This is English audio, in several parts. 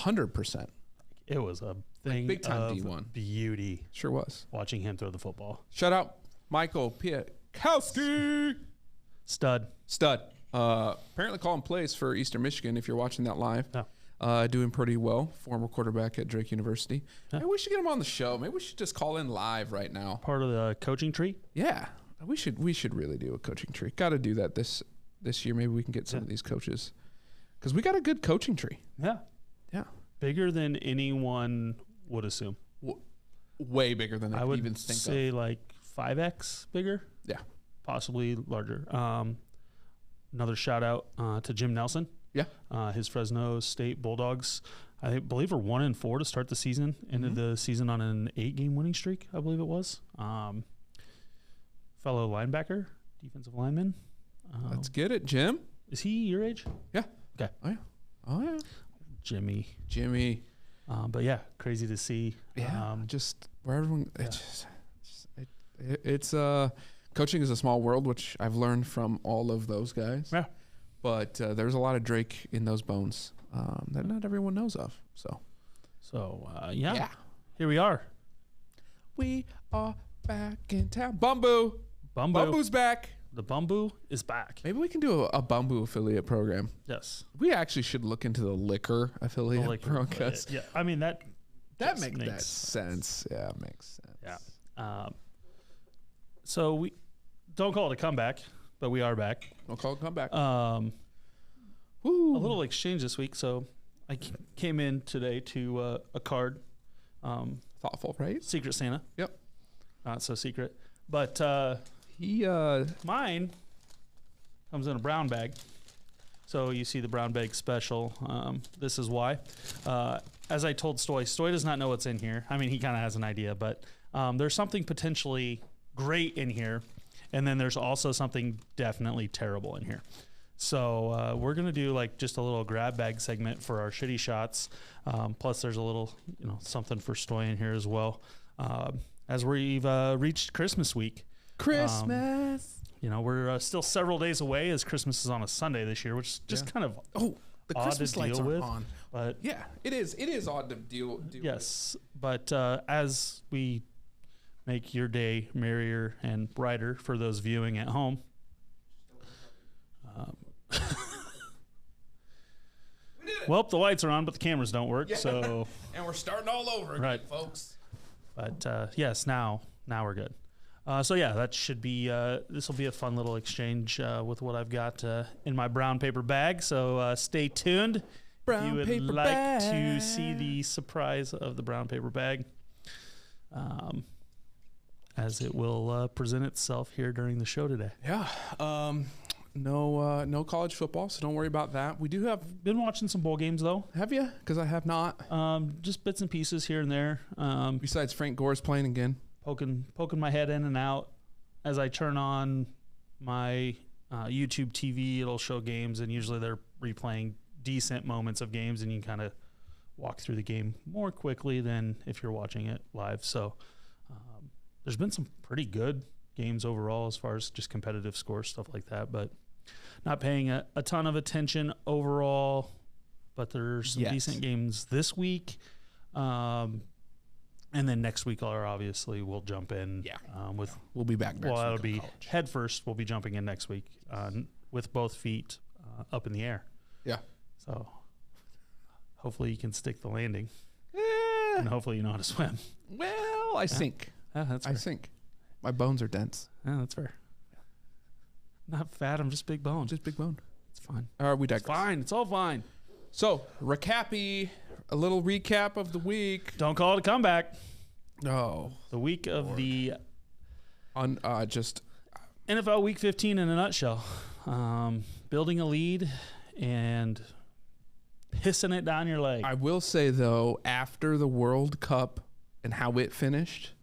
100%. It was a thing big time of D1. beauty. Sure was. Watching him throw the football. Shout out Michael Piatkowski. Stud. Apparently calling plays for Eastern Michigan if you're watching that live. Yeah. Doing pretty well. Former quarterback at Drake University. Yeah. Maybe we should get him on the show. Maybe we should just call in live right now. Part of the coaching tree. Yeah. We should really do a coaching tree. Got to do that this year. Maybe we can get some of these coaches. Because we got a good coaching tree. Yeah. Yeah. Bigger than anyone would assume. Way bigger than I would even think of. I would say like 5X bigger. Yeah. Possibly larger. Another shout out to Jim Nelson. Yeah. His Fresno State Bulldogs, I believe, are 1-4 to start the season. Ended the season on an 8-game winning streak, I believe it was. Fellow linebacker, defensive lineman. Let's get it, Jim. Is he your age? Yeah. Okay. Oh yeah. Jimmy. But yeah, crazy to see. Yeah. Just where everyone. Yeah. It's coaching is a small world, which I've learned from all of those guys. Yeah. But there's a lot of Drake in those bones that not everyone knows of. So yeah. Here we are. We are back in town. Bumbu's back. The Bumbu is back. Maybe we can do a Bumbu affiliate program. Yes. We actually should look into the liquor affiliate program. Yeah. I mean, that makes sense. Yeah, it makes sense. Yeah. So we don't call it a comeback, but we are back. Don't call it a comeback. A little exchange this week. So I came in today to a card. Thoughtful, right? Secret Santa. Yep. Not so secret. But mine comes in a brown bag. So you see the brown bag special. This is why. As I told Stoy does not know what's in here. I mean, he kind of has an idea, but there's something potentially great in here. And then there's also something definitely terrible in here. So we're going to do like just a little grab bag segment for our shitty shots. Plus there's a little, something for Stoy in here as well. As we've reached Christmas week. We're still several days away as Christmas is on a Sunday this year, which is just kind of the odd Christmas to lights deal aren't with. on. But yeah, it is odd to deal yes, with. But as we make your day merrier and brighter for those viewing at home. Well, the lights are on, but the cameras don't work. Yeah. So and we're starting all over again, folks. But yes, now we're good. So yeah, that should be. This will be a fun little exchange with what I've got in my brown paper bag. So stay tuned. If you would like to see the surprise of the brown paper bag, as it will present itself here during the show today. Yeah. No college football, so don't worry about that. We do have been watching some bowl games though. Have you? Because I have not. Just bits and pieces here and there. Besides Frank Gore's playing again. Poking my head in and out as I turn on my YouTube TV. It'll show games, and usually they're replaying decent moments of games, and you can kind of walk through the game more quickly than if you're watching it live. So there's been some pretty good games overall as far as just competitive scores, stuff like that, but not paying a ton of attention overall. But there's some decent games this week. And then next week, obviously, we'll jump in. Yeah. We'll be back next week. Well, it'll be head first. We'll be jumping in next week with both feet up in the air. Yeah. So hopefully you can stick the landing. And hopefully you know how to swim. Well, I sink. That's fair. I sink. My bones are dense. Yeah, that's fair. Not fat. I'm just big bone. Just big bone. It's fine. We digress. It's fine. It's all fine. So, a little recap of the week. Don't call it a comeback. No. The week of the just NFL Week 15 in a nutshell. Building a lead and pissing it down your leg. I will say, though, after the World Cup and how it finished,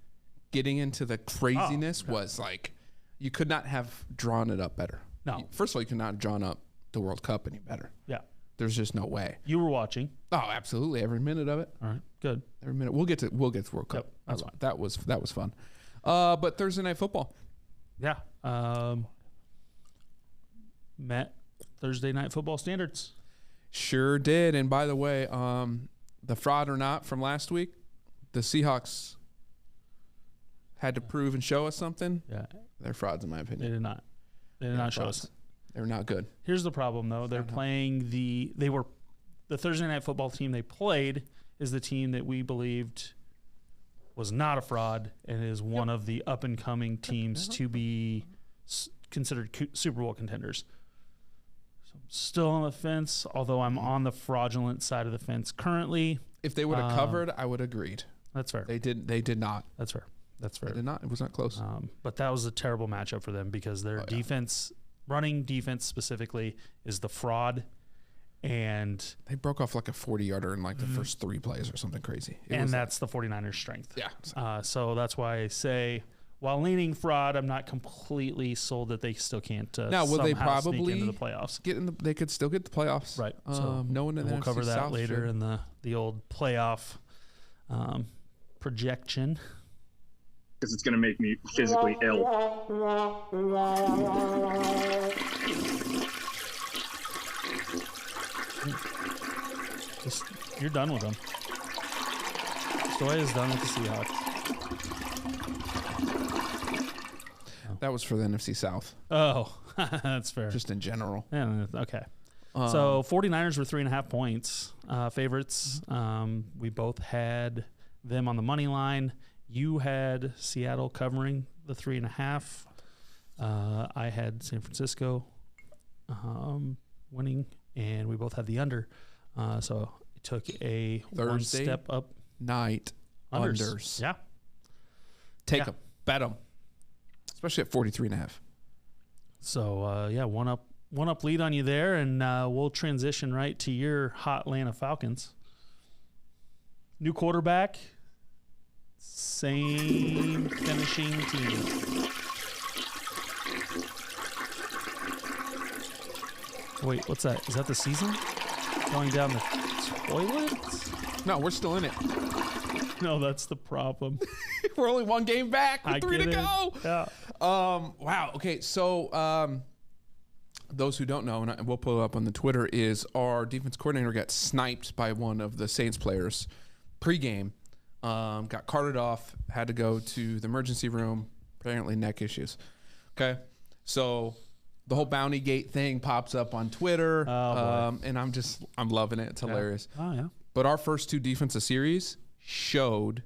getting into the craziness was like, you could not have drawn it up better. No. First of all, you could not have drawn up the World Cup any better. Yeah. There's just no way. You were watching. Oh, absolutely. Every minute of it. All right. Good. Every minute. We'll get to World Cup. Yep, that's fine. That was fun. But Thursday Night Football. Yeah. Met Thursday Night Football standards. Sure did. And by the way, the fraud or not from last week, the Seahawks had to prove and show us something. Yeah. They're frauds, in my opinion. They did not. They did not show us. They're not good. Here's the problem, though. They're playing the Thursday Night Football team they played is the team that we believed was not a fraud and is one of the up-and-coming teams to be considered Super Bowl contenders. So I'm still on the fence, although I'm on the fraudulent side of the fence currently. If they would have covered, I would have agreed. That's fair. They did not. That's fair. That's fair. They did not. It was not close. But that was a terrible matchup for them because their defense, running defense specifically, is the fraud. And they broke off like a 40-yarder in like the first 3 plays or something crazy. That's the 49ers' strength. Yeah. So that's why I say, while leaning fraud, I'm not completely sold that they still can't now, will they probably sneak into the playoffs. They could still get the playoffs. Right. So no one in the we'll cover that South later should. in the old playoff projection. Because it's going to make me physically ill. You're done with them. Stoy is done with the Seahawks. That was for the NFC South. Oh, that's fair. Just in general. Yeah, okay. So 49ers were 3.5 points favorites. We both had them on the money line. You had Seattle covering the 3.5. I had San Francisco winning, and we both had the under. So it took a Thursday one step up. Night unders. Yeah. Take them. Bet them. Especially at 43.5. So, one up lead on you there, and we'll transition right to your hot Atlanta Falcons. New quarterback, same finishing team. Wait, what's that? Is that the season? Going down the toilet? No, we're still in it. No, that's the problem. We're only 1 game back with 3 to go. Yeah. Wow. Okay. So, those who don't know, and we'll pull it up on the Twitter, is our defense coordinator got sniped by one of the Saints players pregame. Got carted off, had to go to the emergency room, apparently neck issues. Okay. So the whole Bounty Gate thing pops up on Twitter. And I'm loving it. It's hilarious. Oh, yeah. But our first 2 defensive series showed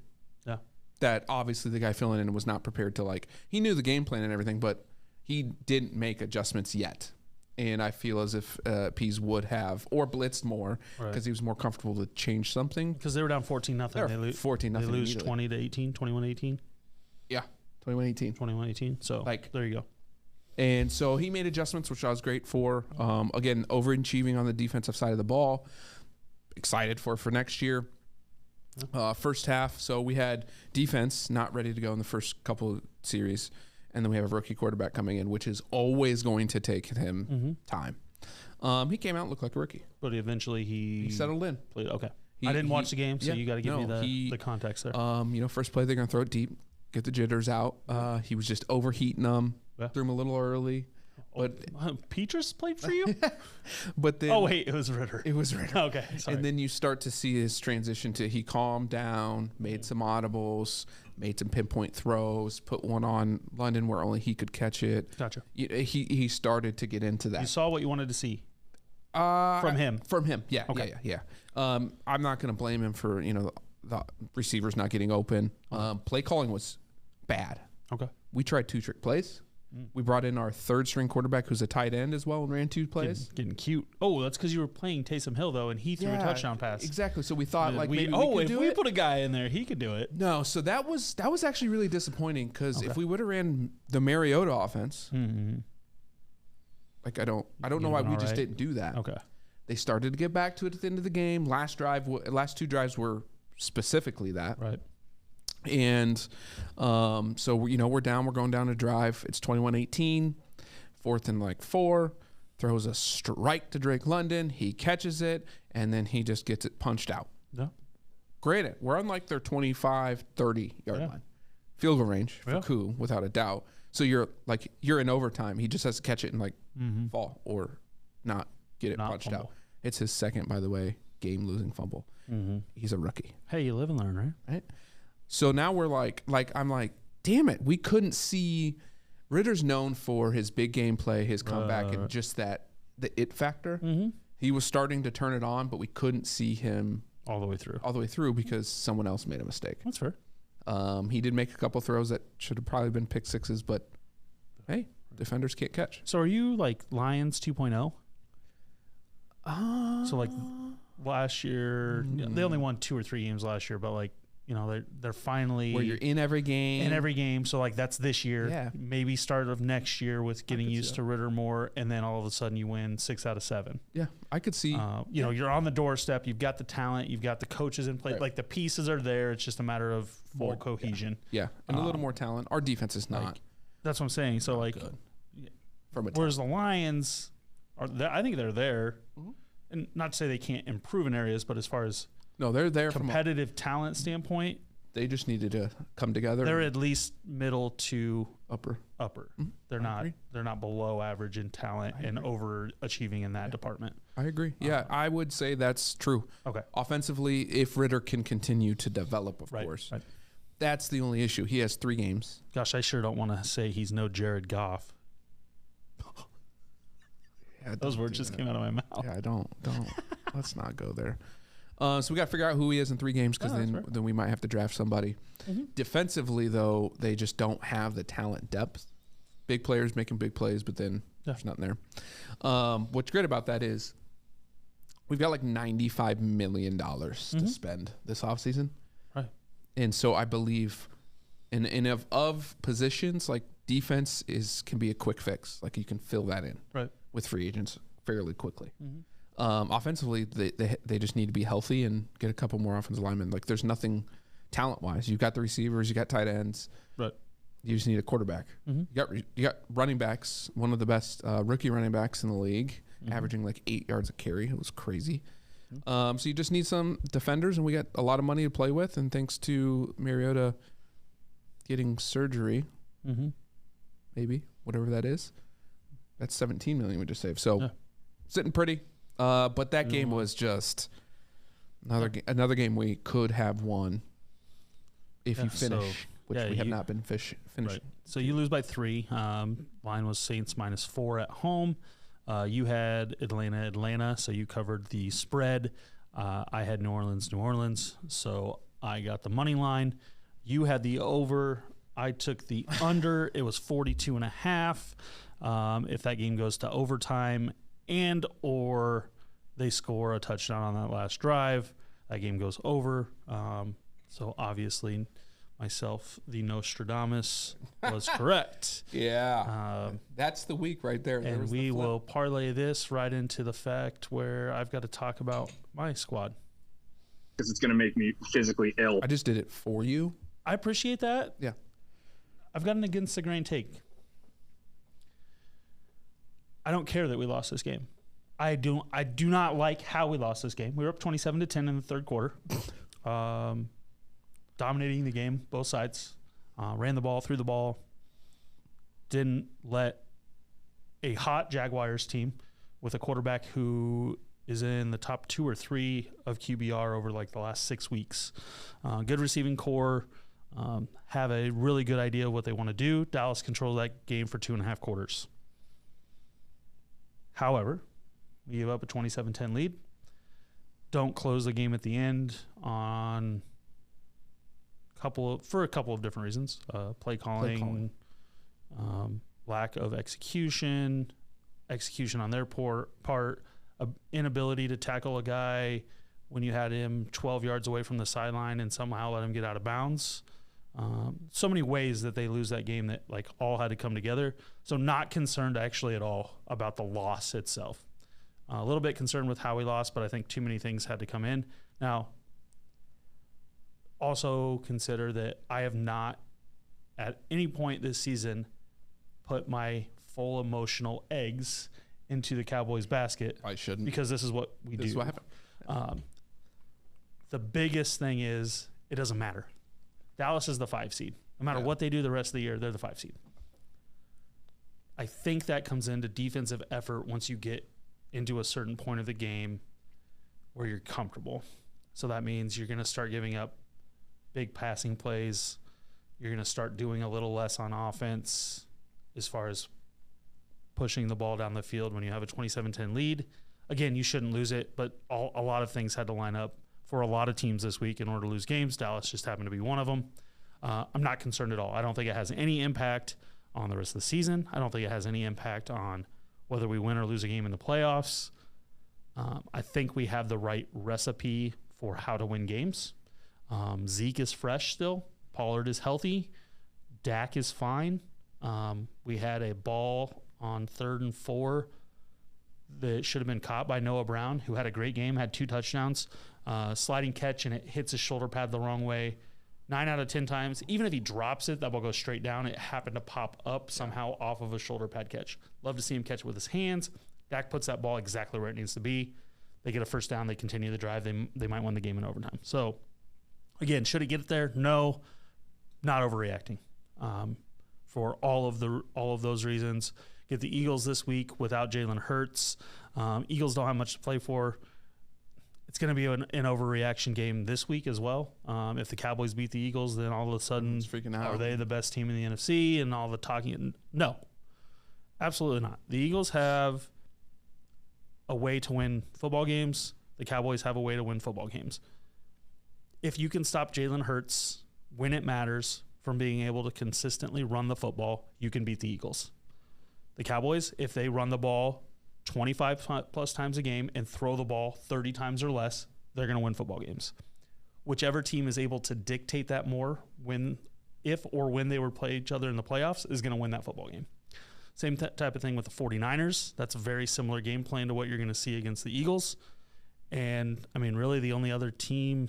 that obviously the guy filling in was not prepared to, he knew the game plan and everything, but he didn't make adjustments yet. And I feel as if Pease would have, or blitzed more, because he was more comfortable to change something. Because they were down 14-0. They lose 14-0. They lose 20-18, 21-18. Yeah, 21-18. 21-18. So there you go. And so he made adjustments, which I was great for. Again, overachieving on the defensive side of the ball. Excited for next year. First half, so we had defense not ready to go in the first couple of series. And then we have a rookie quarterback coming in, which is always going to take him time. He came out and looked like a rookie. But eventually he settled in. Played, okay. I didn't watch the game, so you got to give me the context there. First play, they're going to throw it deep, get the jitters out. He was just overheating them, threw him a little early. But Petrus played for you? But then, it was Ritter. It was Ritter. Okay, sorry. And then you start to see his transition to he calmed down, made some audibles, made some pinpoint throws, put one on London where only he could catch it. Gotcha. He started to get into that. You saw what you wanted to see from him. From him, yeah. Okay. Yeah. I'm not going to blame him for the receivers not getting open. Play calling was bad. Okay. We tried 2 trick plays. We brought in our 3rd string quarterback who's a tight end as well and ran 2 plays. Getting cute. Oh, that's because you were playing Taysom Hill, though, and he threw a touchdown pass. Exactly. So we thought maybe we could do if we it. put a guy in there, he could do it. No, so that was actually really disappointing because if we would have ran the Mariota offense, I don't know why we just didn't do that. Okay. They started to get back to it at the end of the game. Last 2 drives were specifically that. Right. And so we're down. We're going down a drive. It's 21-18, 4th and 4. Throws a strike to Drake London. He catches it, and then he just gets it punched out. Yeah. Granted, we're on their 25, 30-yard line. Field goal range for Koo, without a doubt. So you're in overtime. He just has to catch it and fall or not get it punched out. It's his 2nd, by the way, game-losing fumble. Mm-hmm. He's a rookie. Hey, you live and learn, Right? So now we're I'm like, damn it, we couldn't see. Ritter's known for his big game play, his comeback, and just the it factor. Mm-hmm. He was starting to turn it on, but we couldn't see him all the way through because someone else made a mistake. That's fair. He did make a couple throws that should have probably been pick sixes, but hey, defenders can't catch. So are you like Lions 2.0? So like last year, they only won 2 or 3 games last year, but like, you know, they're finally where you're in every game. So like that's this year. Yeah. Maybe start of next year with getting used to Ritter more, and then all of a sudden you win 6 out of 7. Yeah, I could see. You know, you're on the doorstep. You've got the talent. You've got the coaches in place. Right. Like the pieces are there. It's just a matter of full cohesion. Yeah, and a little more talent. Our defense is not. Like, that's what I'm saying. So like, good. Whereas the Lions I think they're there, and not to say they can't improve in areas, but as far as they're there competitive talent standpoint, they just needed to come together. They're at least middle to upper. Mm-hmm. They're not below average in talent and overachieving in that department. I agree. Yeah, I would say that's true. Okay. Offensively, if Ritter can continue to develop, of course. Right. That's the only issue. He has 3 games. Gosh, I sure don't want to say he's no Jared Goff. Those words just came out of my mouth. Yeah, don't. Let's not go there. So we got to figure out who he is in 3 games, because then we might have to draft somebody. Mm-hmm. Defensively, though, they just don't have the talent depth. Big players making big plays, but then there's nothing there. What's great about that is we've got like $95 million to spend this offseason. Right. And so I believe of positions, like defense can be a quick fix. Like you can fill that in with free agents fairly quickly. Mm-hmm. Offensively, they just need to be healthy and get a couple more offensive linemen. Like there's nothing talent-wise. You've got the receivers, you got tight ends. Right. You just need a quarterback. Mm-hmm. You got running backs, one of the best rookie running backs in the league, averaging like 8 yards a carry. It was crazy. Mm-hmm. So you just need some defenders, and we got a lot of money to play with. And thanks to Mariota getting surgery, maybe whatever that is, that's $17 million we just saved. So sitting pretty. But that game was just another game we could have won if you finish, which we have not been finishing. Right. So you lose by 3. Line was Saints -4 at home. You had Atlanta, so you covered the spread. I had New Orleans, so I got the money line. You had the over. I took the under. It was 42.5. If that game goes to overtime and or they score a touchdown on that last drive, that game goes over. So obviously myself, the Nostradamus, was correct. That's the week right there. And we will parlay this right into the fact where I've got to talk about my squad. Because it's going to make me physically ill. I just did it for you. I appreciate that. Yeah. I've got an against the grain take. I don't care that we lost this game. I do not like how we lost this game. We were up 27-10 in the third quarter. Dominating the game, both sides. Ran the ball, threw the ball. Didn't let a hot Jaguars team with a quarterback who is in the top 2 or 3 of QBR over like the last 6 weeks. Good receiving core. Have a really good idea of what they want to do. Dallas controlled that game for 2.5 quarters. However, we gave up a 27-10 lead. Don't close the game at the end for a couple of different reasons. Play calling. Lack of execution on their part, inability to tackle a guy when you had him 12 yards away from the sideline and somehow let him get out of bounds. So many ways that they lose that game that like all had to come together. So not concerned actually at all about the loss itself. A little bit concerned with how we lost, but I think too many things had to come in. Now, also consider that I have not at any point this season put my full emotional eggs into the Cowboys basket. I shouldn't. Because this is what we do. This is what happened. The biggest thing is it doesn't matter. Dallas is the 5 seed. No matter what they do the rest of the year, they're the 5 seed. I think that comes into defensive effort once you get into a certain point of the game. where you're comfortable. So that means you're going to start giving up big passing plays. You're going to start doing a little less on offense as far as pushing the ball down the field when you have a 27-10 lead. Again, you shouldn't lose it, but a lot of things had to line up for a lot of teams this week in order to lose games. Dallas just happened to be one of them. I'm not concerned at all. I don't think it has any impact on the rest of the season. I don't think it has any impact on whether we win or lose a game in the playoffs. I think we have the right recipe for how to win games. Zeke is fresh still. Pollard is healthy. Dak is fine. We had a ball on 3rd and 4 that should have been caught by Noah Brown, who had a great game, had 2 touchdowns, sliding catch, and it hits his shoulder pad the wrong way. 9 out of 10 times, even if he drops it, that ball goes straight down. It happened to pop up somehow off of a shoulder pad catch. Love to see him catch it with his hands. Dak puts that ball exactly where it needs to be. They get a first down. They continue the drive. They might win the game in overtime. So, again, should it get there? No, not overreacting. For all of those reasons, get the Eagles this week without Jalen Hurts. Eagles don't have much to play for. It's going to be an overreaction game this week as well. If the Cowboys beat the Eagles, then all of a sudden, freaking out. Are they the best team in the NFC and all the talking? No, absolutely not. The Eagles have a way to win football games. The Cowboys have a way to win football games. If you can stop Jalen Hurts when it matters from being able to consistently run the football, you can beat the Eagles. The Cowboys, if they run the ball 25 plus times a game and throw the ball 30 times or less, they're going to win football games. Whichever team is able to dictate that more when they would play each other in the playoffs is going to win that football game. Same type of thing with the 49ers. That's a very similar game plan to what you're going to see against the Eagles. And, I mean, really the only other team,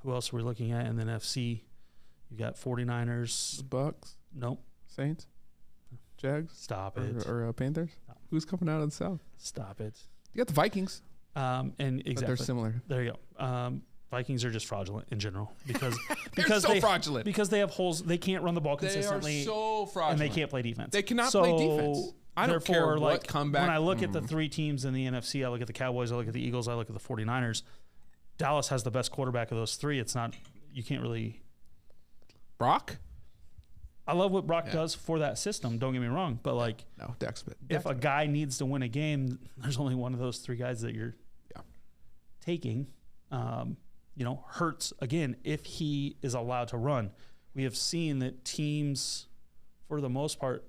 who else are we looking at in the NFC? You got 49ers. The Bucks? Nope. Saints? Jags? Stop it. Or Panthers? No. Who's coming out of the South? Stop it. You got the Vikings. And exactly. But they're similar. There you go. Vikings are just fraudulent in general because fraudulent because they have holes. They can't run the ball consistently. They are so fraudulent, and they can't play defense. They cannot play defense. I don't care what comeback. When I look at the 3 teams in the NFC, I look at the Cowboys, I look at the Eagles, I look at the 49ers. Dallas has the best quarterback of those 3. It's not. You can't really. Brock. I love what Brock does for that system. Don't get me wrong, but like, no, Dak's if a guy needs to win a game, there's only one of those 3 guys that you're taking. Hurts again if he is allowed to run. We have seen that teams, for the most part,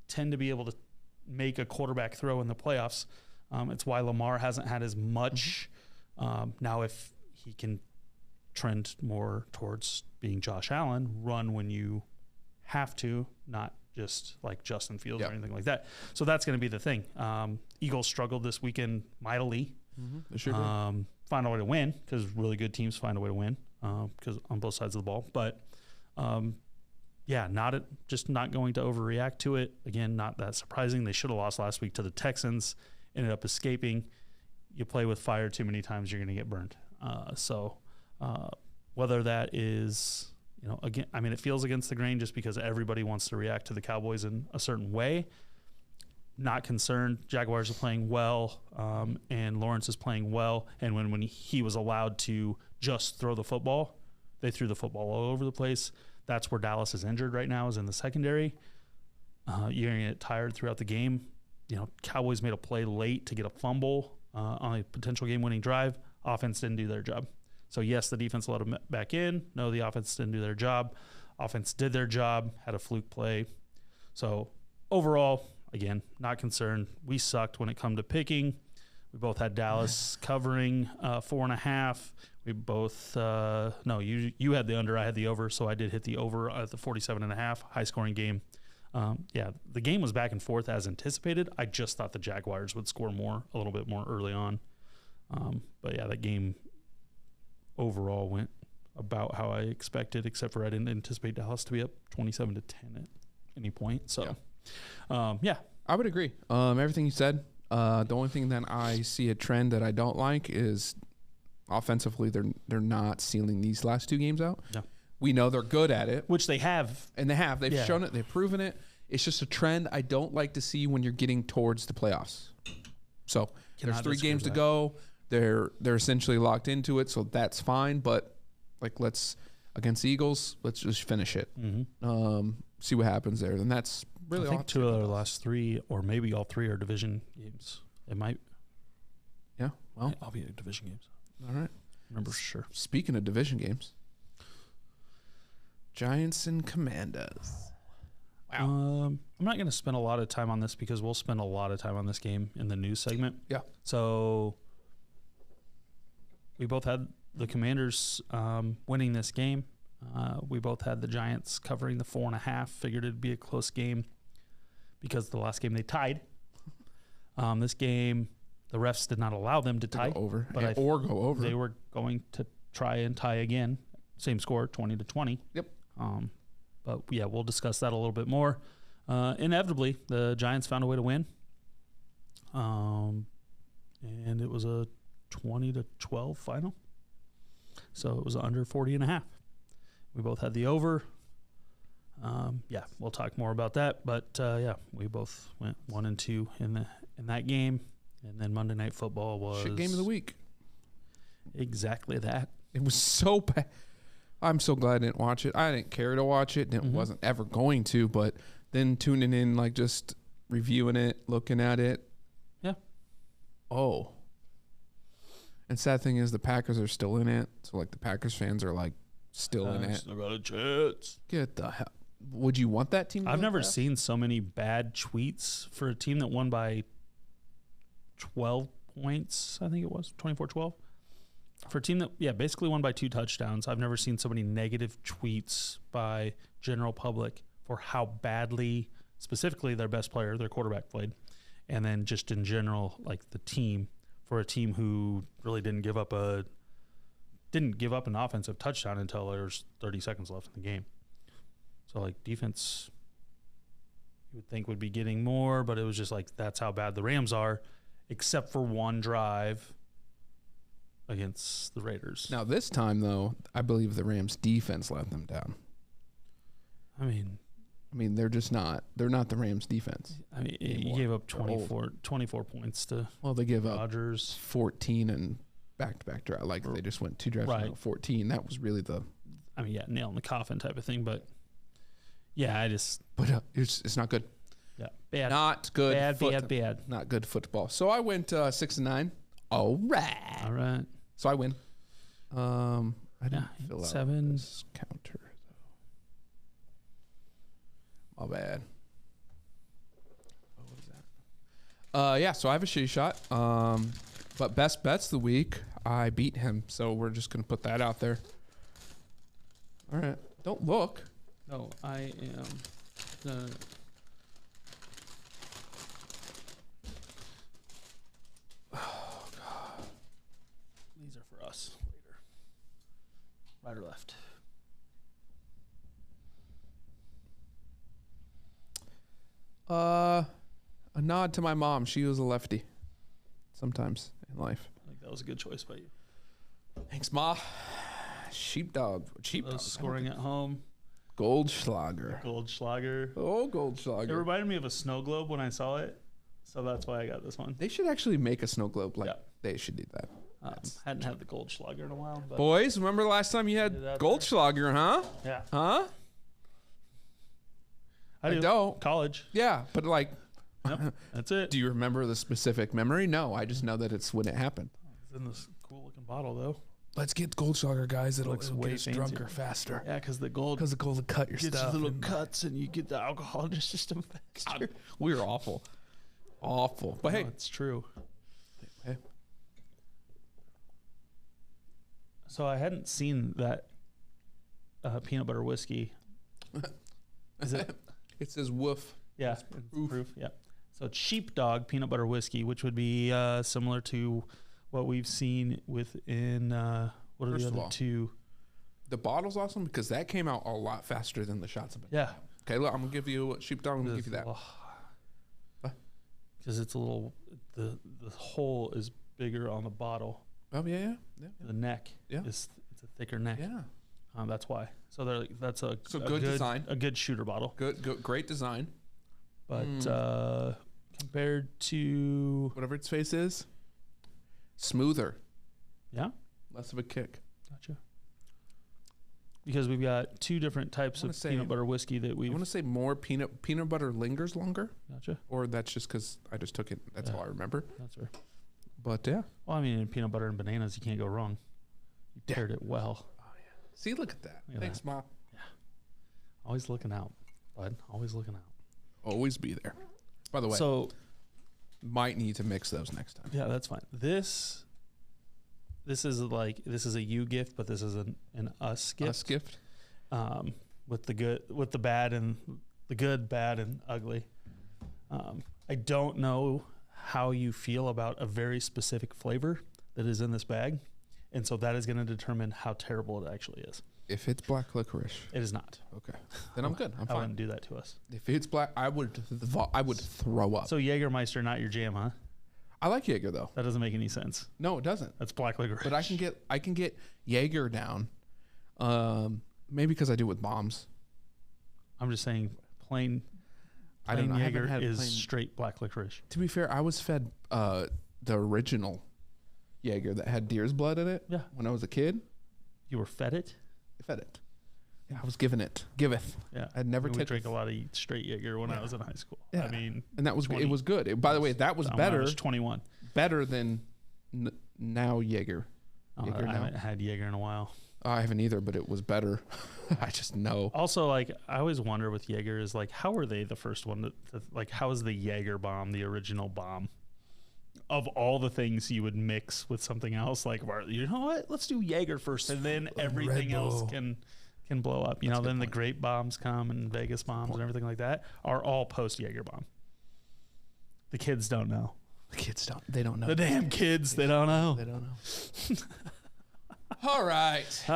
tend to be able to make a quarterback throw in the playoffs. It's why Lamar hasn't had as much. Now, if he can trend more towards being Josh Allen, run when you have to, not just like Justin Fields or anything like that. So that's going to be the thing. Eagles struggled this weekend mightily. They sure did. Find a way to win because really good teams find a way to win because on both sides of the ball. But just not going to overreact to it. Again, not that surprising. They should have lost last week to the Texans. Ended up escaping. You play with fire too many times, you're going to get burned. Whether that is, again, I mean, it feels against the grain just because everybody wants to react to the Cowboys in a certain way. Not concerned. Jaguars are playing well, and Lawrence is playing well. And when he was allowed to just throw the football, they threw the football all over the place. That's where Dallas is injured right now, is in the secondary. You're going to get tired throughout the game. Cowboys made a play late to get a fumble on a potential game-winning drive. Offense didn't do their job. So, yes, the defense let them back in. No, the offense didn't do their job. Offense did their job, had a fluke play. So, overall, again, not concerned. We sucked when it come to picking. We both had Dallas covering 4.5. We both you had the under, I had the over, so I did hit the over at the 47.5, high-scoring game. The game was back and forth as anticipated. I just thought the Jaguars would score a little bit more early on. That game overall went about how I expected, except for I didn't anticipate Dallas to be up 27-10 at any point. So, I would agree. Everything you said. The only thing that I see a trend that I don't like is offensively they're not sealing these last 2 games out. Yeah. We know they're good at it, which they have, and they've shown it. They've proven it. It's just a trend I don't like to see when you're getting towards the playoffs. So there's 3 games to go. They're essentially locked into it, so that's fine. But like, against the Eagles, let's just finish it. See what happens there. And that's really. I think 2 of the last 3, or maybe all 3, are division games. It might. Yeah. Well, I'll be at division games. All right. Remember for sure. Speaking of division games, Giants and Commandos. Wow. I'm not going to spend a lot of time on this because we'll spend a lot of time on this game in the news segment. Yeah. So we both had the Commanders winning this game. We both had the Giants covering the 4.5. Figured it'd be a close game because the last game they tied. This game, the refs did not allow them to tie. Go over. But or go over. They were going to try and tie again. Same score, 20-20. Yep. But yeah, we'll discuss that a little bit more. Inevitably, the Giants found a way to win. And it was a 20-12 final. So it was under 40.5. We both had the over. Yeah, we'll talk more about that. But yeah, we both went 1-2 in that game. And then Monday Night Football was shit game of the week. Exactly that. It was so bad. I'm so glad I didn't watch it. I didn't care to watch it. And wasn't ever going to. But then tuning in, like just reviewing it, looking at it. Yeah. Oh. And sad thing is the Packers are still in it. So like the Packers fans are like still in it. Still got a chance. Get the hell. Would you want that team to I've go never fast? seen so many bad tweets for a team that won by 12 points. I think it was 24-12. For a team that, yeah, basically won by 2 touchdowns. I've never seen so many negative tweets by general public for how badly, specifically their best player, their quarterback, played. And then just in general, like the team, for a team who really didn't give up an offensive touchdown until there was 30 seconds left in the game. So like defense, you would think would be getting more, but it was just like that's how bad the Rams are, except for one drive against the Raiders. Now this time though, I believe the Rams defense let them down. I mean they're just not. They're not the Rams defense. I mean, you gave up 24 points to they give up Rodgers. 14 and back-to-back drive. Like they just went 2 drives Right. and 14. That was really the. I mean, yeah, nail in the coffin type of thing. But yeah, But it's not good. Yeah, bad. Not good. Bad. Not good football. So I went 6-9. All right. So I win. I didn't fill out 7 this counter. My bad. What was that? Yeah, so I have a shitty shot. But best bets of the week, I beat him. So we're just going to put that out there. All right. Don't look. No, I am the. Oh God. These are for us later. Right or left? A nod to my mom. She was a lefty. Sometimes in life. I think that was a good choice by you. Thanks, Ma. Sheepdog. Those scoring at home. Goldschlager. Goldschlager. Oh, It Goldschlager. reminded me of a snow globe when I saw it, so that's why I got this one. They should actually make a snow globe. Like Yeah. they should do that. Hadn't had the Goldschlager in a while, but Boys, remember the last time you had Did that Goldschlager, huh? yeah, Huh? I do. don't. College. Yeah, but like, Yep, that's it. do you remember the specific memory? No, I just know that it's when it happened. It's in this cool looking bottle though. Let's get Goldschlager, guys. It'll Looks way get us fancier. drunker faster. Yeah, because the gold Because the gold will cut your gets stuff. little and- cuts, and you get the alcohol in your system faster. We were awful. Awful. But hey, No, it's true. hey, So I hadn't seen that peanut butter whiskey. Is it? it says woof. Yeah, it's proof. Yeah. So it's Sheepdog peanut butter whiskey, which would be similar to what we've seen within what are First the of other all, two? The bottle's awesome because that came out a lot faster than the shots have been. Yeah. Okay, look, I'm gonna give you Sheepdog. I'm gonna give you that. Because it's a little, the hole is bigger on the bottle. Oh yeah. The neck Yeah. it's a thicker neck. Yeah. That's why. So they're like, that's a good design. a good shooter bottle. Good, great design. But compared to Whatever its face is, Smoother. Yeah. Less of a kick. Gotcha. Because we've got two different types of peanut butter whiskey that we. I want to say more peanut butter lingers longer. Gotcha. Or that's just because I just took it. That's all I remember. That's fair. But yeah. Well, I mean, in peanut butter and bananas, you can't go wrong. You paired it well. Oh yeah. See, look at that. Thanks, Ma. Yeah. Always looking out, bud. Always looking out. Always be there. By the way. So. Might need to mix those next time. Yeah, that's fine. This is a you gift, but this is an us gift. Us gift. With the bad and the good, bad and ugly. I don't know how you feel about a very specific flavor that is in this bag, and so that is going to determine how terrible it actually is. If it's black licorice, it is not. Okay, then I'm good. I'm fine. I wouldn't do that to us. If it's black, I would throw up. So Jägermeister, not your jam, huh? I like Jaeger though. That doesn't make any sense. No, it doesn't. That's black licorice. But I can get Jaeger down. Maybe because I do it with bombs. I'm just saying plain I don't know. Jaeger is straight black licorice. To be fair, I was fed the original Jaeger that had deer's blood in it. Yeah. When I was a kid. You were fed it? Fed it. Yeah, I was given it. Giveth. Yeah. I'd never taken. We drank a lot of straight Jaeger when I was in high school. Yeah. I mean, and that was it was good. By the way, that was better. I was 21. Better than now Jaeger. I haven't had Jaeger in a while. I haven't either, but it was better. I just know. Also, like, I always wonder with Jaeger is like, how were they the first one to like, how is the Jaeger bomb the original bomb? Of all the things you would mix with something else, like, you know what? Let's do Jaeger first, and then everything else can blow up. You know, then the grape bombs come and Vegas bombs and everything like that are all post Jaeger bomb. The kids don't know. The kids don't. They don't know. The damn kids. They don't know. They don't know. All right.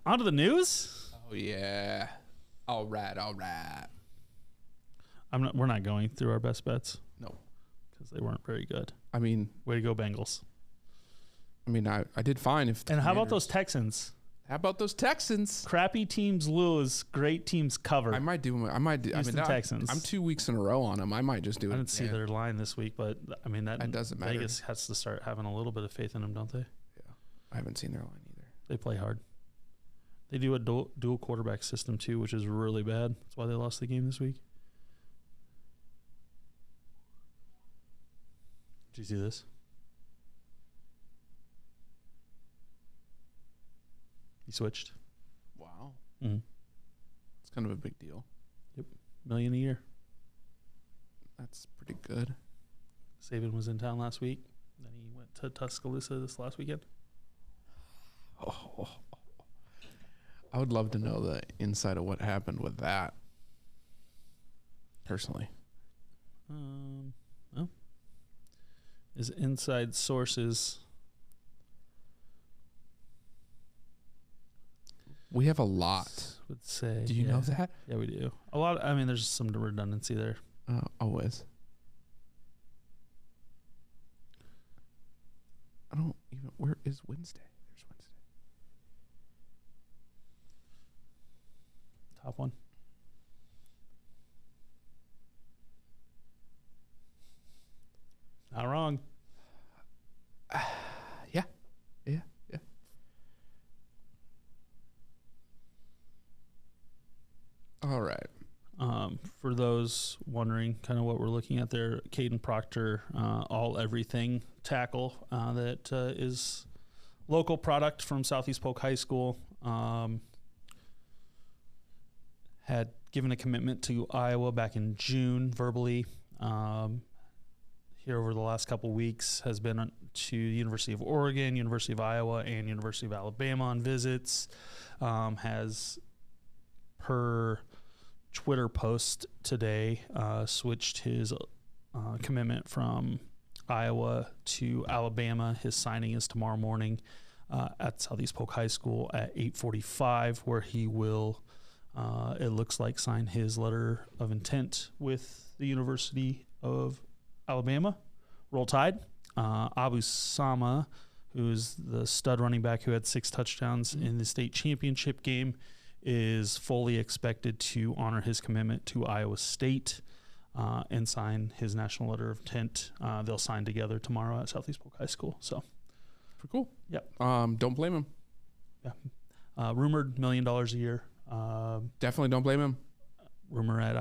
On to the news. Oh yeah. All right. All right. We're not going through our best bets. No. Because they weren't very good. I mean, way to go, Bengals. I mean, I did fine. And how about those Texans? How about those Texans? Crappy teams lose, great teams cover. I might do. Houston Texans. I'm 2 weeks in a row on them. I might just do it. I didn't see their line this week, but I mean that doesn't matter. Vegas has to start having a little bit of faith in them, don't they? Yeah, I haven't seen their line either. They play hard. They do a dual quarterback system too, which is really bad. That's why they lost the game this week. Did you see this? He switched. Wow. Mm-hmm. It's kind of a big deal. Yep. $1 million a year. That's pretty good. Saban was in town last week. Then he went to Tuscaloosa this last weekend. Oh. I would love to know the inside of what happened with that. Personally. Well, his inside sources. We have a lot. Would say. Do you know that? Yeah, we do. A lot. I mean, there's some redundancy there. Always. I don't even. Where is Wednesday? There's Wednesday. Top one. Not wrong. Yeah. All right. For those wondering kind of what we're looking at there, Caden Proctor, all everything tackle that is local product from Southeast Polk High School, had given a commitment to Iowa back in June verbally. Here over the last couple weeks has been to University of Oregon, University of Iowa, and University of Alabama on visits. Has, per Twitter post today, switched his commitment from Iowa to Alabama. His signing is tomorrow morning at Southeast Polk High School at 8:45, where he will, it looks like, sign his letter of intent with the University of Alabama. Roll Tide. Abu Sama, who's the stud running back who had 6 touchdowns in the state championship game, is fully expected to honor his commitment to Iowa State. and sign his national letter of intent. They'll sign together tomorrow at Southeast Polk High School. So, Pretty cool. Yep. Don't blame him. Yeah. Rumored $1 million a year. Definitely don't blame him. Rumor at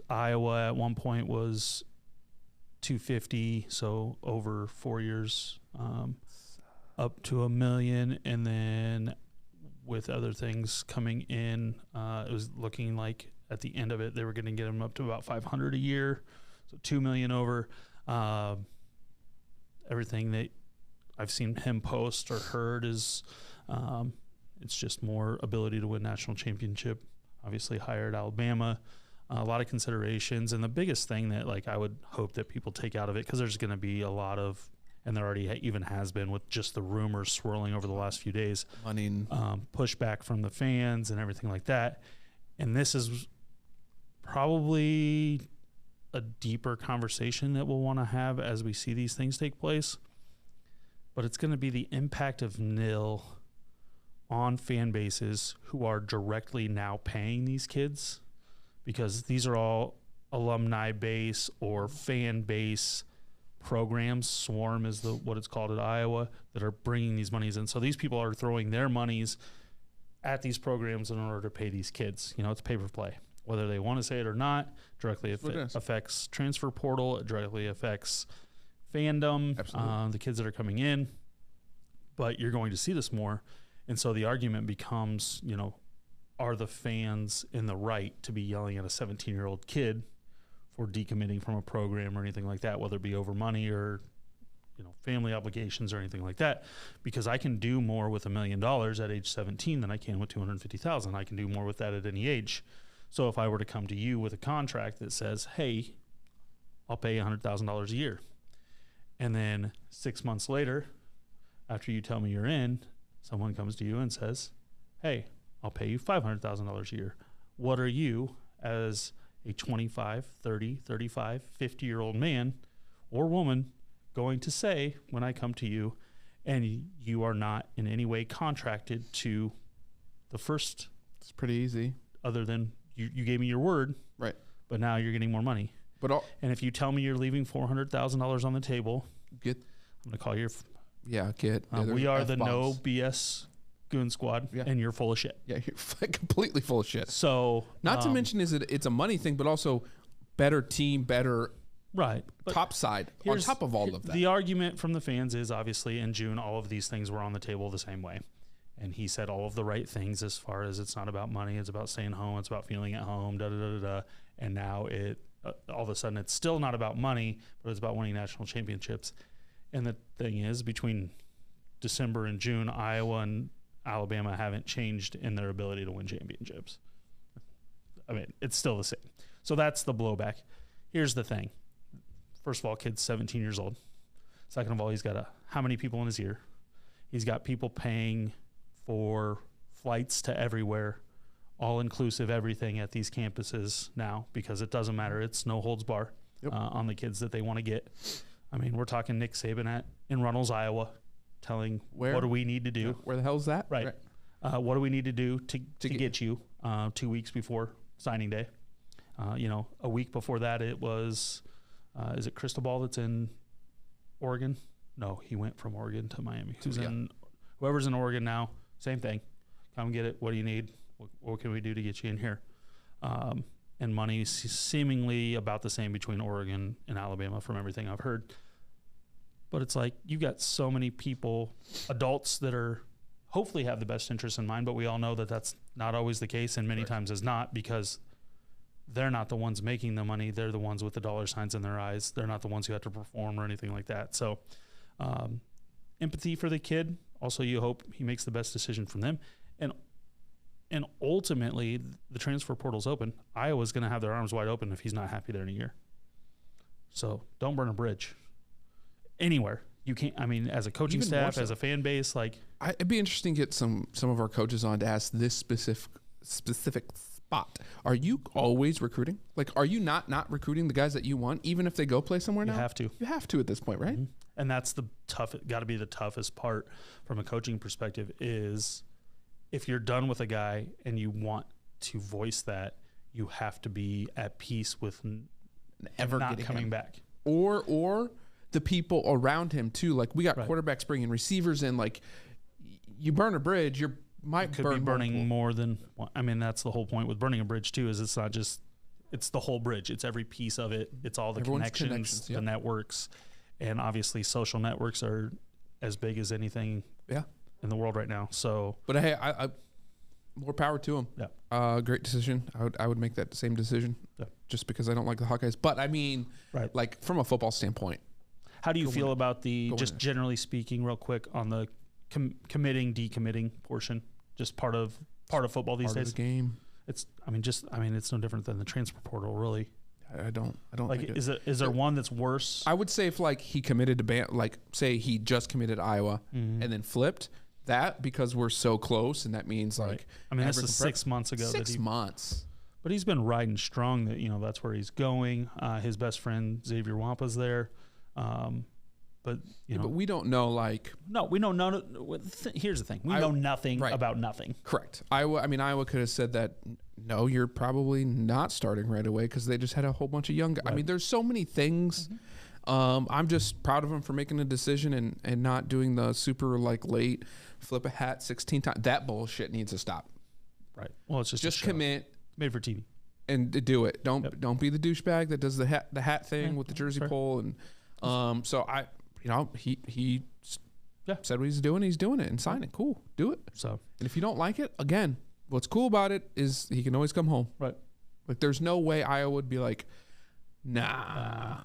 Iowa at one point was 250, so over 4 years, up to $1 million, and then with other things coming in, it was looking like at the end of it they were going to get him up to about 500 a year, so $2 million over. Everything that I've seen him post or heard is it's just more ability to win national championship. Obviously hired Alabama, a lot of considerations. And the biggest thing that like I would hope that people take out of it, because there's going to be a lot of, and there already even has been with just the rumors swirling over the last few days, pushback from the fans and everything like that. And this is probably a deeper conversation that we'll want to have as we see these things take place. But it's going to be the impact of NIL on fan bases who are directly now paying these kids, because these are all alumni base or fan base programs. Swarm is what it's called at Iowa, that are bringing these monies in. So these people are throwing their monies at these programs in order to pay these kids. It's pay for play, whether they want to say it or not. Directly affects transfer portal. It directly affects fandom, the kids that are coming in. But you're going to see this more. And so the argument becomes, are the fans in the right to be yelling at a 17-year-old kid for decommitting from a program or anything like that, whether it be over money or, family obligations or anything like that? Because I can do more with $1 million at age 17 than I can with $250,000. I can do more with that at any age. So if I were to come to you with a contract that says, hey, I'll pay $100,000 a year, and then 6 months later, after you tell me you're in, someone comes to you and says, hey, I'll pay you $500,000 a year. What are you, as a 25, 30, 35, 50-year-old man or woman, going to say when I come to you and you are not in any way contracted to the first? It's pretty easy. Other than you gave me your word. Right. But now you're getting more money. And if you tell me you're leaving $400,000 on the table, I'm going to call your... we are the no BS Goon Squad, and you're full of shit. Yeah, you're completely full of shit. So, not to mention it's a money thing, but also better team, better top side on top of all of that. The argument from the fans is obviously in June, all of these things were on the table the same way. And he said all of the right things as far as it's not about money, it's about staying home, it's about feeling at home, And now all of a sudden it's still not about money, but it's about winning national championships. And the thing is, between December and June, Iowa and Alabama haven't changed in their ability to win championships. I mean, it's still the same. So that's the blowback. Here's the thing. First of all, kid's 17 years old. Second of all, he's got how many people in his ear? He's got people paying for flights to everywhere, all-inclusive everything at these campuses now, because it doesn't matter. It's no holds bar on the kids that they want to get. I mean, we're talking Nick Saban in Runnels, Iowa, telling what do we need to do? Where the hell is that? Right. What do we need to do to get you 2 weeks before signing day? A week before that, it was, is it Cristobal that's in Oregon? No, he went from Oregon to Miami. Whoever's in Oregon now, same thing. Come get it. What do you need? What can we do to get you in here? And money is seemingly about the same between Oregon and Alabama from everything I've heard. But it's like you got so many people, adults that are hopefully have the best interest in mind, but we all know that that's not always the case, and many times is not, because they're not the ones making the money. They're the ones with the dollar signs in their eyes. They're not the ones who have to perform or anything like that. So empathy for the kid. Also, you hope he makes the best decision from them. And ultimately, the transfer portal's open. Iowa's going to have their arms wide open if he's not happy there in a year. So don't burn a bridge. Anywhere. You can't, I mean, as a coaching staff, as a fan base, it'd be interesting to get some of our coaches on to ask this specific spot. Are you always recruiting? Are you not recruiting the guys that you want, even if they go play somewhere now? You have to. You have to at this point, right? Mm-hmm. And that's got to be the toughest part from a coaching perspective is if you're done with a guy and you want to voice that, you have to be at peace with ever not getting coming him. back. Or the people around him too. Like we got Right. quarterbacks bringing receivers in. Like you burn a bridge, you might Could burn be burning multiple. more than one. I mean, that's the whole point with burning a bridge too. Is it's not just it's the whole bridge. It's every piece of it. It's all the Everyone's connections, yep. the networks, and obviously social networks are as big as anything Yeah. in the world right now. So, But hey, I more power to him. yeah, Great decision. I would make that same decision. Yeah. Just because I don't like the Hawkeyes. But I mean, right. like from a football standpoint, How do you Go feel win it. about the Go just win it. generally speaking, real quick on the committing, decommitting portion? Just part of football these part of days. the game. It's it's no different than the transfer portal, really. I don't Like, think it. is there one that's worse? I would say if like he committed to like say he just committed to Iowa Mhm. and then flipped that because we're so close and that means Right. like I mean, this Everett is and 6 months ago. 6 months. But he's been riding strong. That that's where he's going. His best friend Xavier Wampa's there. But But we don't know like no, we know none. Here's the thing: we know nothing right. about nothing. correct. Iowa could have said that no, you're probably not starting right away because they just had a whole bunch of young guys. I Right. mean, there's so many things. I'm just proud of him for making a decision and not doing the super like late flip a hat 16 times. That bullshit needs to stop. Right. Well, it's just a show. Commit Made for TV. and do it. Don't Yep. don't be the douchebag that does the hat thing Yeah, with the jersey fair. pull and so he Yeah. said what he's doing it and sign it. Cool, do it. So And if you don't like it, again, what's cool about it is he can always come home. right. Like there's no way Iowa would be like, nah.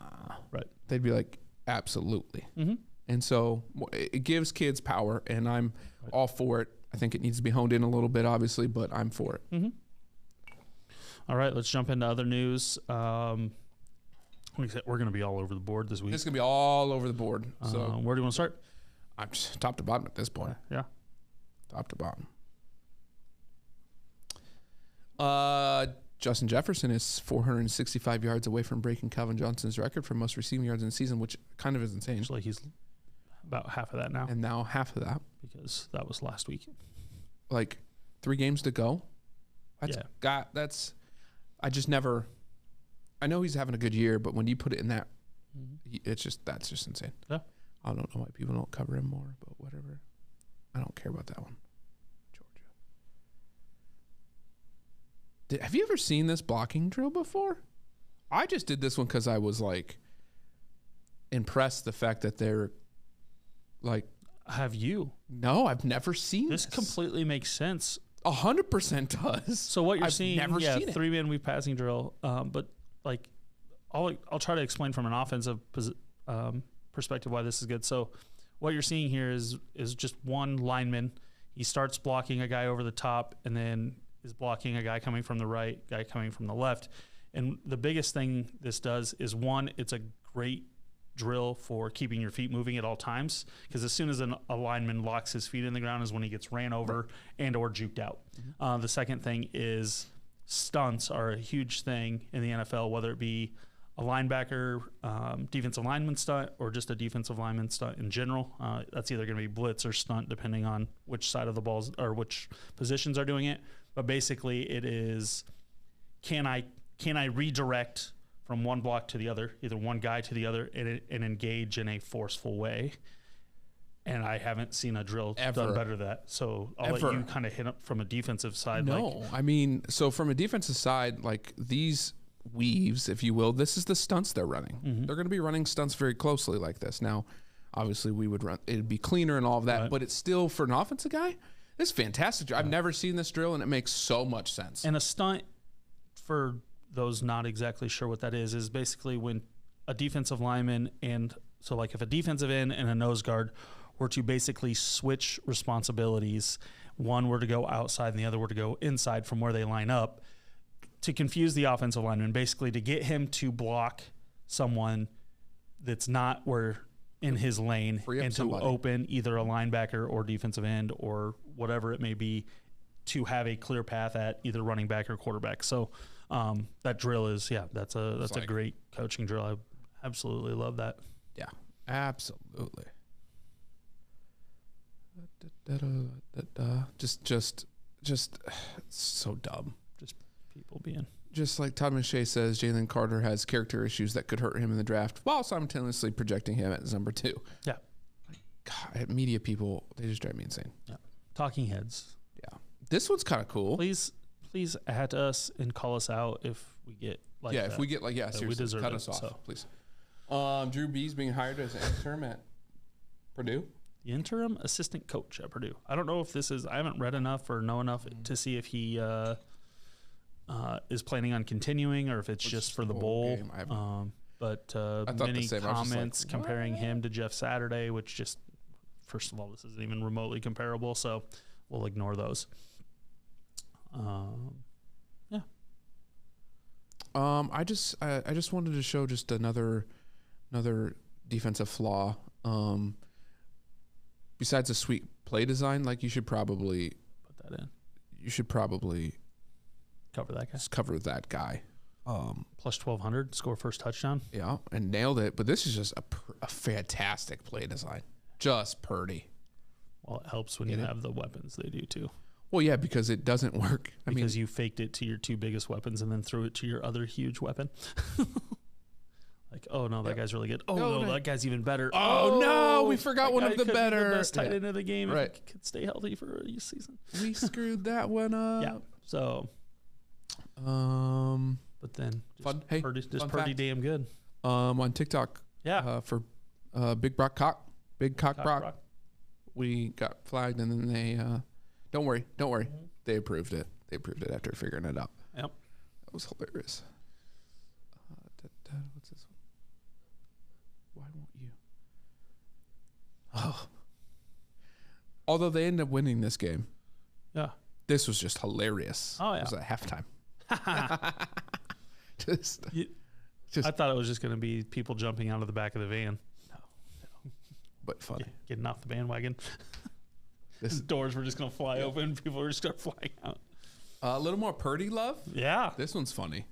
Right. They'd be like, absolutely. Mm-hmm. And so it gives kids power, and I'm Right. all for it. I think it needs to be honed in a little bit, obviously, but I'm for it. Mm-hmm. All right, let's jump into other news. Like I said, we're going to be all over the board this week. It's gonna be all over the board. So Where do you want to start? I'm just top to bottom at this point. Yeah. Top to bottom. Justin Jefferson is 465 yards away from breaking Calvin Johnson's record for most receiving yards in the season, which kind of is insane. Actually, he's about half of that now And now half of that, because that was last week. like 3 games to go. Yeah. I just never. I know he's having a good year, but when you put it in that, that's just insane. Yeah. I don't know why people don't cover him more, but whatever. I don't care about that one. Georgia. Have you ever seen this blocking drill before? I just did this one because I was like impressed the fact that they're like. Have you? No, I've never seen This this. completely makes sense. 100% does. So what you're I've seeing, never seen it. 3-man weave passing drill. But like, I'll try to explain from an offensive perspective why this is good. So what you're seeing here is just one lineman. He starts blocking a guy over the top, and then is blocking a guy coming from the right, guy coming from the left. And the biggest thing this does is, one, it's a great drill for keeping your feet moving at all times, because as soon as a lineman locks his feet in the ground is when he gets ran over and or juked out. The second thing is stunts are a huge thing in the NFL, whether it be a linebacker, defensive lineman stunt, or just a defensive lineman stunt in general. That's either going to be blitz or stunt, depending on which side of the balls or which positions are doing it. But basically, it is, can I redirect from one block to the other, either one guy to the other, and engage in a forceful way? And I haven't seen a drill done better than that. So I'll let you kind of hit up from a defensive side. No, I mean, so from a defensive side, like these weaves, if you will, this is the stunts they're running. Mm-hmm. They're going to be running stunts very closely like this. Now, obviously, we would run, it'd be cleaner and all of that, Right. but it's still, for an offensive guy, it's fantastic. I've never seen this drill, and it makes so much sense. And a stunt, for those not exactly sure what that is basically when a defensive lineman, and so like if a defensive end and a nose guard were to basically switch responsibilities, one were to go outside and the other were to go inside from where they line up, to confuse the offensive lineman, basically to get him to block someone that's not in his lane, Free up and to somebody. open either a linebacker or defensive end or whatever it may be, to have a clear path at either running back or quarterback. So that drill is, that's a like- great coaching drill. I absolutely love that. Yeah, absolutely. Just so dumb. Just people being just like Todd McShay says, Jalen Carter has character issues that could hurt him in the draft while simultaneously projecting him as number 2. Yeah. God, media people, they just drive me insane. Yeah. Talking heads. Yeah. This one's kind of cool. Please add us and call us out if we get like yeah, that. if we get like, yeah, seriously, we deserve cut it, us off, so. please. Drew B's being hired as an intern at Purdue. The interim assistant coach at Purdue. I don't know if this is, I haven't read enough or know enough to see if he is planning on continuing or if it's just for the bowl. But many comments like, comparing him to Jeff Saturday, which just, first of all, this isn't even remotely comparable, so we'll ignore those. Yeah. I just wanted to show just another defensive flaw. Besides a sweet play design, like you should probably put that in. You should probably cover that guy. Just cover that guy. Plus 1,200, score first touchdown. Yeah, and nailed it. But this is just a fantastic play design. Just Purdy. Well, it helps when you have the weapons they do too. Well, yeah, because it doesn't work. Because you faked it to your 2 biggest weapons and then threw it to your other huge weapon. Like, oh no, that guy's really good. Oh no, that guy's even better. Oh no, we forgot one of the better. The best tight end of the game. Right. If he could stay healthy for a season. We screwed that one up. Yeah. So. But then, fun. Hey, Purdy damn good. On TikTok. Yeah. For Big Cock Brock. We got flagged, and then they. Don't worry. Mm-hmm. They approved it. After figuring it out. Yep. That was hilarious. What's this one? Why won't you? Oh. Although they ended up winning this game. Yeah. This was just hilarious. Oh, yeah. It was at halftime. just I thought it was just going to be people jumping out of the back of the van. No. But funny. Getting off the bandwagon. The doors were just going to fly open. People were just going to fly out. A little more Purdy love. Yeah. This one's funny.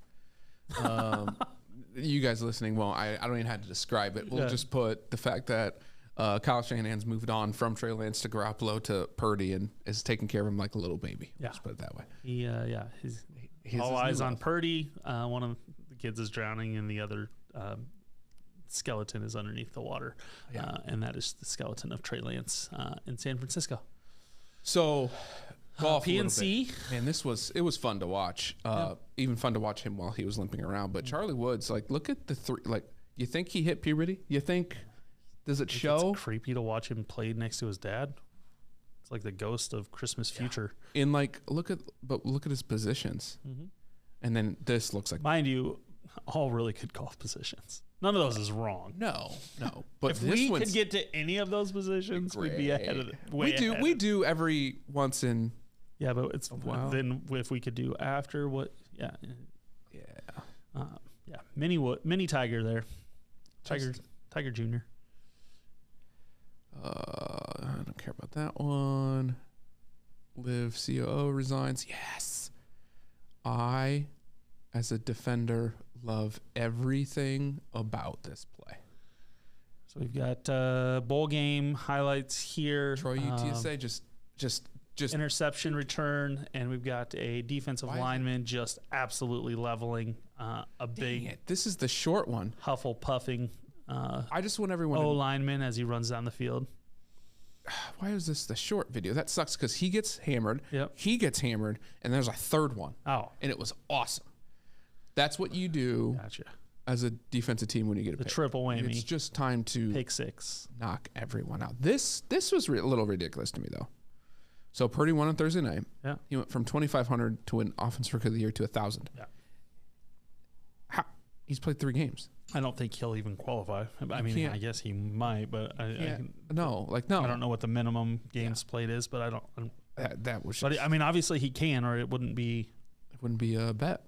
You guys listening, well, I don't even have to describe it. We'll just put the fact that Kyle Shanahan's moved on from Trey Lance to Garoppolo to Purdy and is taking care of him like a little baby. Yeah. Let's put it that way. He's all eyes on Purdy. One of the kids is drowning and the other skeleton is underneath the water. Yeah. And that is the skeleton of Trey Lance in San Francisco. So golf PNC. Man, it was fun to watch. Even fun to watch him while he was limping around. But Charlie Woods, like, look at the 3. Like, you think he hit puberty? You think? Does it show? It's creepy to watch him play next to his dad. It's like the ghost of Christmas future. And like, look at his positions. Mm-hmm. And then this looks like, mind you, all really good golf positions. None of those is wrong. No. But if we could get to any of those positions, we'd be ahead of it. We do every once in. Yeah, but it's then if we could do after what? Yeah. Mini Tiger there. Tiger Jr. I don't care about that one. Liv COO resigns. Yes. I, as a defender, love everything about this play. So we've got bowl game highlights here. Troy UTSA just interception return, and we've got a defensive lineman just absolutely leveling a big. This is the short one. Huffle puffing. I just want everyone. Lineman as he runs down the field. Why is this the short video? That sucks because he gets hammered. Yep. He gets hammered, and there's a third one. Oh. And it was awesome. That's what you do. Gotcha. As a defensive team when you get a pick. Triple whammy. It's just time to pick 6. Knock everyone out. This was a little ridiculous to me though. So Purdy won on Thursday night. Yeah. He went from 2,500 to win Offensive Rookie of the Year to 1,000. Yeah. He's played 3 games. I don't think he'll even qualify. I mean, I guess he might, but I no. I don't know what the minimum games played is, but I don't. That was. But I mean, obviously he can, or it wouldn't be. It wouldn't be a bet.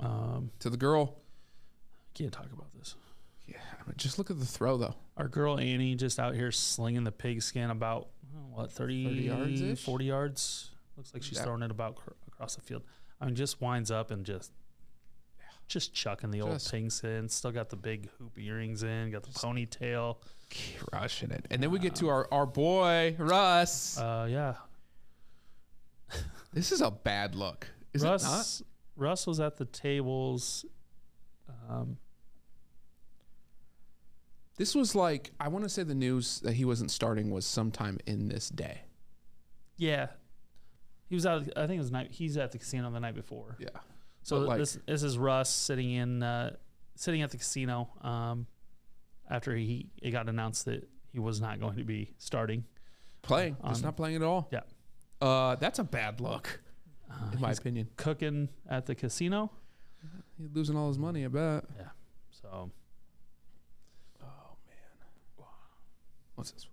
To the girl. Can't talk about this. Yeah, just look at the throw though. Our girl Annie just out here slinging the pigskin about 30 yards, 40 yards. Looks like she's throwing it about across the field. I mean, just winds up and just chucking the old pigskin. Still got the big hoop earrings in. Got the ponytail. Crushing it. And then we get to our boy Russ. Yeah. This is a bad look. Is Russ, it not? Russ was at the tables. This was like, I want to say the news that he wasn't starting was sometime in this day. Yeah. He was out, I think it was he's at the casino the night before. Yeah. So like, this is Russ sitting at the casino after it got announced that he was not going to be starting. Playing. Just not playing at all. Yeah. That's a bad look, in my opinion. Cooking at the casino. He's losing all his money, I bet. Yeah. So. Oh, man. What's this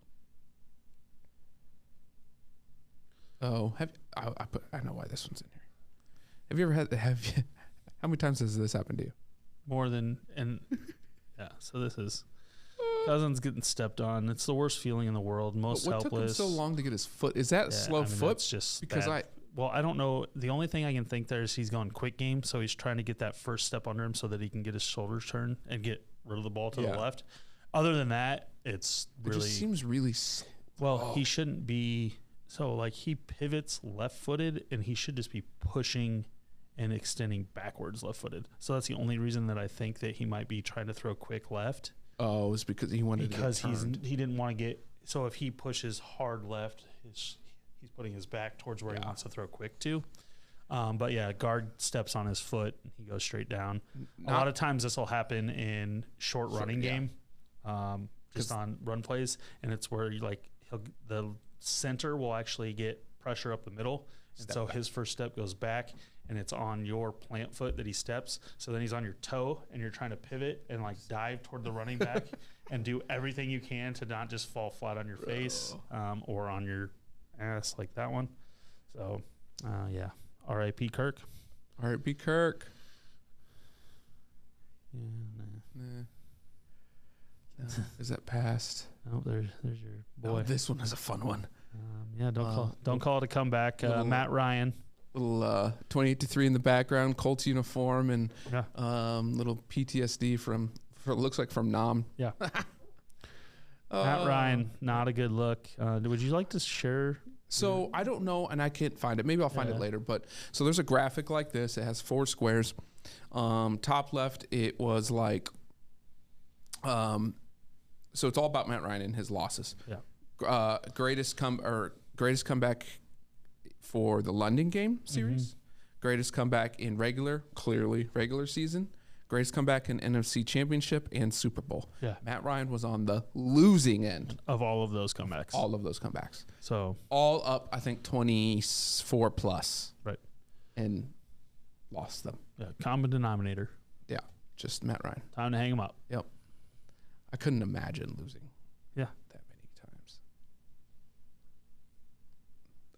one? Oh, I know why this one's in here. Have you ever how many times has this happened to you? More than, yeah. So this is Cousins getting stepped on. It's the worst feeling in the world. Most what helpless. Took him so long to get his foot? Is that a slow foot? It's just because bad. Well, I don't know. The only thing I can think there is he's going quick game, so he's trying to get that first step under him so that he can get his shoulders turned and get rid of the ball to the left. Other than that, it just seems really slow. Well, he shouldn't be. So, like, he pivots left-footed, and he should just be pushing and extending backwards left-footed. So that's the only reason that I think that he might be trying to throw quick left. Oh, it's because he wanted to get turned. He didn't want to get. So if he pushes hard left, he's putting his back towards where he wants to throw quick to. But yeah, guard steps on his foot, and he goes straight down. A lot of times this will happen in short running game, just on run plays, and it's where the center will actually get pressure up the middle, and so his first step goes back, and it's on your plant foot that he steps. So then he's on your toe, and you're trying to pivot and like dive toward the running back and do everything you can to not just fall flat on your face or on your ass like that one. So, yeah. R.I.P. Kirk. R.I.P. Kirk. Yeah, nah. No. Is that past? Oh, there's your boy. Oh, this one is a fun one. Yeah, don't call it a comeback. Matt Ryan. Little 28-3 in the background, Colts uniform, and little PTSD from looks like from Nam. Yeah. Matt Ryan, not a good look. Would you like to share? So I don't know, and I can't find it. Maybe I'll find it later. But so there's a graphic like this. It has 4 squares. Top left, it was like, so it's all about Matt Ryan and his losses. Yeah. Greatest comeback for the London game series. Mm-hmm. Greatest comeback in regular season. Greatest comeback in NFC Championship and Super Bowl. Yeah. Matt Ryan was on the losing end of all of those comebacks. So all up, I think 24 plus. Right. And lost them. Yeah. Common denominator. Yeah. Just Matt Ryan. Time to hang him up. Yep. I couldn't imagine losing. Yeah. That many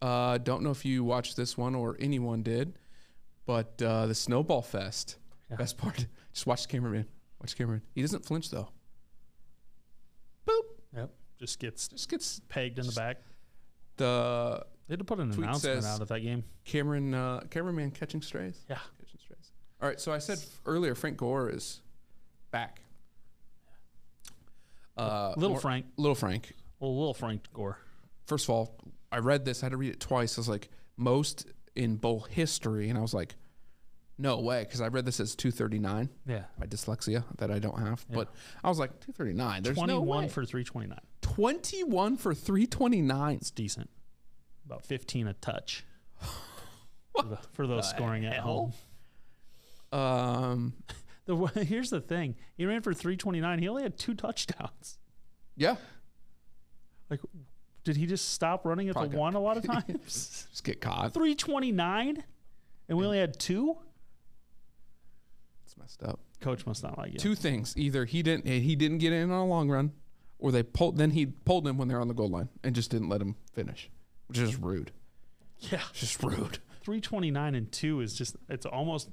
times. Don't know if you watched this one or anyone did, but the Snowball Fest. Yeah. Best part, just watch the cameraman. He doesn't flinch though. Boop. Yep. Just gets pegged in the back. They had to put an announcement out of that game. Cameraman catching strays. Yeah. Catching strays. All right. So I said earlier, Frank Gore is back. Little Frank. Little Frank Gore. First of all, I read this. I had to read it twice. I was like, most in bowl history, and I was like, no way, because I read this as 239. Yeah. My dyslexia that I don't have. Yeah. But I was like, 239. There's 21 no way. for 329. 21 for 329. It's decent. About 15 a touch for those scoring at home. Here's the thing. He ran for 329. He only had 2 touchdowns. Yeah. Like, did he just stop running at the one a lot of times? Just get caught. 329? And we only had 2? It's messed up. Coach must not like you. 2 things. Either he didn't get in on a long run, or he pulled him when they're on the goal line and just didn't let him finish, which is rude. Yeah. It's just rude. 329 and 2 is just, that's almost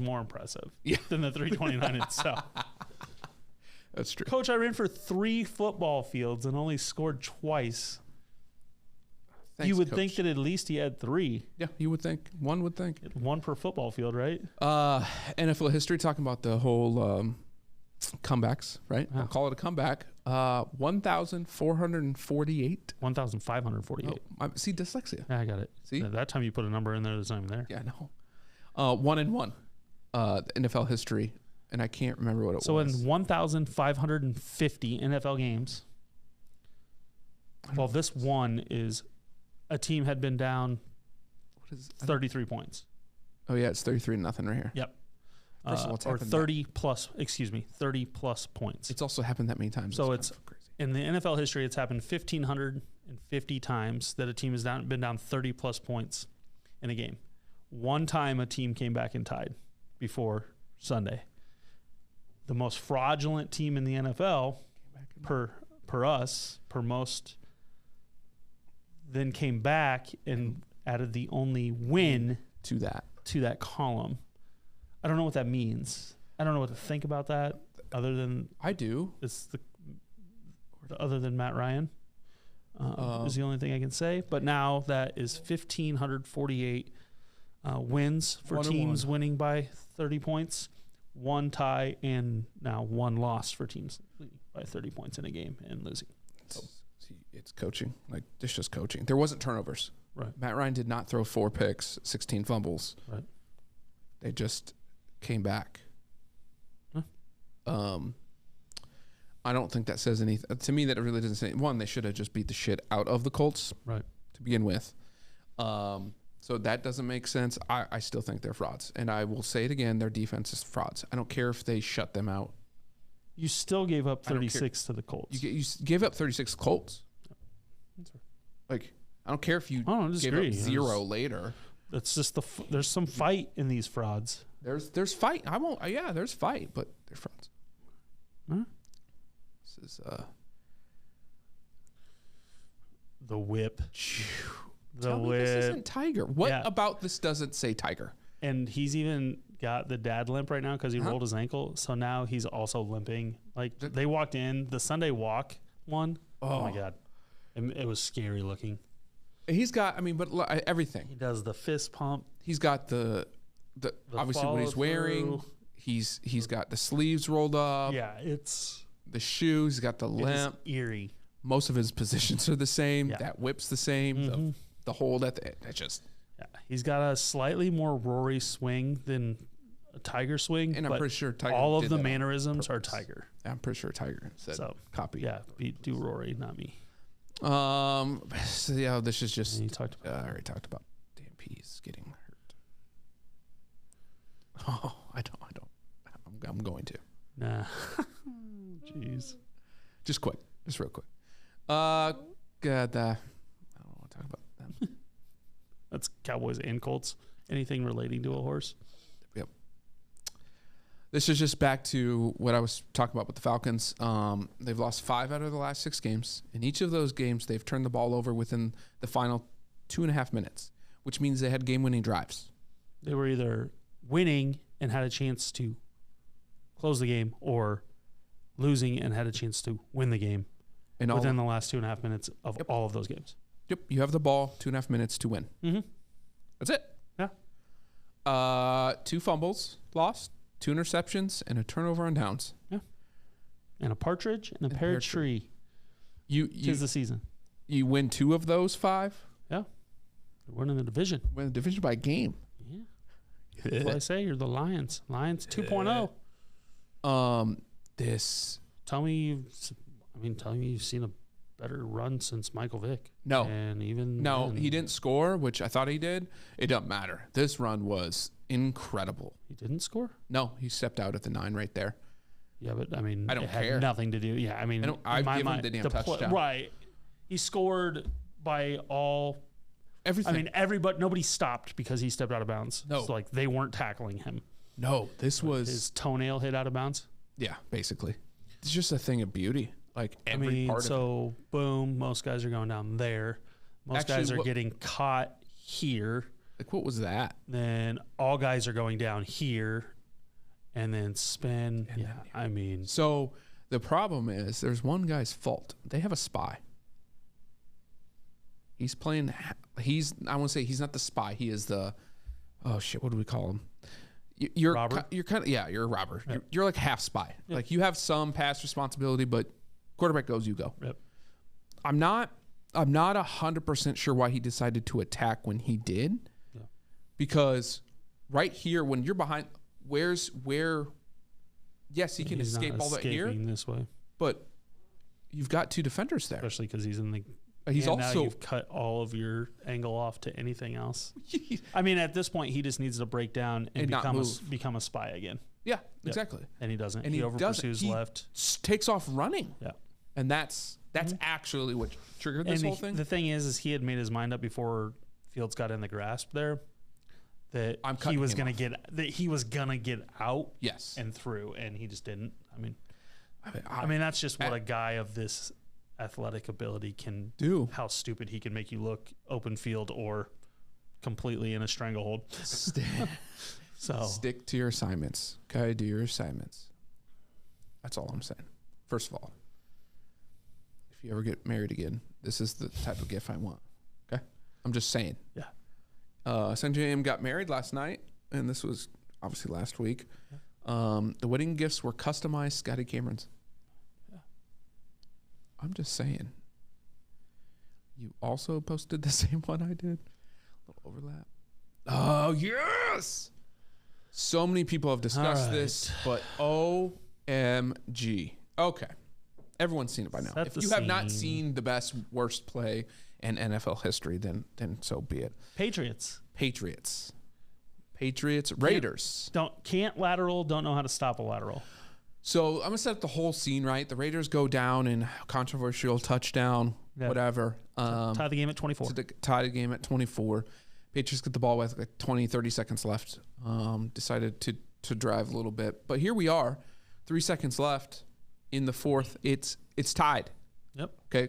more impressive than the 329 itself. That's true. Coach, I ran for 3 football fields and only scored twice. Thanks, you would Coach. think that at least he had 3. Yeah, you would think. One would think. 1 per football field, right? NFL history, talking about the whole comebacks, right? Yeah. I'll call it a comeback. 1,448. 1,548. Oh, see, dyslexia. Yeah, I got it. See? That time you put a number in there that's not even there. Yeah, I know. 1-1, NFL history, and I can't remember what it was. So in 1,550 NFL games, well, this one is a team had been down 33 points. Oh yeah, it's 33-0 right here. Yep. First of all, it's Or happened 30 plus points. It's also happened that many times. So it's it's kind of crazy. in the NFL history, it's happened 1,550 times that a team has been down 30 plus points in a game. One time a team came back and tied before Sunday. The most fraudulent team in the NFL per most, then came back and added the only win to that column. I don't know what that means. I don't know what to think about that. Other than I do. It's other than Matt Ryan is the only thing I can say. But now that is 1,548 wins for teams winning by 30 points, one tie, and now one loss for teams by 30 points in a game and losing. It's coaching. Like, it's just coaching. There wasn't turnovers. Right. Matt Ryan did not throw 4 picks, 16 fumbles. Right. They just came back. Huh. I don't think that says anything. To me, that really doesn't say. One, they should have just beat the shit out of the Colts. Right. To begin with. So that doesn't make sense. I still think they're frauds. And I will say it again, their defense is frauds. I don't care if they shut them out. You still gave up 36 to the Colts. You gave up 36 Colts. Like, I don't care if you gave up 0 later. It's just there's some fight in these frauds. There's fight. I won't. Yeah, there's fight, but they're frauds. Huh? This is the whip. Tell me this isn't Tiger. What about this doesn't say Tiger? And he's even got the dad limp right now because he rolled his ankle. So now he's also limping. Like, they walked in the Sunday walk one. Oh my God. It was scary looking. He's got, but everything. He does the fist pump. He's got the obviously what he's wearing. He's got the sleeves rolled up. Yeah, it's the shoes. He's got the limp. It's eerie. Most of his positions are the same. Yeah. That whip's the same. Mm-hmm. The hold at the just. Yeah, he's got a slightly more Rory swing than a Tiger swing. And I'm pretty sure Tiger. All of the mannerisms are Tiger. I'm pretty sure Tiger said copy. Yeah, do Rory, not me. So yeah, this is just. You talked about I already talked about Dan Pease getting hurt. Oh, I don't. I'm going to. Nah. Jeez. Just real quick. God, I don't want to talk about them. That's Cowboys and Colts. Anything relating to a horse? Yep. This is just back to what I was talking about with the Falcons. They've lost 5 out of the last 6 games. In each of those games, they've turned the ball over within the final 2.5 minutes, which means they had game-winning drives. They were either winning and had a chance to close the game, or losing and had a chance to win the game within the last 2.5 minutes of all of those games. Yep, you have the ball, 2.5 minutes to win. Mm-hmm. That's it. Yeah. 2 fumbles lost, 2 interceptions, and a turnover on downs. Yeah. And a partridge and a pear tree. Tis the season. You win 2 of those 5. Yeah. You're winning the division. Win the division by game. Yeah. That's what I say. You're the Lions. Lions 2.0. Tell me you've seen a better run since Michael Vick. No. And even he didn't score, which I thought he did. It doesn't matter. This run was incredible. He didn't score? No, he stepped out at the 9 right there. Yeah, but I don't care. Had nothing to do. Yeah, I've given him the damn touchdown. Right. He scored by everything. Everybody, nobody stopped because he stepped out of bounds. No. So they weren't tackling him. No, this was his toenail hit out of bounds. Yeah, basically. It's just a thing of beauty. Like every part of it. So boom, most guys are going down there. Most guys are getting caught here. Like, what was that? Then all guys are going down here, and then spin. So the problem is there's one guy's fault. They have a spy. He's playing. I want to say he's not the spy. He is the. Oh shit! What do we call him? You're robber? You're kind of you're a robber. Yep. You're like half spy. Yep. Like you have some pass responsibility, but quarterback goes, you go. Yep. I'm not 100% sure why he decided to attack when he did. Yeah. Because right here when you're behind. Where? Yes, he can escape all that here. This way, but you've got two defenders there. Especially because he's in the. He's and also now you've cut all of your angle off to anything else. I mean, at this point, he just needs to break down and become a spy again. Yeah, exactly. And he doesn't. And he over pursues left. Takes off running. Yeah. And that's actually what triggered this whole thing. The thing is he had made his mind up before Fields got in the grasp there that he was gonna get out. Yes. And through, and he just didn't. I mean that's just what a guy of this athletic ability can do. How stupid he can make you look open field or completely in a stranglehold. So stick to your assignments. Okay, do your assignments. That's all I'm saying. First of all, if you ever get married again, this is the type of gift I want. Okay, I'm just saying. Yeah. Sanjay M got married last night, and this was obviously last week. Yeah. The wedding gifts were customized Scotty Camerons. I'm just saying. You also posted the same one I did. A little overlap. Oh, yes! So many people have discussed this, but OMG. Okay. Everyone's seen it by now. If you have not seen the best, worst play in NFL history, then so be it. Patriots. Raiders. Can't lateral, don't know how to stop a lateral. So I'm going to set up the whole scene, right? The Raiders go down in controversial touchdown, whatever. Tie the game at 24. Tie the game at 24. Patriots get the ball with like 20, 30 seconds left. Decided to drive a little bit. But here we are, 3 seconds left in the fourth. It's tied. Yep. Okay,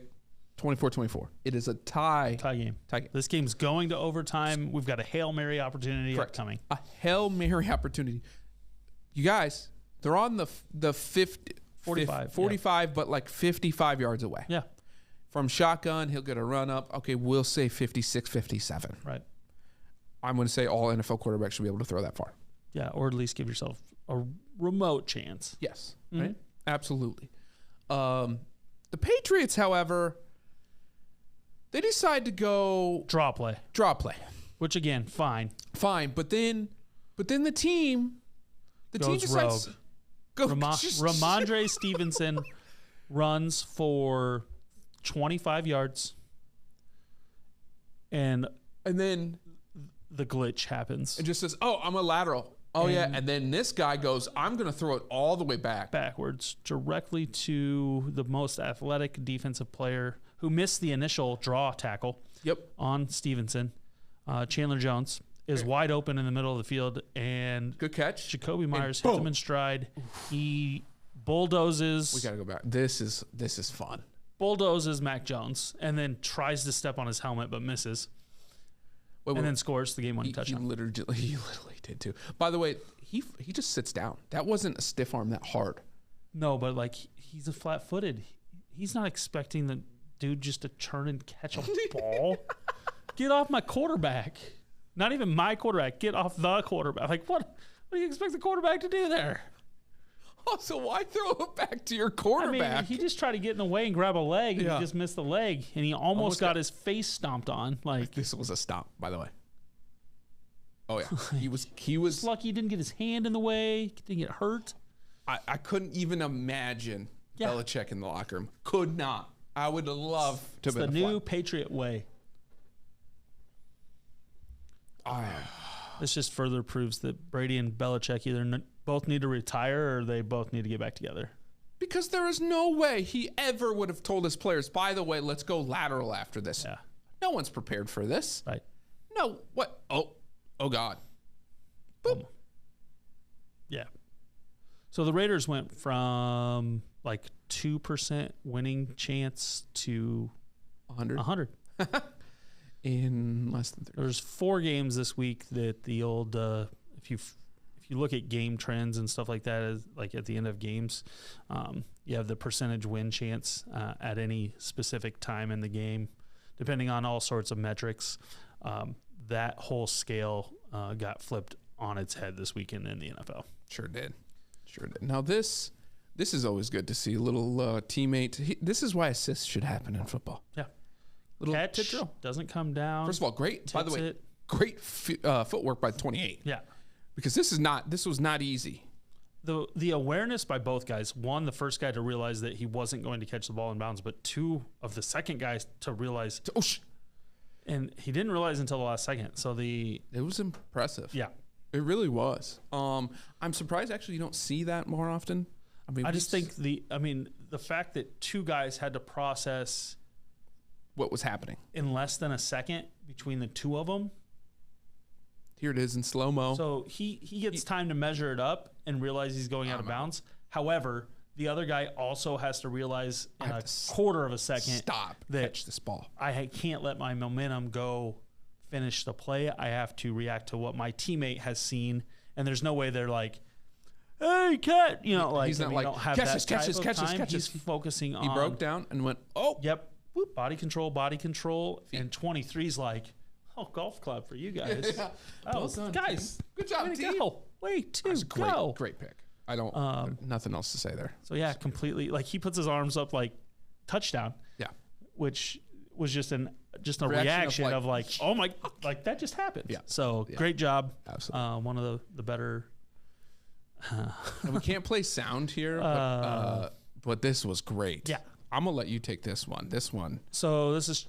24-24. It is a tie. Tie game. This game's going to overtime. We've got a Hail Mary opportunity upcoming. A Hail Mary opportunity. You guys... They're on the 45, but like 55 yards away. Yeah. From shotgun, he'll get a run up. Okay, we'll say 56, 57. Right. I'm going to say all NFL quarterbacks should be able to throw that far. Yeah, or at least give yourself a remote chance. Yes. Mm-hmm. Right? Absolutely. The Patriots, however, they decide to go... Draw play. Which, again, fine. But then the team... The team decides... Rogue. Ramondre Stevenson runs for 25 yards, and then the glitch happens. It just says, "Oh, I'm a lateral." Oh yeah, and then this guy goes, "I'm going to throw it all the way backwards, directly to the most athletic defensive player who missed the initial draw tackle." Yep. On Stevenson, Chandler Jones is wide open in the middle of the field, and good catch. Jacoby Myers hits him in stride. He bulldozes. We got to go back. This is fun. Bulldozes Mac Jones, and then tries to step on his helmet but misses. And then scores the game-winning touchdown. He literally did too. By the way, he just sits down. That wasn't a stiff arm that hard. No, but like he's a flat-footed. He's not expecting the dude just to turn and catch a ball. Get off my quarterback. Not even my quarterback. Get off the quarterback. Like, what do you expect the quarterback to do there? Oh, so why throw it back to your quarterback? I mean, he just tried to get in the way and grab a leg, and he just missed the leg, and he almost got his face stomped on. Like, this was a stomp, by the way. Oh yeah, he was lucky he didn't get his hand in the way. Didn't get hurt. I couldn't even imagine Belichick in the locker room. Could not. I would love to. It's the new Patriot way. This just further proves that Brady and Belichick either both need to retire or they both need to get back together. Because there is no way he ever would have told his players, by the way, let's go lateral after this. Yeah. No one's prepared for this. Right. No. What? Oh God. Boom. Yeah. So the Raiders went from like 2% winning chance to 100. In less than 30. There's 4 games this week that the old if you look at game trends and stuff like that, as like at the end of games, you have the percentage win chance at any specific time in the game, depending on all sorts of metrics. That whole scale got flipped on its head this weekend in the NFL. Sure did. Now this is always good to see. A little teammate. This is why assists should happen in football. Yeah. Little catch doesn't come down. First of all, great. By the way, great footwork by the 28. Yeah. because this was not easy. The awareness by both guys. One, the first guy to realize that he wasn't going to catch the ball in bounds, but two of the second guys to realize. And he didn't realize until the last second. So it was impressive. Yeah, it really was. I'm surprised actually you don't see that more often. I mean, I just think the fact that two guys had to process what was happening in less than a second between the two of them. Here it is in slow-mo. So he gets time to measure it up and realize he's going out of bounds. However, the other guy also has to realize in a quarter of a second catch this ball. I can't let my momentum go finish the play. I have to react to what my teammate has seen. And there's no way they're like, hey, cat. You know, like, he's not like, don't have catch that this. He's focusing on. He broke down and went, oh. Yep. Whoop, body control. And 23's like, oh, golf club for you guys. Yeah. Oh, well done, guys. Team. Good job, team. Go. Way to go. Great pick. I don't, nothing else to say there. So, yeah, completely. Like, he puts his arms up like touchdown. Yeah. Which was just a reaction of like, oh, my, like that just happened. Yeah. So, great job. Absolutely. One of the better. And we can't play sound here, but this was great. Yeah. I'm going to let you take this one. So, this is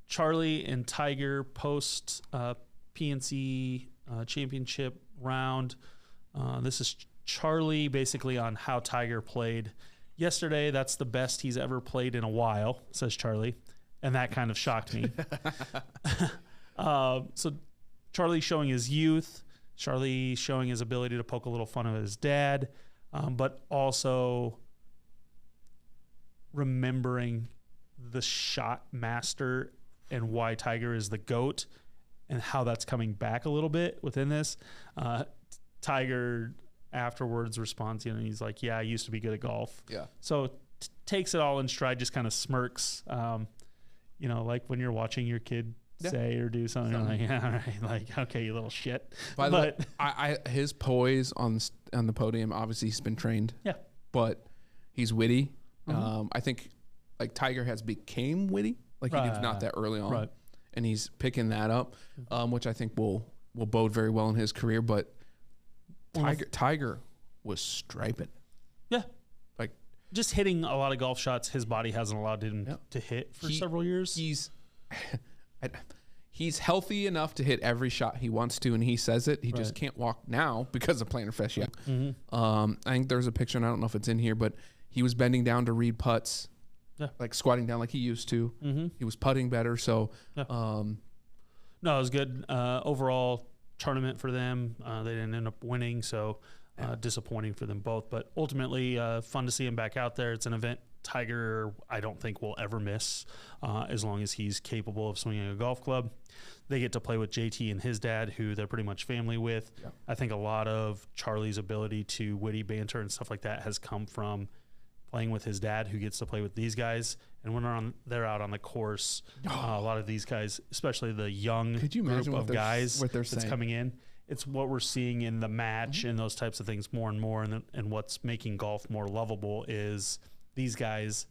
Charlie and Tiger post PNC championship round. This is Charlie basically on how Tiger played yesterday. That's the best he's ever played in a while, says Charlie. And that kind of shocked me. So Charlie showing his youth, Charlie showing his ability to poke a little fun of his dad, but also remembering the shot master and why Tiger is the GOAT and how that's coming back a little bit within this. Tiger afterwards responds, he's like, yeah, I used to be good at golf. Yeah. So takes it all in stride, just kind of smirks. Like when you're watching your kid say or do something. You're like, yeah, all right, like, okay, you little shit. By the way, his poise on the podium, obviously he's been trained. Yeah. But he's witty. I think like Tiger has became witty. Like he was not that early on. Right. And he's picking that up, which I think will bode very well in his career. But Tiger was striping. Yeah. Like just hitting a lot of golf shots his body hasn't allowed him to hit for several years. He's healthy enough to hit every shot he wants to, and he says it. He just can't walk now because of plantar fascia. I think there's a picture, and I don't know if it's in here, but he was bending down to read putts. Yeah. Like squatting down like he used to. He was putting better. So, no, it was good. Overall tournament for them. They didn't end up winning, so disappointing for them both. But ultimately, fun to see him back out there. It's an event Tiger, I don't think, will ever miss as long as he's capable of swinging a golf club. They get to play with JT and his dad, who they're pretty much family with. Yeah. I think a lot of Charlie's ability to witty banter and stuff like that has come from playing with his dad, who gets to play with these guys. And when they're out on the course, a lot of these guys, especially the young group of guys that's coming in, it's what we're seeing in the match and those types of things more and more. And what's making golf more lovable is these guys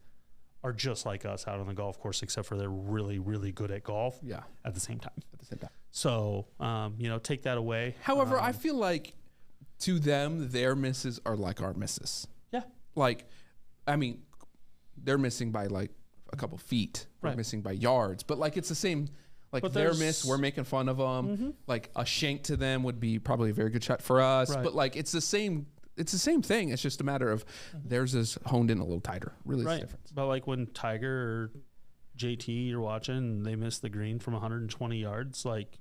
are just like us out on the golf course, except for they're really, really good at golf at the same time. So, take that away. However, I feel like to them, their misses are like our misses. Yeah. Like, I mean, they're missing by like a couple feet. We're missing by yards. But like it's the same. Like their miss, we're making fun of them. Like a shank to them would be probably a very good shot for us. But like it's the same. It's the same thing. It's just a matter of theirs is honed in a little tighter. Really, is the difference. But like when Tiger or JT you're watching, and they miss the green from 120 yards, like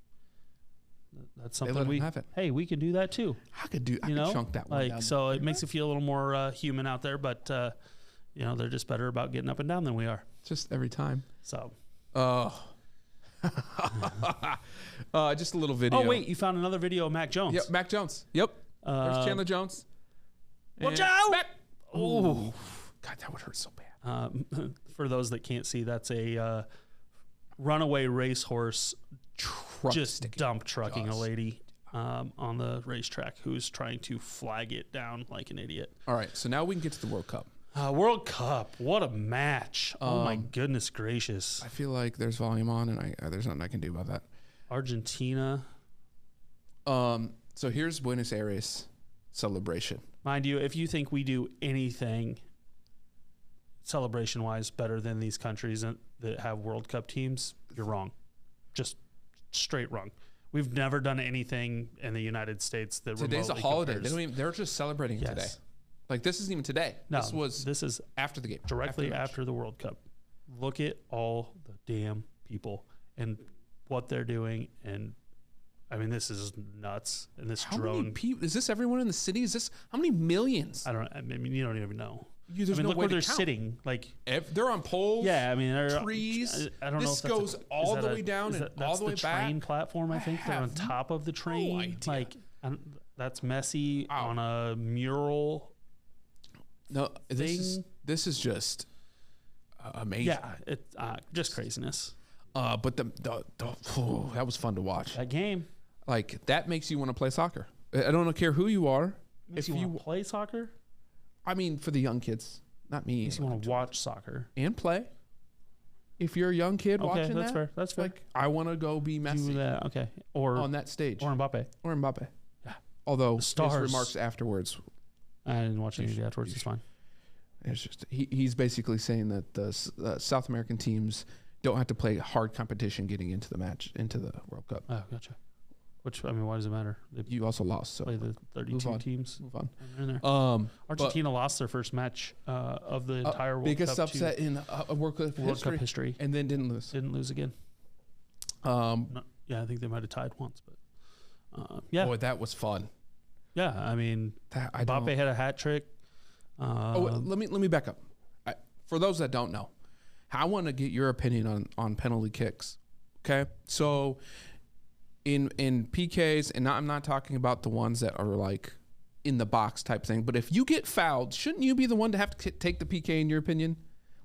that's something we can do that too. I could chunk that one like down. So it makes it feel a little more human out there. But they're just better about getting up and down than we are. Just every time. So. Just a little video. Oh wait, you found another video of Mac Jones. Yep, Mac Jones. Yep. There's Chandler Jones. Watch out! Oh, God, that would hurt so bad. For those that can't see, that's a runaway racehorse just dump trucking a lady on the racetrack who's trying to flag it down like an idiot. All right, so now we can get to the World Cup. World Cup, what a match. Oh, my goodness gracious. I feel like there's volume on, and there's nothing I can do about that. Argentina. So here's Buenos Aires celebration. Mind you, if you think we do anything celebration-wise better than these countries that have World Cup teams, you're wrong. Just straight wrong. We've never done anything in the United States that Today's a remotely holiday. compares. They're just celebrating it today. Like, this isn't even today. No, this is after the game. Directly after after the World Cup. Look at all the damn people and what they're doing. And, I mean, this is nuts. And this how drone. many people? Is this everyone in the city? Is this how many millions? I mean, you don't even know. There's I mean, no look way where to they're count. sitting. Like, They're on poles. yeah, I mean, trees. I don't know. This If that's goes all the way down and all the way that's back. the train platform. I think they're on have top of the train. idea. Like, that's messy on a mural. No, this is just amazing. Yeah, it's just craziness. But that was fun to watch. That game. Like, that makes you want to play soccer. I don't care who you are. Makes you want to play soccer. I mean, for the young kids, not me. Makes you want to watch soccer and play. If you're a young kid watching that's that, fair. That's fair. like, I want to go be Messi Do that. Okay, or on that stage, or Mbappe. Yeah. Although his Stars. remarks afterwards, I didn't watch any of the afterwards. It's fine. it's just he's basically saying that the South American teams don't have to play hard competition getting into the World Cup. Oh, gotcha. Which, I mean, why does it matter? They You also lost, so play the 32 teams. move on. In there. Argentina lost their first match of the entire World biggest Cup upset in World Cup Cup history, and then didn't lose. Didn't lose again. Yeah, I think they might have tied once, but yeah, boy, that was fun. yeah. I mean, Mbappe had a hat trick. Let me back up. For those that don't know, I want to get your opinion on penalty kicks. Okay, so in PKs, and I'm not talking about the ones that are like in the box type thing, but if you get fouled, shouldn't you be the one to have to take the PK in your opinion?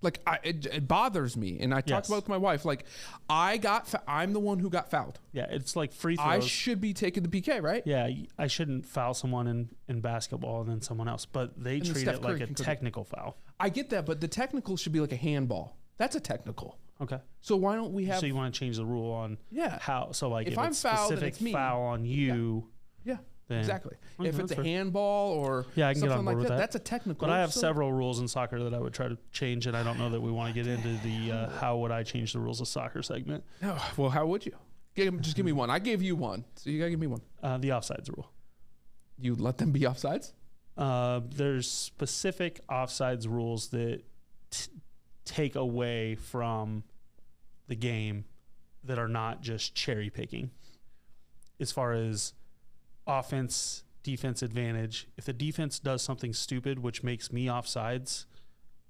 Like, it bothers me, and I talked about it with my wife. Like, I'm the one who got fouled. Yeah, it's like free throws. I should be taking the PK, right? Yeah, I shouldn't foul someone in basketball and then someone else, but they treat it like a technical foul. I get that, but the technical should be like a handball. That's a technical. Okay. So why don't we have? So you want to change the rule on how? So like if I'm it's fouled, then specific it's me. foul on you. Yeah. Then, Exactly. Okay, If it's a that's fair. handball or Yeah, I can get something on board like with that. that's a technical. But I have several rules in soccer that I would try to change, and I don't know that we want to get into the how would I change the rules of soccer segment. No, well, how would you? Just give me one. I gave you one, so you gotta give me one. The offsides rule. You let them be offsides? There's specific offsides rules that take away from the game that are not just cherry picking. As far as offense, defense advantage, if the defense does something stupid which makes me offsides,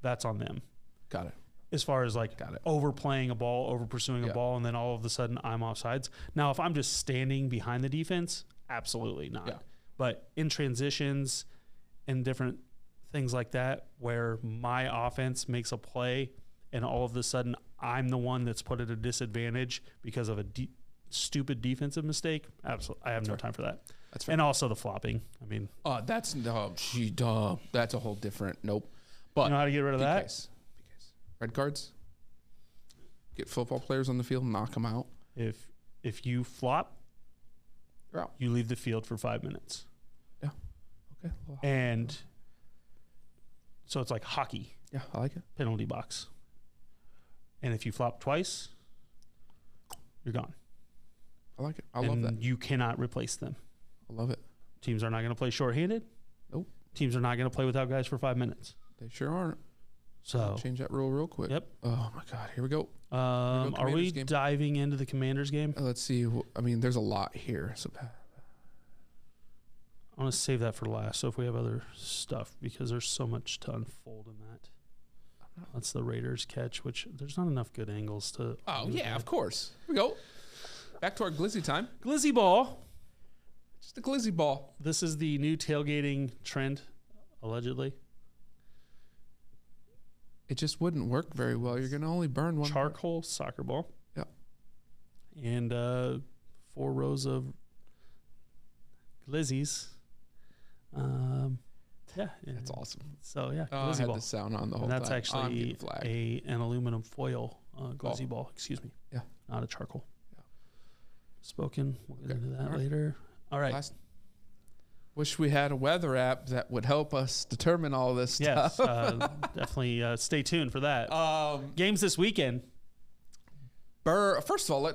that's on them. Got it. As far as like overplaying a ball, over pursuing a ball, and then all of a sudden I'm offsides. Now, if I'm just standing behind the defense, absolutely not. Yeah. But in transitions and different things like that, where my offense makes a play and all of a sudden I'm the one that's put at a disadvantage because of a stupid defensive mistake, absolutely, I have no time for that. That's fair. And also the flopping. I mean, that's a whole different. Nope. But you know how to get rid of that? PKs. Red cards. Get football players on the field, knock them out. If you flop, you're out. You leave the field for 5 minutes. Yeah. Okay. Well, and so it's like hockey. Yeah, I like it. Penalty box. And if you flop twice, you're gone. I like it. I love that. You cannot replace them. I love it. Teams are not going to play shorthanded. Nope. Teams are not going to play without guys for 5 minutes. They sure aren't. So I'll change that rule real quick. Yep. Oh my God. Here we go. Are we diving into the Commanders game? Let's see. I mean, there's a lot here. So I want to save that for last. So if we have other stuff, because there's so much to unfold in that. That's the Raiders catch, which there's not enough good angles to. Oh yeah, of course. Here we go. Back to our glizzy time. Glizzy ball. Just a glizzy ball. This is the new tailgating trend, allegedly. It just wouldn't work very well. You're going to only burn one. Charcoal soccer ball. Yeah. And 4 rows of glizzies. Yeah. That's awesome. So, yeah. I had the sound on the whole and that's time. actually an aluminum foil glizzy ball. Excuse me. Yeah. Not a charcoal. Yeah. Spoken. We'll get into that All right. later. All right. Wish we had a weather app that would help us determine all this stuff. Yes, definitely stay tuned for that. Games this weekend. First of all,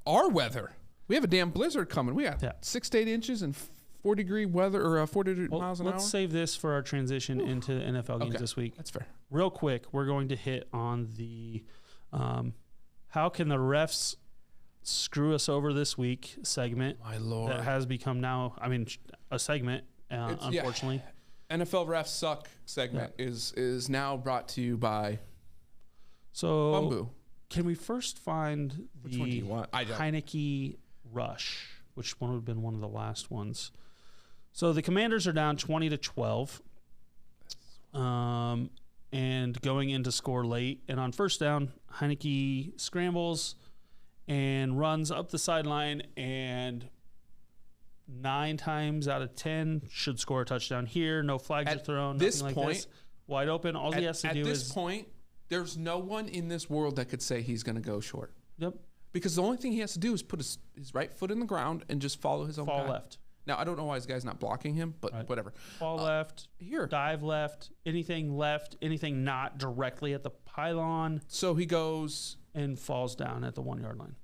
our weather. We have a damn blizzard coming. We got 6 to 8 inches and 4-degree weather, or 40 miles an hour. Let's save this for our transition into NFL games this week. That's fair. Real quick, we're going to hit on the how can the refs screw us over this week segment. My Lord. That has become now, a segment, unfortunately. NFL refs suck segment is now brought to you by Bumbu. Can we first find Which one do you want? Heineke Rush, which one would have been one of the last ones? So the Commanders are down 20-12, and going into score late. And on first down, Heineke scrambles and runs up the sideline, and 9 times out of 10 should score a touchdown here. No flags are thrown. This nothing point, like this. Wide open. All he has to do is... At this point, there's no one in this world that could say he's going to go short. Yep. Because the only thing he has to do is put his right foot in the ground and just follow his own Fall path. left. Now, I don't know why his guy's not blocking him, but whatever. Fall left. Here. Dive left. Anything not directly at the pylon. So he goes... And falls down at the 1-yard line.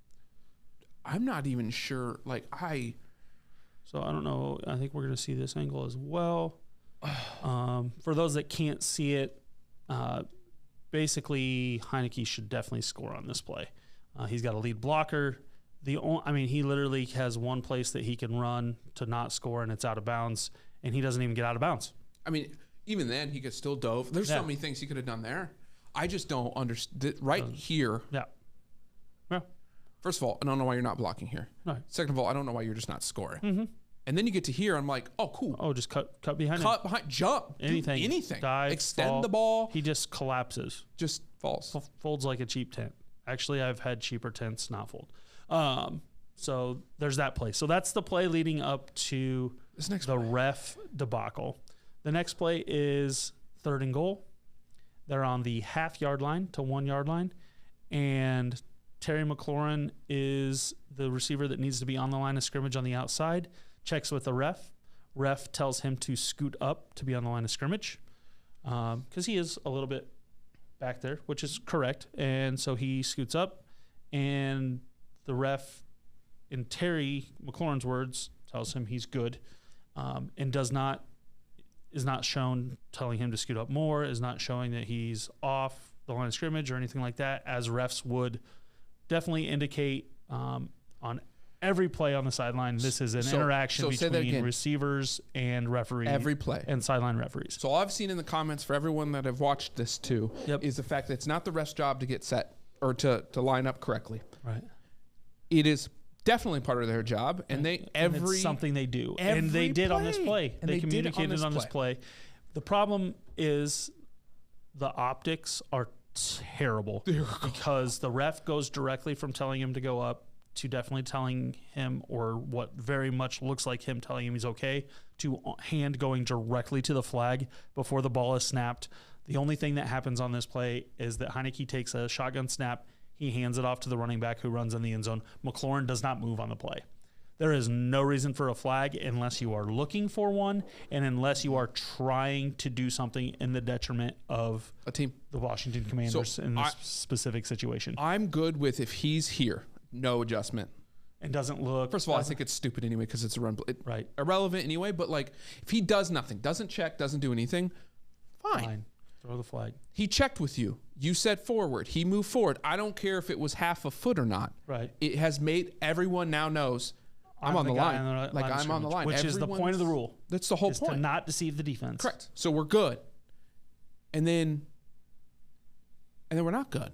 I'm not even sure. So I don't know. I think we're going to see this angle as well. For those that can't see it, basically Heineke should definitely score on this play. He's got a lead blocker. He literally has one place that he can run to not score, and it's out of bounds, and he doesn't even get out of bounds. Even then, he could still dove. There's so many things he could have done there. I just don't understand. Here. Yeah. First of all, I don't know why you're not blocking here. No. Second of all, I don't know why you're just not scoring. Mm-hmm. And then you get to here, I'm like, oh, cool. Oh, just cut behind him. Cut behind, jump. Anything. Do anything. Dive, extend fall. the ball. He just collapses. Just falls. Folds like a cheap tent. Actually, I've had cheaper tents not fold. So there's that play. So that's the play leading up to the ref debacle. The next play is 3rd and goal. They're on the half-yard line to 1-yard line, and Terry McLaurin is the receiver that needs to be on the line of scrimmage on the outside. Checks with the ref. Ref tells him to scoot up to be on the line of scrimmage because he is a little bit back there, which is correct. And so he scoots up, and the ref, in Terry McLaurin's words, tells him he's good, and is not shown telling him to scoot up more, is not showing that he's off the line of scrimmage or anything like that, as refs would definitely indicate on every play on the sideline. This is an interaction between receivers and referees. Every play. And sideline referees. So all I've seen in the comments for everyone that have watched this too is the fact that it's not the ref's job to get set or to line up correctly. Right. It is definitely part of their job, and it's something they do, and they did on this play. They communicated on this play. The problem is the optics are terrible because the ref goes directly from telling him to go up to definitely telling him, or what very much looks like him telling him he's okay, to hand going directly to the flag before the ball is snapped. The only thing that happens on this play is that Heineke takes a shotgun snap. He hands it off to the running back who runs in the end zone. McLaurin does not move on the play. There is no reason for a flag unless you are looking for one and unless you are trying to do something in the detriment of a team, the Washington Commanders in this specific situation. I'm good with if he's here, no adjustment. And doesn't look. First of all, I think it's stupid anyway because it's irrelevant anyway. But if he does nothing, doesn't check, doesn't do anything, fine. Throw the flag. He checked with you. You said forward. He moved forward. I don't care if it was half a foot or not. Right. It has made everyone now knows I'm on the line. I'm on the line. Which is the point of the rule. That's the whole point. To not deceive the defense. Correct. So we're good. And then we're not good.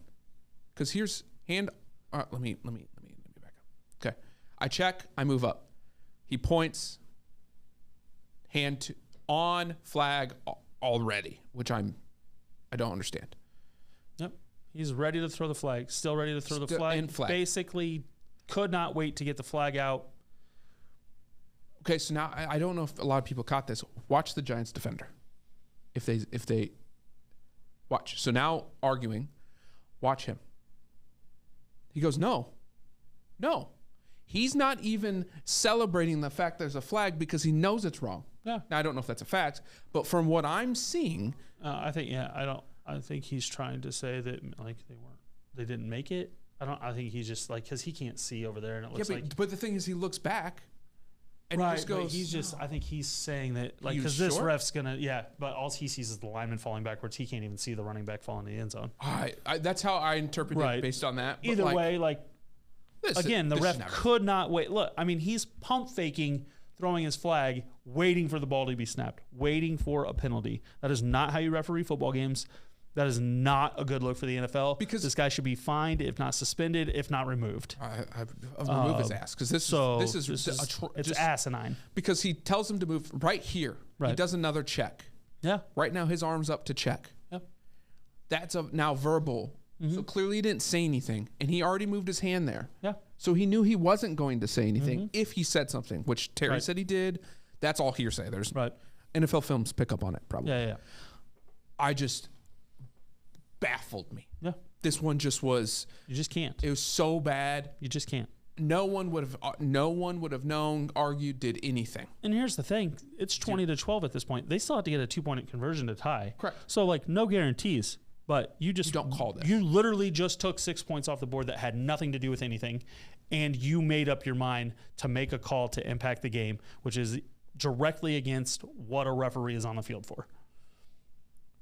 Because here's hand. Let me back up. Okay. I check. I move up. He points. Hand to on flag already, which I don't understand. Yep. He's ready to throw the flag. Still ready to throw the flag. Basically could not wait to get the flag out. Okay, so now I don't know if a lot of people caught this. Watch the Giants defender. If they watch. So now arguing, watch him. He goes, no. He's not even celebrating the fact there's a flag because he knows it's wrong. Yeah. Now, I don't know if that's a fact, but from what I'm seeing, I think he's trying to say that like they didn't make it. I think he's just like, because he can't see over there, and it looks but the thing is, he looks back, and he just goes. I think he's saying that like because this ref's gonna but all he sees is the lineman falling backwards. He can't even see the running back falling in the end zone. That's how I interpret it based on that. Either way, like again, the ref could not wait. Look, I mean, he's pump faking, throwing his flag, waiting for the ball to be snapped, waiting for a penalty. That is not how you referee football games. That is not a good look for the NFL, because this guy should be fined, if not suspended, if not removed. Remove his ass, because this is it's asinine. Because he tells him to move right here. Right. He does another check. Yeah. Right now, his arm's up to check. Yep. That's now verbal. Mm-hmm. So clearly he didn't say anything, and he already moved his hand there. Yeah. So he knew he wasn't going to say anything if he said something, which Terry said he did. That's all hearsay. There's NFL films pick up on it probably. Yeah. I just baffled me. Yeah. This one just was. You just can't. It was so bad. You just can't. No one would have known, argued, did anything. And here's the thing: it's 20-12 at this point. They still have to get a 2-point conversion to tie. Correct. So like no guarantees. But you don't call this. You literally just took 6 points off the board that had nothing to do with anything, and you made up your mind to make a call to impact the game, which is directly against what a referee is on the field for.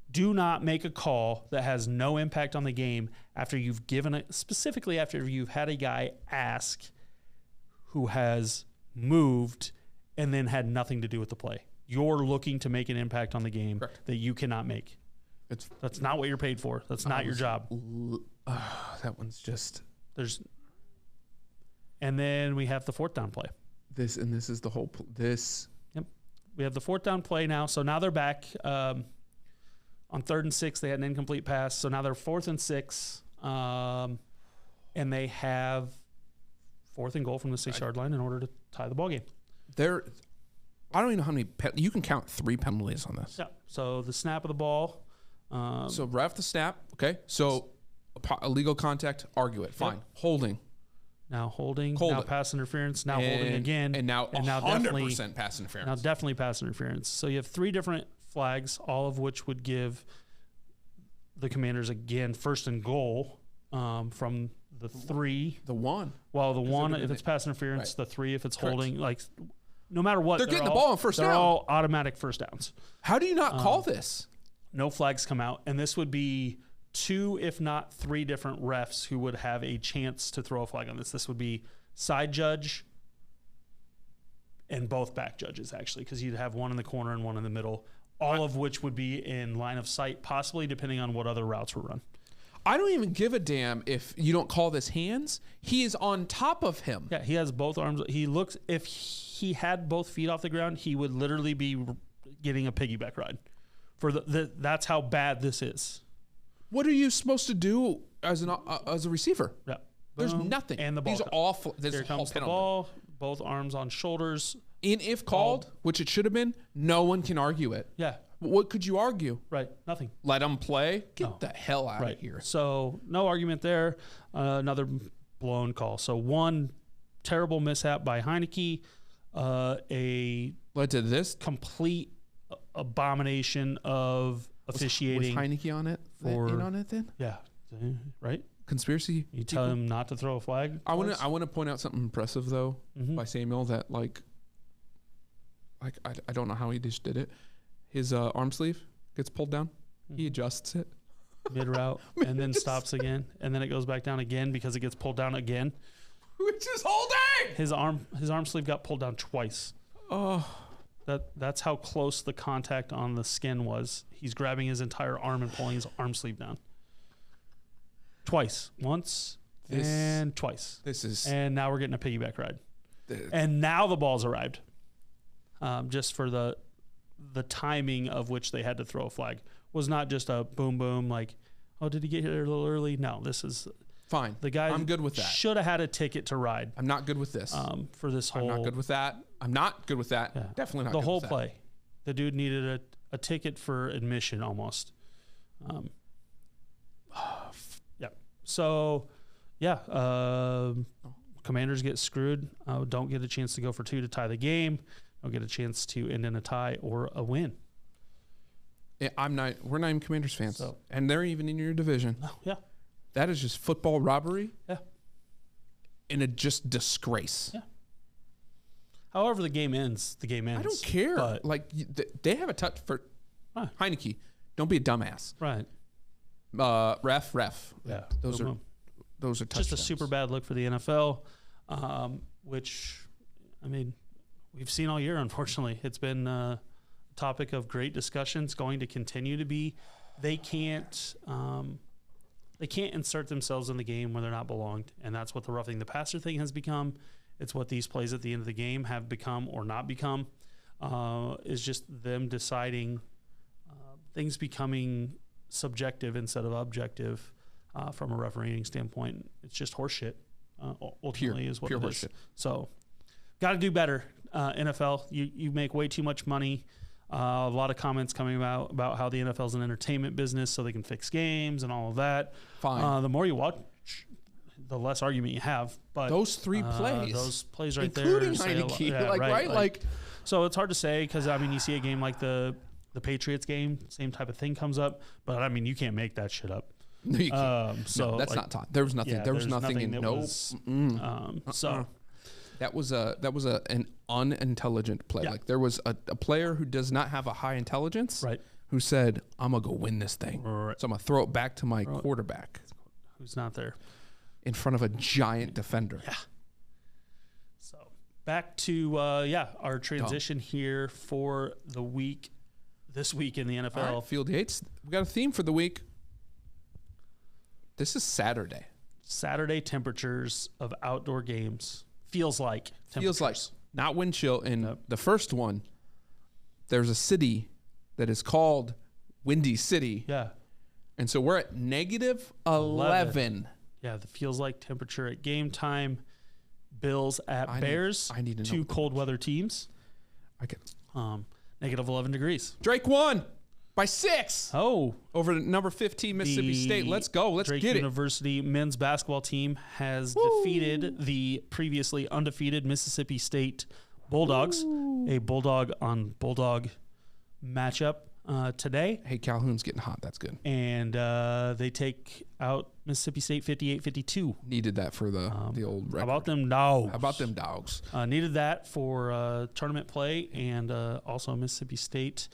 Do not make a call that has no impact on the game after you've given it, specifically after you've had a guy ask who has moved and then had nothing to do with the play. You're looking to make an impact on the game that you cannot make. That's not what you're paid for. That's not your job. That one's just and then we have the fourth down play. This is the whole Yep. We have the fourth down play now. So now they're back on 3rd and 6. They had an incomplete pass. So now they're 4th and 6, and they have 4th and goal from the 6-yard line in order to tie the ball game. I don't even know how many. You can count 3 penalties on this. Yeah. So the snap of the ball. So ref the snap. Okay. So illegal contact. Argue it. Fine. Yep. Holding. Now holding. Now pass interference. Now holding again. And now 100% pass interference. Now definitely pass interference. So you have 3 different flags, all of which would give the Commanders again 1st and goal from the 3. The 1. Well, the 1 if it's pass interference. The 3 if it's holding. Like no matter what, they're getting the ball on first down. They're all automatic first downs. How do you not call this? No flags come out, and this would be 2, if not 3 different refs who would have a chance to throw a flag on this. This would be side judge and both back judges, actually, because you'd have one in the corner and one in the middle, all of which would be in line of sight, possibly depending on what other routes were run. I don't even give a damn if you don't call this hands. He is on top of him. Yeah, he has both arms. He looks, if he had both feet off the ground, he would literally be getting a piggyback ride. That's how bad this is. What are you supposed to do as a receiver? Yeah. There's nothing. And the ball. These are all. Here comes the ball. Both arms on shoulders. If called, which it should have been, no one can argue it. Yeah. What could you argue? Right. Nothing. Let them play. Get the hell out of here. So no argument there. Another blown call. So one terrible mishap by Heineke. Led to this complete abomination of officiating. Was Heineke on it? In on it then? Yeah. Right. Conspiracy. You tell him not to throw a flag. I want to point out something impressive though by Samuel that I don't know how he just did it. His arm sleeve gets pulled down. He adjusts it mid route and then stops again, and then it goes back down again because it gets pulled down again. Which is holding. His arm sleeve got pulled down twice. Oh. That's how close the contact on the skin was. He's grabbing his entire arm and pulling his arm sleeve down. Twice. Once and twice. And now we're getting a piggyback ride. And now the ball's arrived. Just for the timing of which they had to throw a flag. Was not just a boom, boom, like, oh, did he get here a little early? No, this is... Fine. The guy I'm good with that. Should have had a ticket to ride. I'm not good with this. For this whole... I'm not good with that. Yeah. Definitely not the good whole with that. play. The dude needed a ticket for admission almost. Yeah. So, yeah. Commanders get screwed. Don't get a chance to go for 2 to tie the game. Don't get a chance to end in a tie or a win. Yeah, we're not even Commanders fans. So- And they're even in your division. Oh, yeah. That is just football robbery. Yeah. And a just disgrace. Yeah. However the game ends, the game ends. I don't care. But, Like, they have a touch for Heineke. Don't be a dumbass. right. Ref. Yeah. Those Boom, are boom. touchdowns. Just a super bad look for the NFL, which, I mean, we've seen all year, unfortunately. It's been a topic of great discussions, going to continue to be. They can't insert themselves in the game where they're not belonged, and that's what the roughing the passer thing has become. It's what these plays at the end of the game have become or not become, is just them deciding things becoming subjective instead of objective from a refereeing standpoint. It's just horseshit, ultimately, is what pure it is. horseshit. So, got to do better, NFL. You make way too much money. A lot of comments coming about how the NFL is an entertainment business, so they can fix games and all of that. Fine. The more you watch, the less argument you have. But those three plays. those plays right including there, say a lot. Heineke. Yeah, right? Like, so it's hard to say because I mean you see a game like the Patriots game, same type of thing comes up, but I mean you can't make that shit up. no, you can't. So no, that's like, not taught. There was nothing. yeah, there was there's nothing in that no. was, So That was an unintelligent play. Yeah. Like there was a player who does not have a high intelligence, right, who said, "I'm gonna go win this thing, Right. so I'm gonna throw it back to my quarterback who's not there? in front of a giant defender." Yeah. So back to our transition here for the week. This week in the NFL. All right, Field Yates, we got a theme for the week. This is Saturday. Saturday temperatures of outdoor games. Feels like Not wind chill. In the first one, there's a city that is called Windy City. Yeah. And so we're at negative 11. Yeah, the feels like temperature at game time. Bills at Bears. I need to know two what cold weather teams. I can. Negative 11 degrees. Drake won by 6 Oh, over number 15 Mississippi State. Let's go. Let's Drake get University men's basketball team has defeated the previously undefeated Mississippi State Bulldogs. A Bulldog on Bulldog matchup today. Hey, Calhoun's getting hot. That's good. And they take out Mississippi State 58-52. Needed that for the old record. How about them dogs? How about them dogs? Needed that for tournament play, and also Mississippi State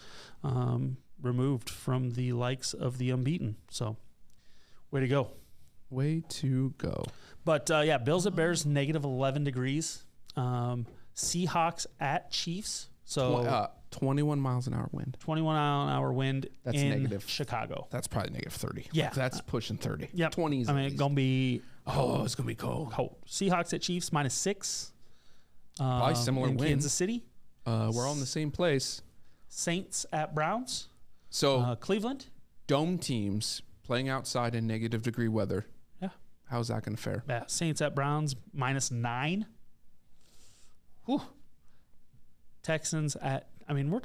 removed from the likes of the unbeaten. So, way to go. Way to go. But, Bills at Bears, negative 11 degrees. Seahawks at Chiefs. So, 21 miles an hour wind. 21-mile-an-hour wind That's in negative. Chicago. That's probably negative 30. Yeah. Like, that's pushing 30. Yeah. 20s. I mean, it's going to be Oh, it's going to be cold. cold. Seahawks at Chiefs, -6. Probably similar in winds. Kansas City. We're all in the same place. Saints at Browns. So, Cleveland. dome teams playing outside in negative degree weather. Yeah. How's that going to fare? Yeah, Saints at Browns, -9. Whew. Texans at, we're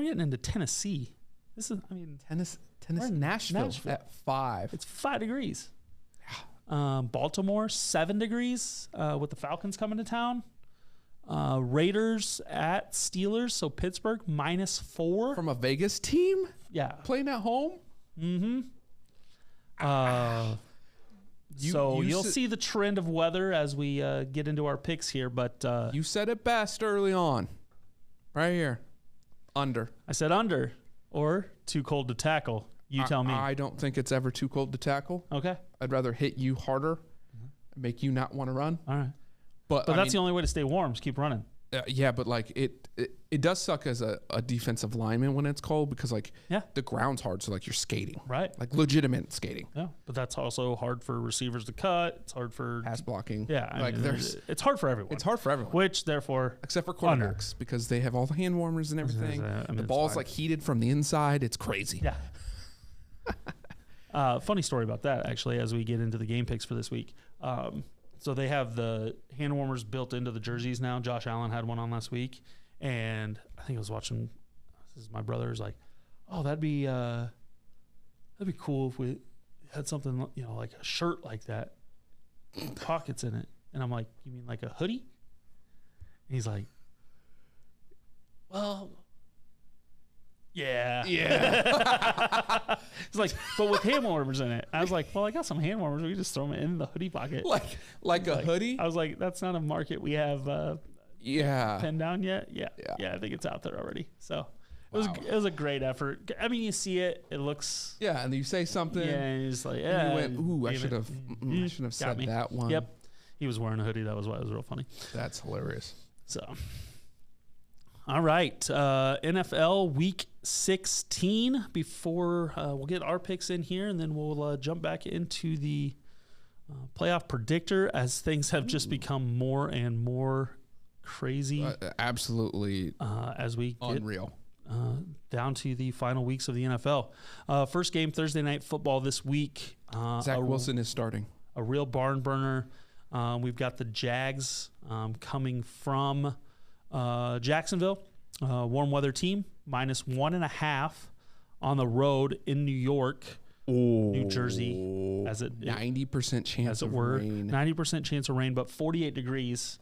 getting into Tennessee. This is, Tennessee, Nashville. Nashville at 5. it's 5 degrees. Baltimore, 7 degrees with the Falcons coming to town. Raiders at Steelers, so Pittsburgh, -4. From a Vegas team Yeah. playing at home? You'll see the trend of weather as we get into our picks here, but You said it best early on. Right here. Under. I said under or too cold to tackle. You tell me. I don't think it's ever too cold to tackle. Okay. I'd rather hit you harder, make you not want to run. All right. But That's the only way to stay warm is keep running. yeah, but like it does suck as a defensive lineman when it's cold because like the ground's hard, so like you're skating. Right. Like legitimate skating. Yeah. But that's also hard for receivers to cut. It's hard for Pass blocking. Yeah. there's it's hard for everyone. It's hard for everyone. Which therefore Except for quarterbacks because they have all the hand warmers and everything. The it's ball's fine. like heated from the inside. It's crazy. Yeah. Funny story about that, actually, as we get into the game picks for this week. So they have the hand warmers built into the jerseys now. Josh Allen had one on last week, and I think I was watching. This is my brother's like, "Oh, that'd be cool if we had something, like a shirt like that, with pockets in it." And I'm like, you mean like a hoodie? And he's like, well, yeah. He's like, but with hand warmers in it. I was like, well, I got some hand warmers. We just throw them in the hoodie pocket. Like a hoodie? I was like, that's not a market we have pinned down yet. Yeah, I think it's out there already. So it was a great effort. I mean, you see it. It looks. Yeah, and you say something. Yeah, and he's like, and you went, ooh, I should have said that one. Yep. He was wearing a hoodie. That was why it was real funny. That's hilarious. So, all right. NFL Week 16. Before we'll get our picks in here, and then we'll jump back into the playoff predictor as things have just become more and more crazy. Absolutely as we get unreal. Down to the final weeks of the NFL. First game, Thursday Night Football this week. Zach Wilson is starting. A real barn burner. We've got the Jags coming from Jacksonville, warm weather team, -1.5 on the road in New York, New Jersey, as it 90% chance of rain. 90% chance of rain, but 48 degrees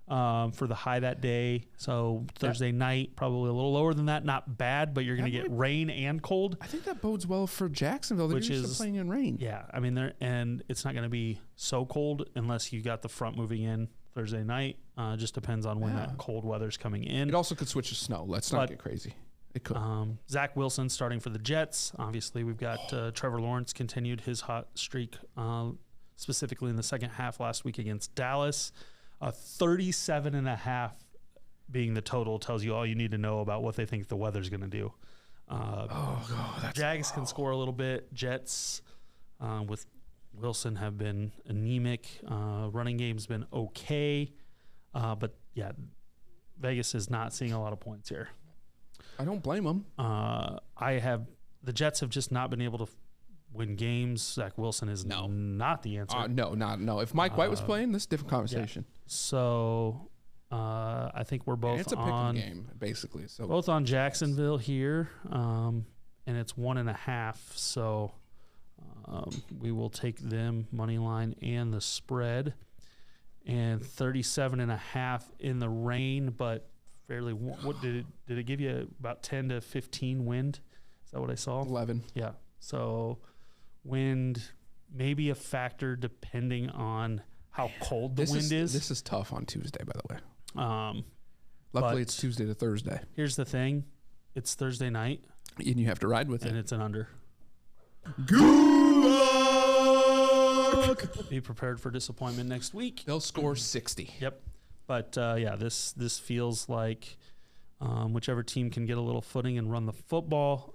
for the high that day. So Thursday night, probably a little lower than that. Not bad, but you're going to get rain and cold. I think that bodes well for Jacksonville. They're used to playing in rain. Yeah, I mean, and it's not going to be so cold unless you got the front moving in Thursday night. Just depends on when that cold weather's coming in. It also could switch to snow. Let's not get crazy. It could. Zach Wilson starting for the Jets. Obviously, we've got Trevor Lawrence continued his hot streak, specifically in the second half last week against Dallas. 37.5 being the total tells you all you need to know about what they think the weather's going to do. Jags can score a little bit. Jets with Wilson have been anemic. Running game's been okay. But, yeah, Vegas is not seeing a lot of points here. I don't blame them. The Jets have just not been able to win games. Zach Wilson is not the answer. No. If Mike White was playing, this is a different conversation. Yeah. So I think we're both it's a on pick game, basically. So both on Jacksonville here, and it's 1.5. So we will take them money line and the spread, and 37.5 in the rain, but fairly. What did it give you? About 10 to 15 wind? Is that what I saw? 11. Yeah. So wind maybe a factor depending on how cold the wind is. This is tough on Tuesday, by the way. Luckily, it's Tuesday to Thursday. Here's the thing. It's Thursday night. And you have to ride with it. And it's an under. Good luck! Be prepared for disappointment next week. They'll score 60. Yep. But, this feels like whichever team can get a little footing and run the football.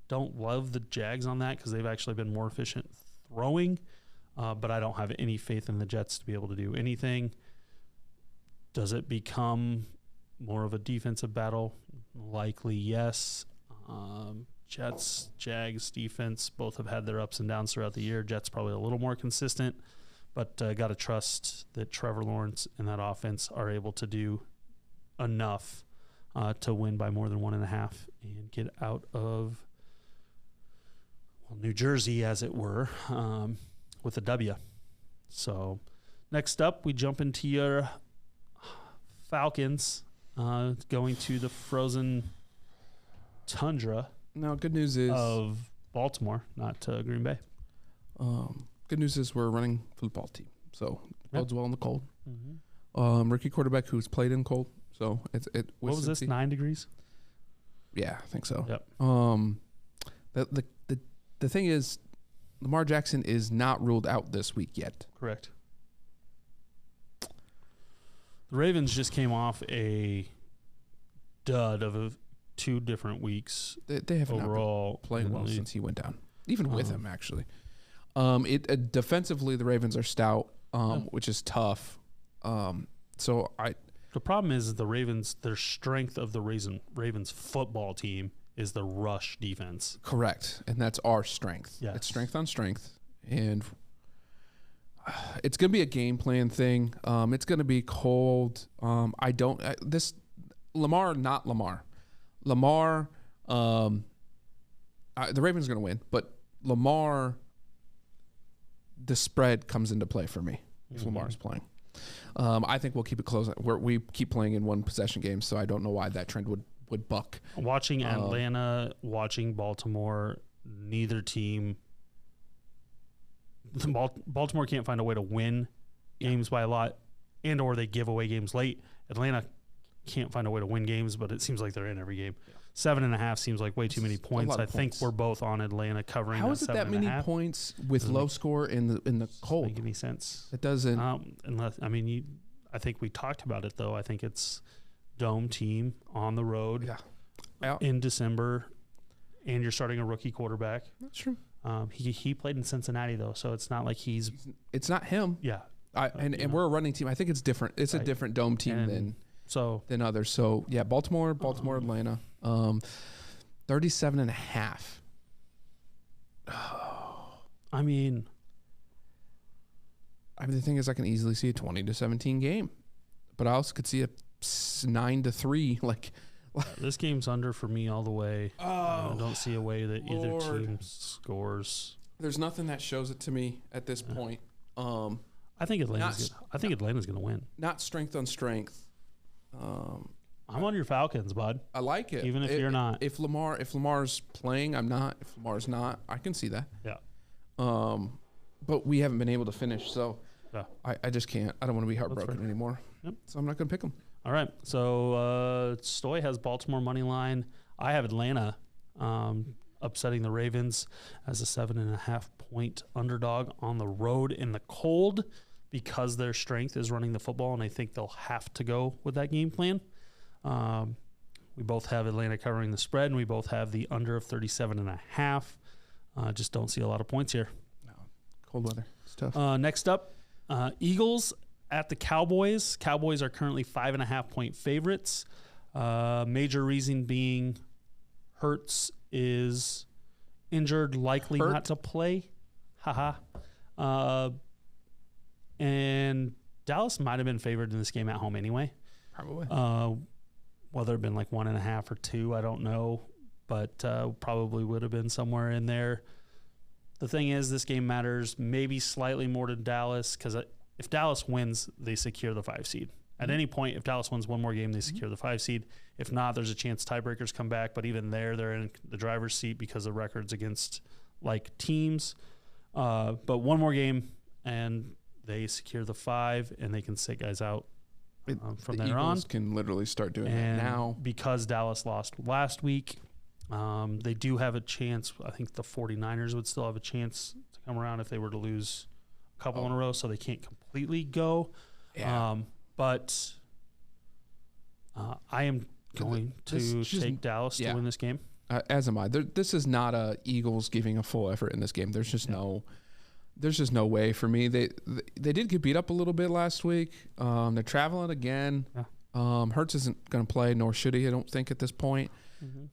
Don't love the Jags on that because they've actually been more efficient throwing. But I don't have any faith in the Jets to be able to do anything. Does it become more of a defensive battle? Likely, yes. Jets, Jags defense both have had their ups and downs throughout the year. Jets probably a little more consistent, but got to trust that Trevor Lawrence and that offense are able to do enough to win by more than 1.5 and get out of New Jersey, as it were, with a W. So next up, we jump into your Falcons going to the frozen tundra. No, good news is of Baltimore, not Green Bay. Good news is we're a running football team, so bodes well in the cold. Mm-hmm. Rookie quarterback who's played in cold, so it. What was this? 9 degrees? Yeah, I think so. Yep. The thing is, Lamar Jackson is not ruled out this week yet. Correct. The Ravens just came off a dud of 2 different weeks. They have overall not been playing well since he went down, even with him actually. Defensively, the Ravens are stout, which is tough. The problem is the Ravens. Their strength of the Ravens football team is the rush defense. Correct, and that's our strength. Yes. It's strength on strength, and it's going to be a game plan thing. It's going to be cold. The Ravens are going to win, but Lamar, the spread comes into play for me if Lamar's playing. I think we'll keep it close. We keep playing in one possession games, so I don't know why that trend would buck. Watching Atlanta, watching Baltimore, neither team. Baltimore can't find a way to win games by a lot, and or they give away games late. Atlanta can't find a way to win games, but it seems like they're in every game. 7.5 seems like way too many points. I think we're both on Atlanta covering. How is it that many points with low score in the cold? Doesn't make any sense. It doesn't. Unless I think we talked about it though. I think it's dome team on the road in December, and you're starting a rookie quarterback. That's true. He played in Cincinnati though, so it's not like he's. It's not him. Yeah. And we're a running team. I think it's different. It's a different dome team than others. So yeah, Baltimore, Atlanta. 37.5. I mean, the thing is, I can easily see a 20-17 game, but I also could see a 9-3. Like this game's under for me all the way. I don't see a way that either team scores. There's nothing that shows it to me at this point. I think Atlanta's going to win. Not strength on strength. I'm on your Falcons, bud. I like it. Even if you're not. If Lamar's playing, I'm not. If Lamar's not, I can see that. Yeah. But we haven't been able to finish, so yeah. I just can't. I don't want to be heartbroken anymore. Yep. So I'm not going to pick them. All right. So Stoy has Baltimore money line. I have Atlanta upsetting the Ravens as a 7.5 point underdog on the road in the cold because their strength is running the football, and I think they'll have to go with that game plan. We both have Atlanta covering the spread, and we both have the under of 37.5. Just don't see a lot of points here. No, cold weather. It's tough. Next up, Eagles at the Cowboys. Cowboys are currently 5.5 point favorites. Major reason being Hurts is injured, likely not to play. And Dallas might have been favored in this game at home anyway. Probably. Whether it been like 1.5 or 2, I don't know, but probably would have been somewhere in there. The thing is, this game matters maybe slightly more to Dallas because if Dallas wins, they secure the 5 seed. At any point, if Dallas wins one more game, they secure the 5 seed. If not, there's a chance tiebreakers come back, but even there, they're in the driver's seat because of records against like teams. But one more game, and they secure the 5, and they can sit guys out from there on. Eagles can literally start doing that now. Because Dallas lost last week, they do have a chance. I think the 49ers would still have a chance to come around if they were to lose a couple in a row, so they can't completely go. Yeah. But I am going to take Dallas to win this game. As am I. This is not a Eagles giving a full effort in this game. There's just no way for me. They did get beat up a little bit last week. They're traveling again. Yeah. Hurts isn't going to play, nor should he, I don't think, at this point. Mm-hmm.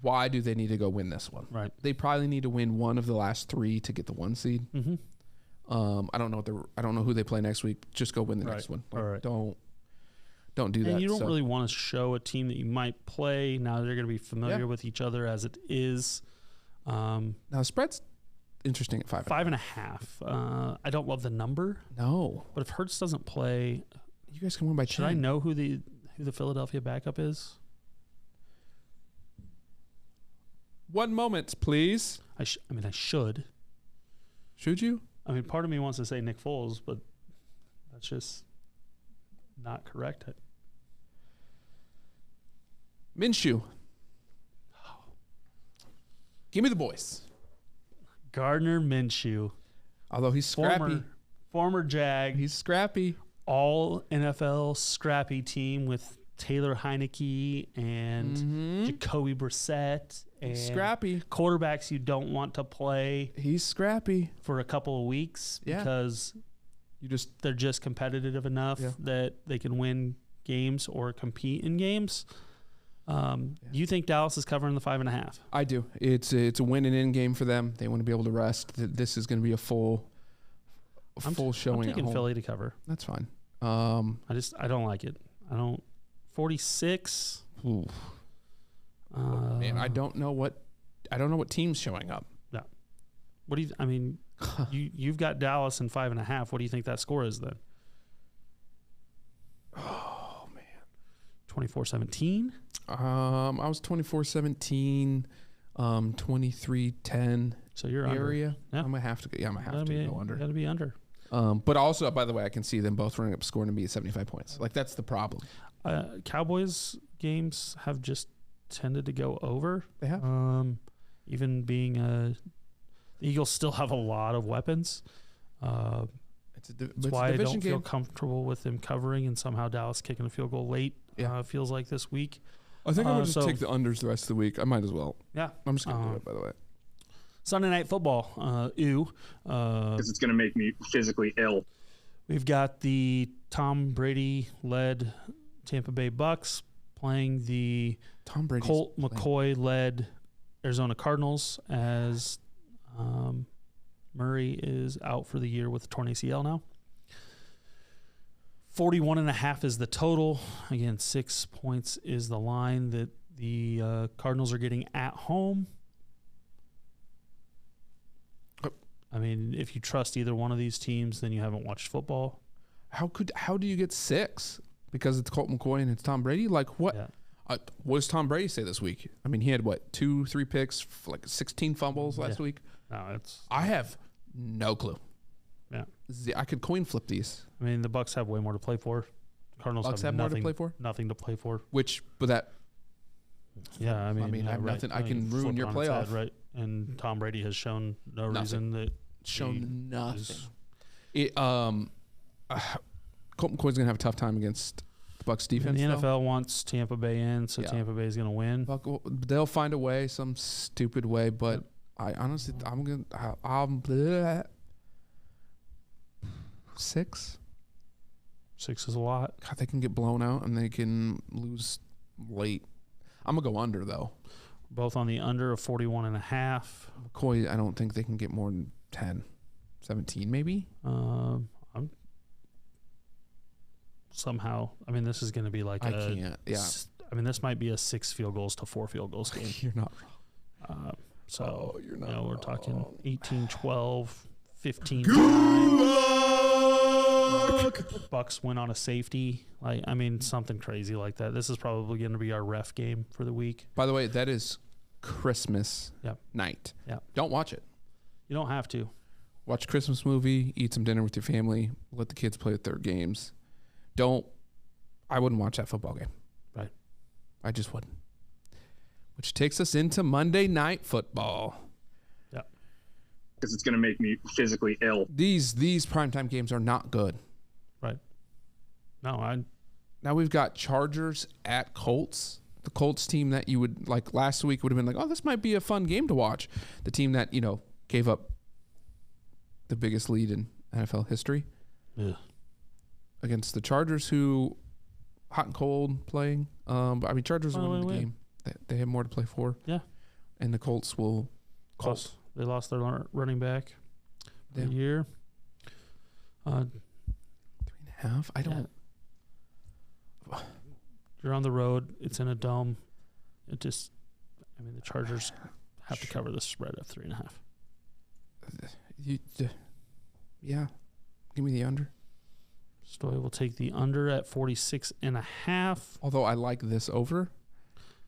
Why do they need to go win this one? Right. They probably need to win one of the last 3 to get the 1 seed. Mm-hmm. I don't know who they play next week. Just go win the next one. Like, all right. Don't do that. And you don't really want to show a team that you might play. Now they're going to be familiar with each other as it is. Now the spread's interesting at 5.5. I don't love the number. No. But if Hurts doesn't play, you guys can win by 10. Should I know who the Philadelphia backup is? 1 moment, please. I should. Should you? I mean, part of me wants to say Nick Foles, but that's just not correct. Minshew. Give me the boys. Gardner Minshew. Although he's scrappy. Former Jag. He's scrappy. All NFL scrappy team with Taylor Heineke and Jacoby Brissett. And scrappy. Quarterbacks you don't want to play. He's scrappy. For a couple of weeks because they're just competitive enough that they can win games or compete in games. You think Dallas is covering the 5.5? I do. It's a win and in game for them. They want to be able to rest. This is going to be a full showing. I'm taking Philly to cover. That's fine. I don't like it. 46. Ooh. Man, I don't know what team's showing up. Yeah. What do you? I mean, you've got Dallas in 5.5. What do you think that score is then? 24-17. I was 24-17, 23-10. So you're area. under. Yeah. I'm gonna have to go. Yeah, I'm gonna have to go under. Got to be under. But also, by the way, I can see them both running up scoring to be at 75 points. Like that's the problem. Cowboys games have just tended to go over. They have. Even being the Eagles still have a lot of weapons. That's why I don't feel comfortable with them covering, and somehow Dallas kicking a field goal late. Yeah, feels like this week. I think I'm gonna just take the unders the rest of the week. I might as well. Yeah, I'm just gonna do it. By the way, Sunday Night Football. Because it's gonna make me physically ill. We've got the Tom Brady-led Tampa Bay Bucks playing the Colt McCoy-led Arizona Cardinals as Murray is out for the year with a torn ACL now. 41.5 is the total. Again, 6 points is the line that the Cardinals are getting at home. I mean, if you trust either one of these teams, then you haven't watched football. How do you get 6? Because it's Colt McCoy and it's Tom Brady? Like what? Yeah. What does Tom Brady say this week? I mean, he had 2-3 picks, like 16 fumbles last week. No, I have no clue. Yeah, I could coin flip these. I mean, the Bucks have way more to play for. Cardinals have more to play for. Nothing to play for. Yeah, I mean, I have nothing. I can ruin your playoff, right? And Tom Brady has shown reason that nothing. Colt McCoy's gonna have a tough time against the Bucks defense. And the NFL wants Tampa Bay in, so Tampa Bay is gonna win. They'll find a way, some stupid way. But I honestly, I'm 6. 6 is a lot. God, they can get blown out and they can lose late. I'm gonna go under though. Both on the under of 41.5. McCoy, I don't think they can get more than 10, 17 maybe. Somehow, I mean, this is going to be like this might be a 6 field goals to 4 field goals game. You're not wrong. You're not we're talking 18-12, 15. Bucks win on a safety. I mean, something crazy like that. This is probably going to be our ref game for the week. By the way, that is Christmas night. Yeah. Don't watch it. You don't have to. Watch a Christmas movie, eat some dinner with your family, let the kids play with their games. I wouldn't watch that football game. Right. I just wouldn't. Which takes us into Monday Night Football. Yeah. Because it's going to make me physically ill. These primetime games are not good. Right. Now we've got Chargers at Colts. The Colts team that you would like last week would have been like, oh, this might be a fun game to watch. The team that, gave up the biggest lead in NFL history. Yeah. Against the Chargers, who hot and cold playing. But I mean, Chargers won the game. They have more to play for. Yeah. And the Colts will. They lost their running back for the year. 3.5. I don't. You're on the road. It's in a dome. The Chargers have to cover the spread of 3.5. Yeah. Give me the under. Stoy will take the under at 46.5. Although I like this over,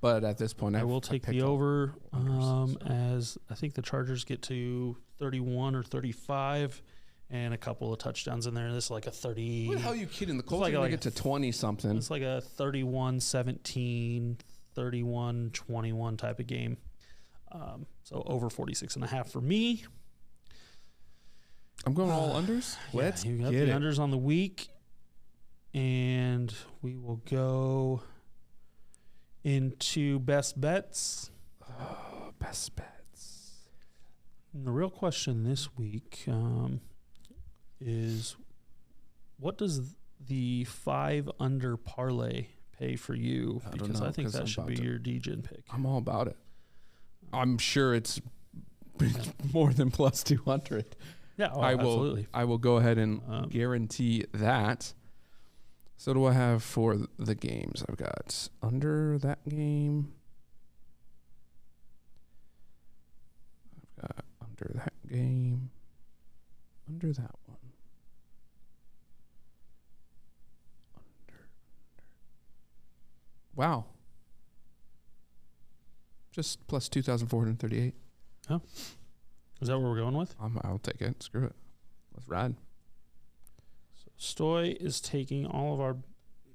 but at this point I will take the over as I think the Chargers get to 31 or 35 and a couple of touchdowns in there. This is like a 30. What the hell are you kidding? The Colts are going to get to 20-something. It's like a 31-17, 31-21 type of game. So over 46.5 for me. I'm going all unders. Let's you got get the it. Unders on the week, and we will go into best bets. Best bets. And the real question this week is, what does the 5 under parlay pay for you? Because I think that should be your DGen pick. I'm all about it. I'm sure it's more than plus 200. Yeah, absolutely. I will go ahead and guarantee that. So do I have for the games? I've got under that game. I've got under that game. Under that one. Wow. Just plus 2,438. Oh. Is that what we're going with? I'll take it. Screw it. Let's ride. So Stoy is taking all of our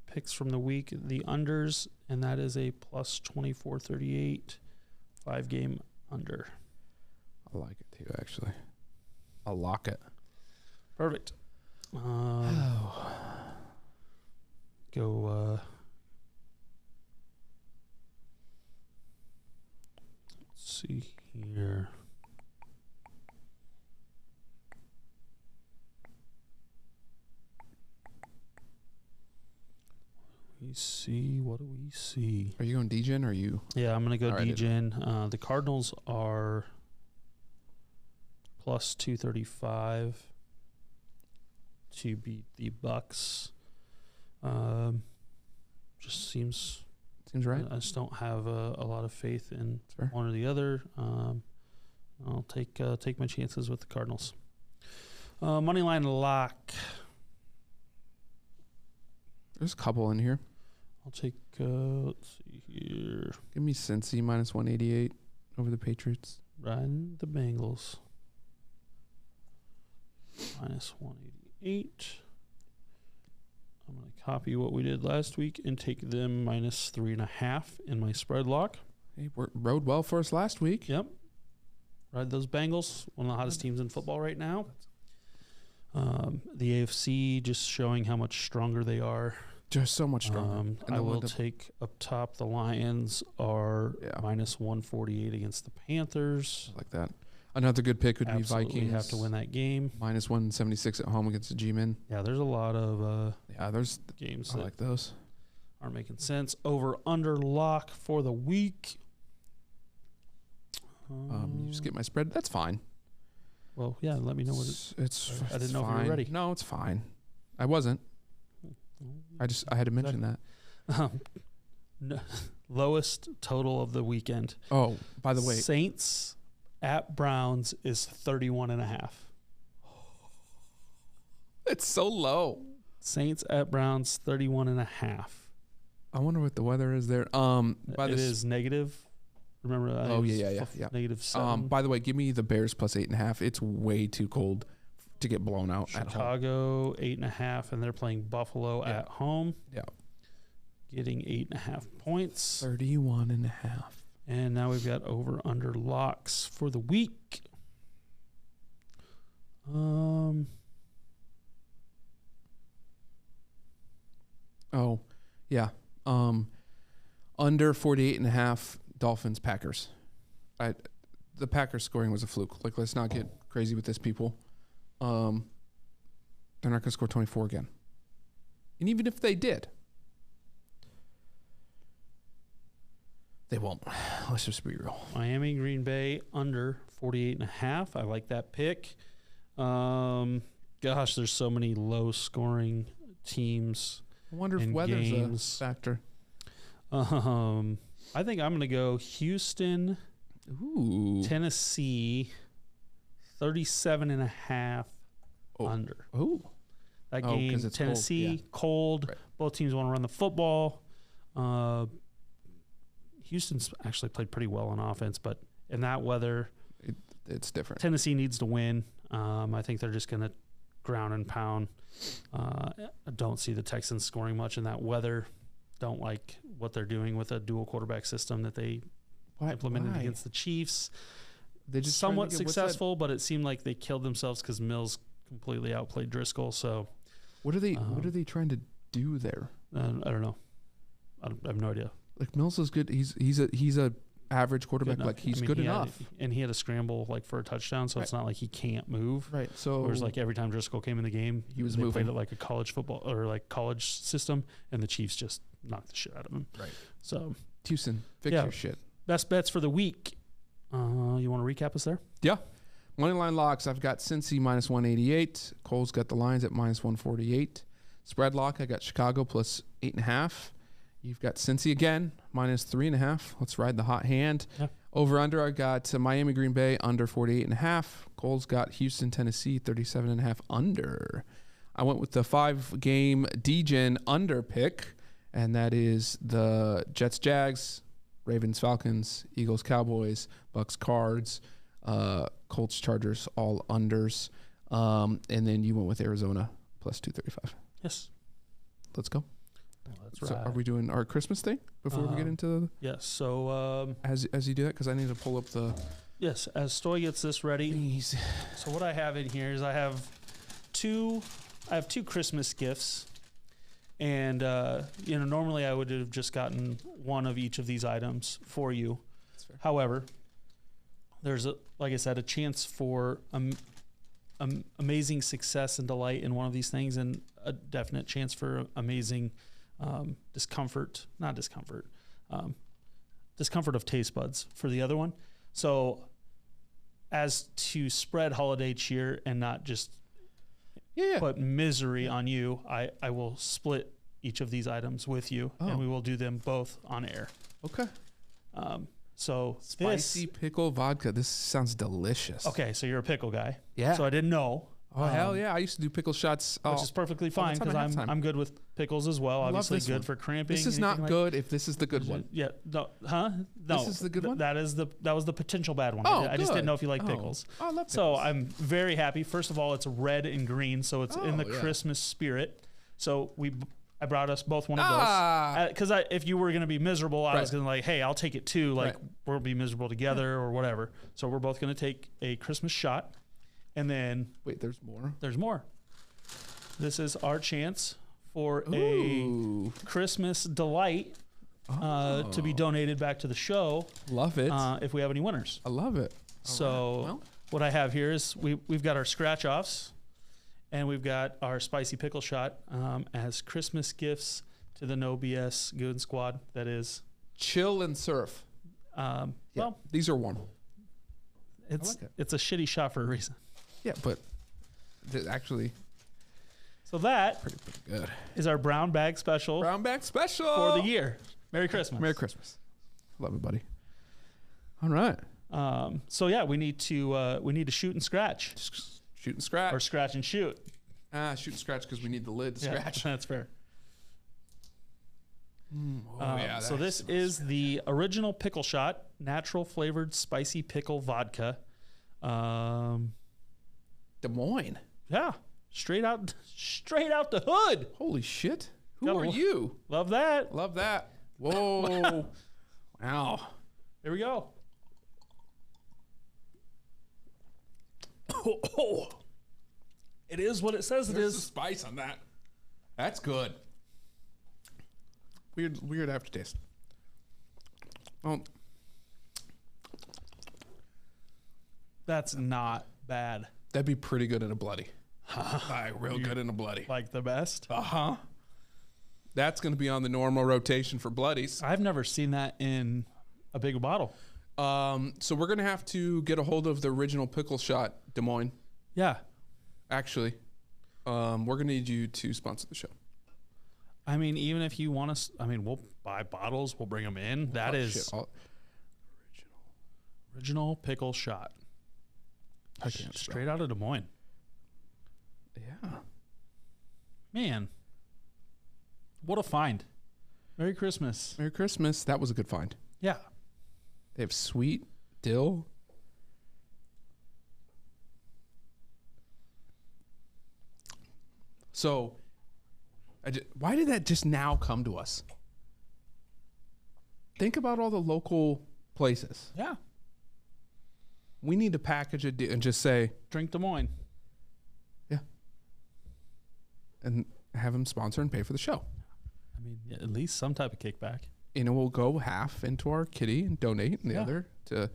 picks from the week, the unders, and that is a plus 2438, 5-game under. I like it too, actually. I'll lock it. Perfect. Go. Let's see here. What do we see? Are you going D-Gen or are you? Yeah, I'm going to go All right, D-Gen. The Cardinals are plus 235 to beat the Bucks. Just seems right. I just don't have a lot of faith in That's fair. one or the other. I'll take my chances with the Cardinals. Moneyline lock. There's a couple in here. I'll take. Let's see here. Give me Cincy minus 188 over the Patriots. Riding the Bengals. Minus 188. I'm going to copy what we did last week and take them minus 3.5 in my spread lock. Hey, rode well for us last week. Yep. Ride those Bengals, one of the hottest teams in football right now. The AFC just showing how much stronger they are. Just so much stronger. I will take up top. The Lions are minus 148 against the Panthers. I like that. Another good pick would Absolutely be Vikings. Have to win that game. Minus 176 at home against the G-Men. Yeah, there's a lot of there's games I that like those. aren't making sense. Over under lock for the week. You just get my spread. That's fine. Well, yeah. Let me know what it's. I didn't know fine. if you were ready. No, it's fine. I wasn't. I had to mention that. No, lowest total of the weekend. Oh, by the way, Saints at Browns is 31.5. It's so low. Saints at Browns 31.5. I wonder what the weather is there. It is negative. Remember? Oh yeah. Negative 7. By the way, give me the Bears plus 8.5. It's way too cold to get blown out. Chicago 8.5, and they're playing Buffalo at home. Yeah, getting 8.5 points. 31.5. And now we've got over under locks for the week. Oh, yeah. Under 48.5. Dolphins Packers. The Packers scoring was a fluke. Like, let's not get crazy with this, people. They're not going to score 24 again. And even if they did, they won't. Let's just be real. Miami, Green Bay, under 48.5. I like that pick. Gosh, there's so many low-scoring teams. I wonder if weather's a factor. I think I'm going to go Houston, Tennessee, 37.5 under. Oh. That game, Tennessee, cold. Right. Both teams want to run the football. Houston's actually played pretty well on offense, but in that weather, it's different. Tennessee needs to win. I think they're just going to ground and pound. I don't see the Texans scoring much in that weather. Don't like what they're doing with a dual quarterback system that they implemented against the Chiefs. They just somewhat successful, but it seemed like they killed themselves because Mills completely outplayed Driscoll. So, what are they trying to do there? I don't know. I have no idea. Like, Mills is good. He's a average quarterback. Like, he's good enough. And he had a scramble for a touchdown, so it's not like he can't move. Right. So whereas every time Driscoll came in the game, he was moving. Played it like a college football or college system, and the Chiefs just knocked the shit out of him. Right. So Houston, fix your shit. Best bets for the week. You want to recap us there? Yeah. Moneyline locks. I've got Cincy minus 188. Cole's got the Lions at minus 148. Spread lock. I got Chicago plus 8.5. You've got Cincy again, minus 3.5. Let's ride the hot hand. Yeah. Over under, I got Miami, Green Bay, under 48.5. Cole's got Houston, Tennessee, 37.5 under. I went with the 5-game D-Gen under pick, and that is the Jets, Jags, Ravens, Falcons, Eagles, Cowboys, Bucks, Cards, Colts, Chargers, all unders. And then you went with Arizona plus 235. Yes. Let's go. That's So right. are we doing our Christmas thing before we get into Yes. So as you do that? Because I need to pull up the. yes, as Stoy gets this ready. Easy. So what I have in here is I have two Christmas gifts, and normally I would have just gotten one of each of these items for you. That's fair. However, there's like I said, a chance for amazing success and delight in one of these things, and a definite chance for amazing discomfort of taste buds for the other one. So as to spread holiday cheer and not just put misery on you, I will split each of these items with you, and we will do them both on air. Okay. So Spicy pickle vodka. This sounds delicious. Okay, so you're a pickle guy. Yeah. So I didn't know. Oh hell yeah! I used to do pickle shots, Which is perfectly fine time because at halftime. I'm good with pickles as well. Obviously this good one. for cramping. This is not anything good. If this is the good one. Yeah. No. Huh? No. This is the good one? That was the potential bad one. Oh, I just didn't good. know if you like Oh. pickles. Oh, I love So pickles. I'm very happy. First of all, it's red and green, so it's in the yeah. Christmas spirit. So I brought us both one of Ah. those. Because if you were going to be miserable, I was Right. going to like, hey, I'll take it too. Like Right. we'll be miserable together or whatever. So we're both going to take a Christmas shot, and then Wait, there's more. there's more. This is our chance for Ooh. a Christmas delight to be donated back to the show Love it. if we have any winners. I love it. So Well. what I have here is we've got our scratch offs, and we've got our spicy pickle shot as Christmas gifts to the No BS Goon Squad. That is, Chill and surf. well, These are warm. it's like it. it's a shitty shot for a reason. Yeah, but they're actually So that pretty good. is our brown bag special Brown bag special for the year. Merry Christmas. Merry Christmas. Love it, buddy. All right. So yeah, we need to shoot and scratch, Just shoot and scratch. or scratch and shoot. Shoot and scratch because we need the lid to Yeah, scratch. that's fair. That's So this is the original pickle shot, natural flavored spicy pickle vodka. Des Moines. Yeah, straight out the hood. Holy shit. Who Got a are lo- you? Love that. Love that. Whoa. Wow. Here we go. It is what it says it There's the is. spice on that. That's good. Weird aftertaste. Oh, That's not bad. that'd be pretty good in a bloody. Real good in a bloody. Like the best. Uh-huh. That's going to be on the normal rotation for bloodies. I've never seen that in a big bottle. So we're going to have to get a hold of the original pickle shot, Des Moines. Yeah. Actually, we're going to need you to sponsor the show. I mean, even if you want to, we'll buy bottles. We'll bring them in. That is Shit. original pickle shot. I can't Straight out of Des Moines. Yeah. Man, what a find. Merry Christmas. Merry Christmas. That was a good find. Yeah. They have sweet dill. So, why did that just now come to us? Think about all the local places. Yeah. We need to package it and just say, Drink Des Moines. and have them sponsor and pay for the show. I mean, yeah, at least some type of kickback. And it will go half into our kitty and donate, and the Yeah. other to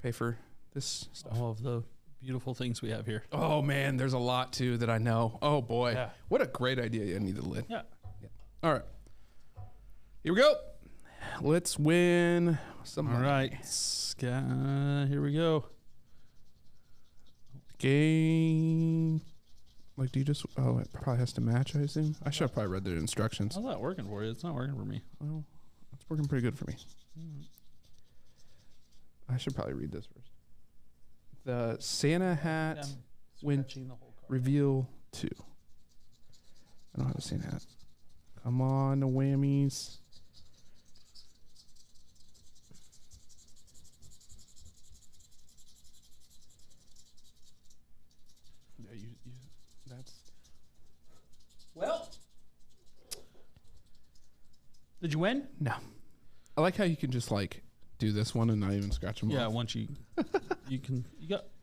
pay for this stuff. All of the beautiful things we have here. Oh man, there's a lot too that I know. Oh boy, Yeah. what a great idea! I need the lid. Yeah. All right, here we go. Let's win some All money. right. Here we go. Game. Like, do you just? Oh, it probably has to match. I assume. I should have probably read the instructions. How's that working for you? It's not working for me. Well, it's working pretty good for me. I should probably read this first. The Santa hat win Scratching the whole card. reveal 2. I don't have a Santa hat. Come on, the whammies. Yeah, that's. Well, did you win? No. I like how you can just like do this one and not even scratch them Yeah, off. once you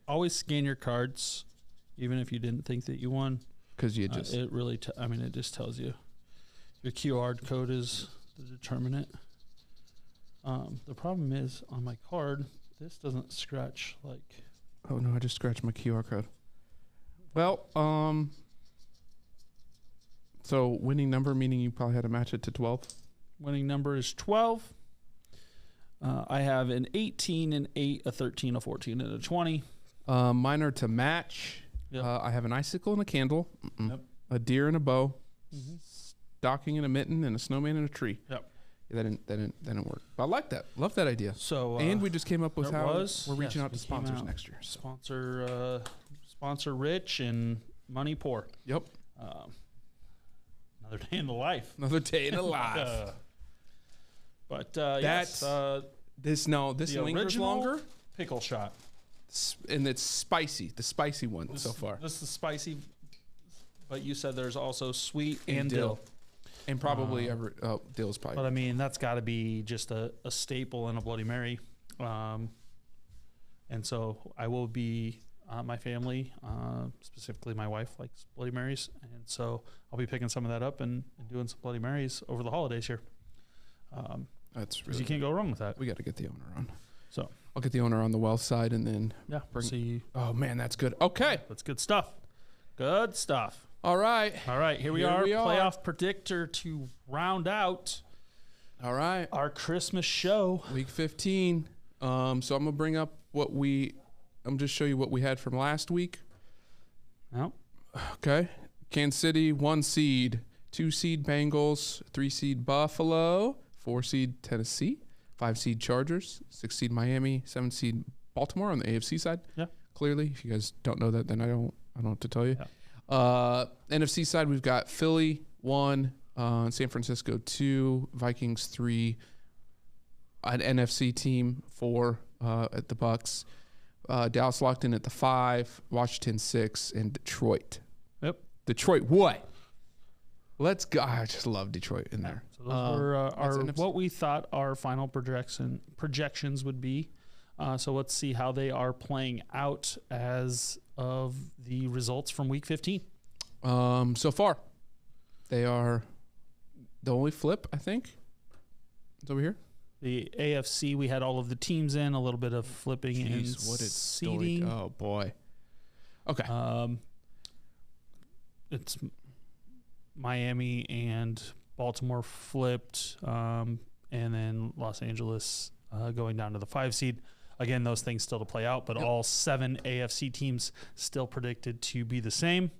always scan your cards, even if you didn't think that you won. Because you just. It really, it just tells you your QR code is the determinant. The problem is on my card, this doesn't scratch like. Oh no, I just scratched my QR code. Well, so winning number meaning you probably had to match it to 12. Winning number is 12. I have an 18, an 8, a 13, a 14, and a 20. Mine are to match. Yep. I have an icicle and a candle, Yep. a deer and a bow, Mm-hmm. stocking and a mitten, and a snowman and a tree. Yep. Yeah, that didn't work. But I like that. Love that idea. So and we just came up with there how was. we're reaching Yes, out to we came sponsors out. next year. So. Sponsor rich and money poor. Yep. Another day in the life. Another day in the life. Yes, This the lingers original longer, pickle shot. and it's spicy. The spicy one so far, This is spicy, but you said there's also sweet And and dill. dill. and probably dill's probably. But I mean, that's got to be just a staple in a Bloody Mary. And so I will be, my family, specifically my wife, likes Bloody Marys. And so I'll be picking some of that up and doing some Bloody Marys over the holidays here. That's Because really. you can't go wrong with that. We got to get the owner on. So I'll get the owner on the well side, and then. yeah, see. Oh man, that's good. Okay. That's good stuff. Good stuff. All right. All right, here we Here are. we are. Playoff predictor to round out All right. our Christmas show. Week 15. So I'm gonna bring up I'm just show you what we had from last week. Well, Okay. Kansas City, 1 seed, 2 seed Bengals, 3 seed Buffalo, 4 seed Tennessee, 5 seed Chargers, 6 seed Miami, 7 seed Baltimore on the AFC side. Yeah. Clearly, if you guys don't know that, then I don't know what to tell you. Yeah. NFC side, we've got Philly 1, San Francisco 2, Vikings 3, an NFC team 4 at the Bucks, Dallas locked in at the 5, Washington 6, and Detroit. Yep. Detroit, what? Let's go. I just love Detroit in there. So those were our NFC. what we thought our final projections would be. So let's see how they are playing out as of the results from Week 15. So far, they are the only flip, I think. It's over here. The AFC, we had all of the teams in, a little bit of flipping and seeding. Oh boy. Okay. It's Miami and Baltimore flipped, and then Los Angeles going down to the 5 seed. Again, those things still to play out, but all 7 AFC teams still predicted to be the same.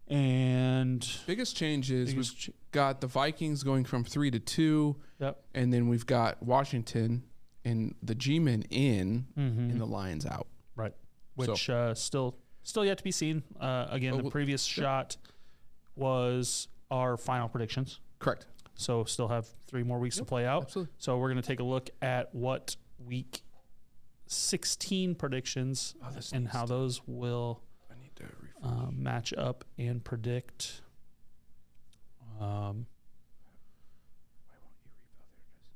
And Biggest change is we've got the Vikings going from 3 to 2, yep. and then we've got Washington and the G-men in, and the Lions out. Right. Which still yet to be seen. Again, the previous shot was our final predictions. Correct. So still have 3 more weeks to play out. Absolutely. So we're going to take a look at what Week 16 predictions and how those will I need to match up and predict.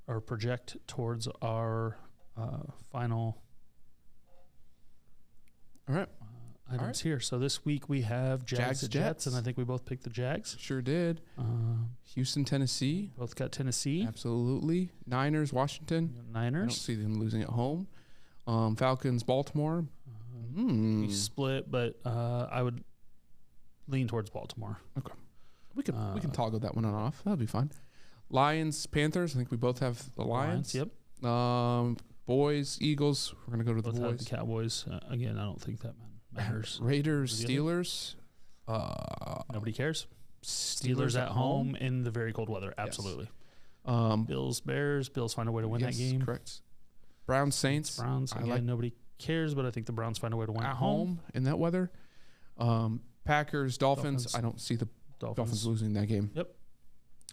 Or project towards our final All right. items here. So this week we have Jags at Jets, and I think we both picked the Jags. Sure did. Houston, Tennessee. Both got Tennessee. Absolutely. Niners, Washington. I don't Niners. see them losing at home. Falcons, Baltimore. We split, but I would lean towards Baltimore. Okay. We can toggle that one on off. That'll be fine. Lions, Panthers. I think we both have the Lions. Yep. Boys, Eagles. We're gonna go to the Both have boys. the Cowboys. Again, I don't think that matters. Raiders, The other? Steelers. Nobody cares. Steelers at home in the very cold weather. Absolutely. Bills, Bears. Bills find a way to win that game. Correct. Browns, Saints. Browns. Again, nobody cares, but I think the Browns find a way to win at home in that weather. Packers, Dolphins. Dolphins. I don't see the Dolphins losing that game. Yep.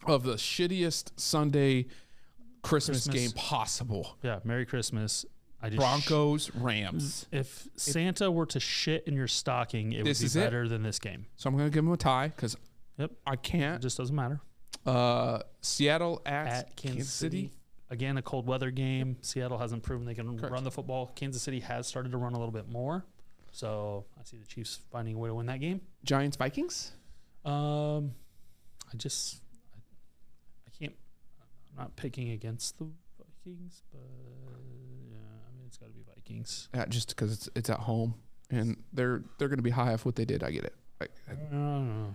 of the shittiest Sunday Christmas game possible. Yeah, Merry Christmas. Broncos, Rams. If Santa were to shit in your stocking, it would be better than this game. So I'm going to give them a tie because I can't. It just doesn't matter. Seattle at Kansas City. Again, a cold weather game. Seattle hasn't proven they can run the football. Kansas City has started to run a little bit more. So I see the Chiefs finding a way to win that game. Giants, Vikings? I can't. I'm not picking against the Vikings, but yeah, I mean, it's got to be Vikings. Yeah, just because it's at home and they're going to be high off what they did. I get it.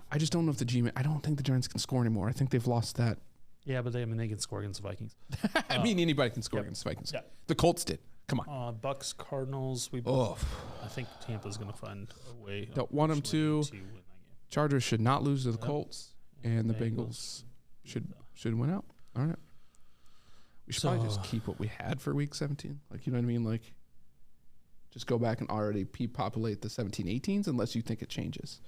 I just don't know if I don't think the Giants can score anymore. I think they've lost that. Yeah, but they can score against the Vikings. I mean, anybody can score against the Vikings. Yeah. The Colts did. Come on. Bucks, Cardinals. I think Tampa's going to find a way. Don't want them to. Win that game. Chargers should not lose to the Colts, and the Bengals should win out. All right. We should probably just keep what we had for Week 17. Like, you know what I mean? Like, just go back and already populate the 17-18s unless you think it changes.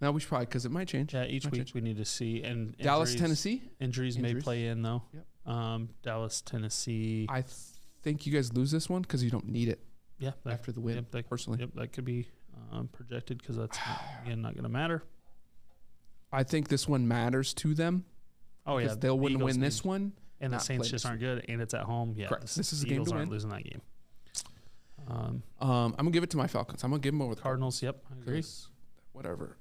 No, we should probably, because it might change. Yeah, each week we need to see. And Dallas, Tennessee? Injuries may play in, though. Yep. Dallas, Tennessee. I think you guys lose this one because you don't need it. Yeah. After the win, personally. Yep, that could be projected because that's, again, not going to matter. I think this one matters to them. Oh, yeah. They'll win this one. And the Saints just aren't good, and it's at home. Yeah, correct. This is a game to win. Losing that game. I'm gonna give it to my Falcons. I'm gonna give them over the Cardinals. Yep, I agree. Whatever.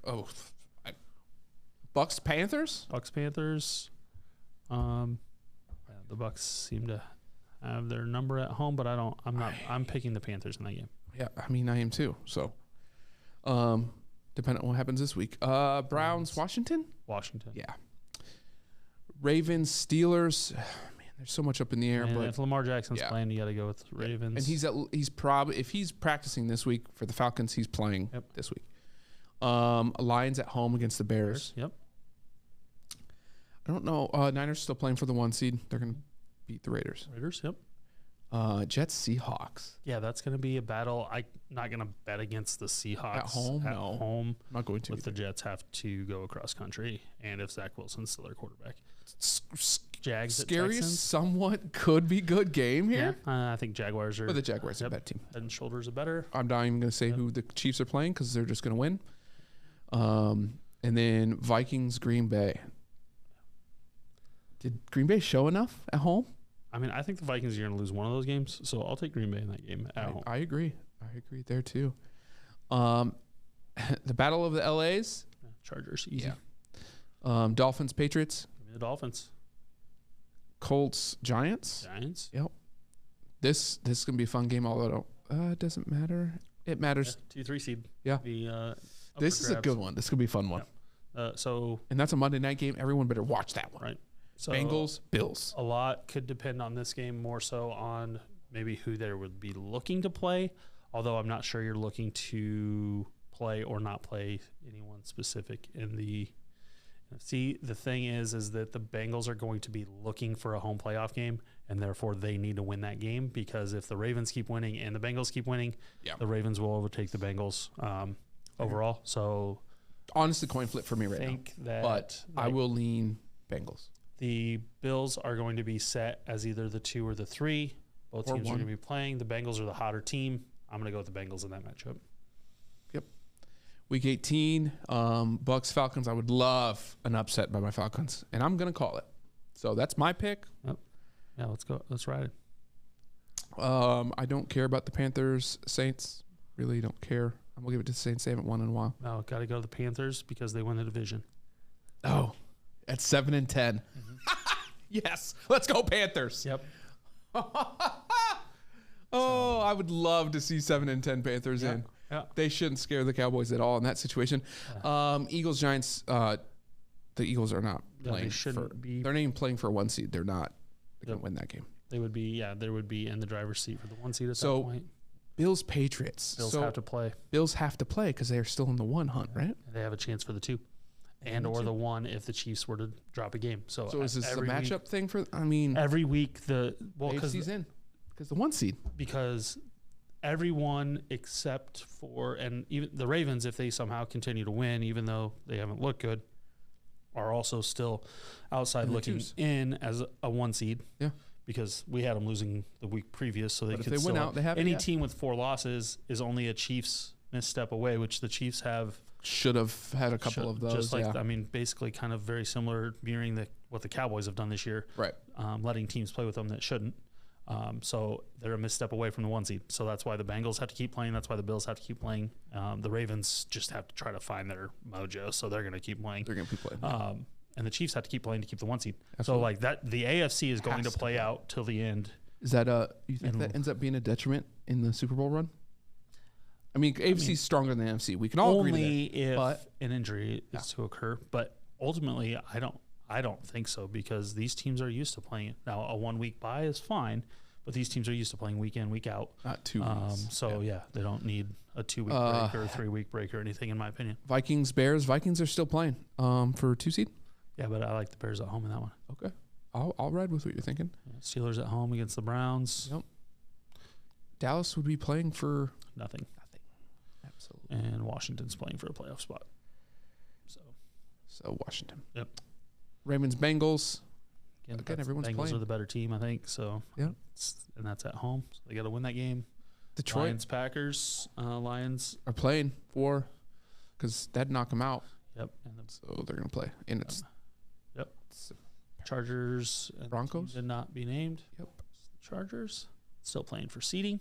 Bucks, Panthers. Panthers. The Bucks seem to have their number at home, but I'm picking the Panthers in that game. Yeah, I mean I am too. So, depending on what happens this week. Browns, Washington. Yeah. Ravens, Steelers. Man, there's so much up in the air. But if Lamar Jackson's playing, you got to go with Ravens. And he's probably, if he's practicing this week for the Falcons, he's playing this week. Lions at home against the Bears. Yep. I don't know. Niners still playing for the 1 seed. They're going to beat the Raiders. Yep. Jets, Seahawks. Yeah, that's going to be a battle. I'm not going to bet against the Seahawks. At home? No. Home. I'm not going to. But the Jets have to go across country, and if Zach Wilson's still their quarterback. Jags Scariest somewhat could be good game here. Yeah, I think Jaguars are. But the Jaguars are a better team. Head and shoulders are better. I'm not even going to say who the Chiefs are playing because they're just going to win. And then Vikings, Green Bay. Did Green Bay show enough at home? I mean, I think the Vikings are going to lose one of those games, so I'll take Green Bay in that game at home. I agree. There too. The Battle of the LAs. Chargers, easy. Yeah. Dolphins, Patriots. Give me the Dolphins. Colts, Giants. Yep. This is gonna be a fun game. Although it doesn't matter. It matters. 2-3 seed. Yeah. This is a good one. This could be a fun one. Yep. And that's a Monday night game. Everyone better watch that one. Right. So Bengals, Bills. A lot could depend on this game more so on maybe who they would be looking to play. Although I'm not sure you're looking to play or not play anyone specific in the. See, the thing is that the Bengals are going to be looking for a home playoff game, and therefore they need to win that game because if the Ravens keep winning and the Bengals keep winning, the Ravens will overtake the Bengals overall. So, honestly, coin flip for me right now. But I will lean Bengals. The Bills are going to be set as either the 2 or the 3. Both teams are going to be playing. The Bengals are the hotter team. I'm going to go with the Bengals in that matchup. Yep. Week 18, Bucks, Falcons. I would love an upset by my Falcons, and I'm going to call it. So that's my pick. Yep. Yeah, let's go. Let's ride it. I don't care about the Panthers, Saints. Really don't care. I'm going to give it to the Saints. They haven't won in a while. No, got to go to the Panthers because they win the division. Oh, at 7-10. Mm-hmm. Yes. Let's go Panthers. Yep. I would love to see 7-10 Panthers in. Yeah. They shouldn't scare the Cowboys at all in that situation. Eagles, Giants. The Eagles are not playing. They're not even playing for a 1 seed. They're not. They can't win that game. They would be. Yeah, they would be in the driver's seat for the 1 seed at that point. Bills, Patriots. Bills have to play. Bills have to play because they are still in the 1 hunt, right? They have a chance for the 2. Or the 1 if the Chiefs were to drop a game. So is this a matchup thing for? I mean, every week because he's in because the 1 seed because everyone except for and even the Ravens if they somehow continue to win even though they haven't looked good are also still outside looking in as a 1 seed. Yeah. Because we had them losing the week previous, so they But could if they win out, they have any team with 4 losses is only a Chiefs misstep away, which the Chiefs should have had a couple of those. Just like I mean, basically, kind of very similar, mirroring what the Cowboys have done this year. Right. Letting teams play with them that shouldn't. So they're a misstep away from the 1 seed. So that's why the Bengals have to keep playing. That's why the Bills have to keep playing. The Ravens just have to try to find their mojo, so they're going to keep playing. They're going to keep playing. And the Chiefs have to keep playing to keep the 1 seed. Absolutely. So like that, the AFC is going to play out till the end. Is that you think that ends up being a detriment in the Super Bowl run? I mean, AFC is stronger than the NFC. We can all agree to that. Only if an injury is to occur, but ultimately, I don't think so, because these teams are used to playing it. Now, a 1 week bye is fine, but these teams are used to playing week in, week out. Not 2 weeks. So they don't need a 2 week break or a 3 week break or anything, in my opinion. Vikings, Bears. Vikings are still playing for 2 seed. Yeah, but I like the Bears at home in that one. Okay, I'll ride with what you're thinking. Yeah, Steelers at home against the Browns. Yep. Dallas would be playing for nothing. Absolutely. And Washington's playing for a playoff spot. So Washington. Yep. Ravens, Bengals. Again, everyone's Bengals playing. are the better team, I think. So yeah, and that's at home. So they got to win that game. Detroit. Lions, Packers. Lions are playing for, because that'd knock them out. Yep. So they're going to play. And it's Chargers and Broncos did not be named. Yep. Chargers still playing for seeding.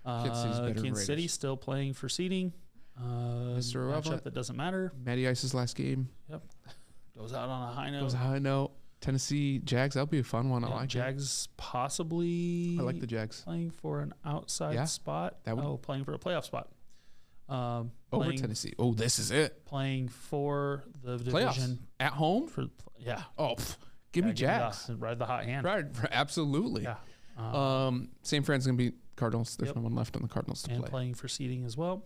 Kansas City still playing for seeding. Mr. Matchup that doesn't matter. Matty Ice's last game. Yep. Goes out on a high note. Tennessee Jags. That'll be a fun one. I like Jags possibly. I like the Jags playing for an outside spot. Playing for a playoff spot. Over Tennessee. Oh, this is it. Playing for the playoffs division at home. Give me Jags. Ride the hot hand. Right, absolutely. Yeah. San Fran's gonna be Cardinals. There's no one left on the Cardinals to and play. Playing for seeding as well.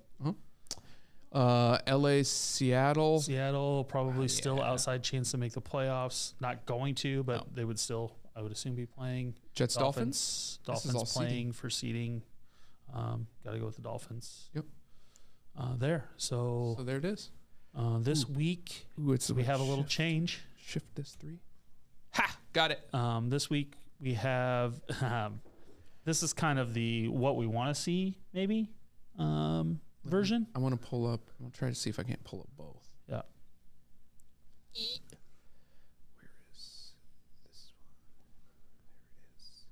LA, Seattle. Seattle probably still outside chance to make the playoffs. Not going to, but they would still, I would assume, be playing. Jets, Dolphins. Dolphins playing for seeding. Got to go with the Dolphins. Yep. So there it is. This week we have a little change. Shift this 3. Ha! Got it. This week we have. This is kind of the what we want to see, maybe. Version. I want to pull up. I'm gonna try to see if I can't pull up both. Yeah. Where is this one? There it is.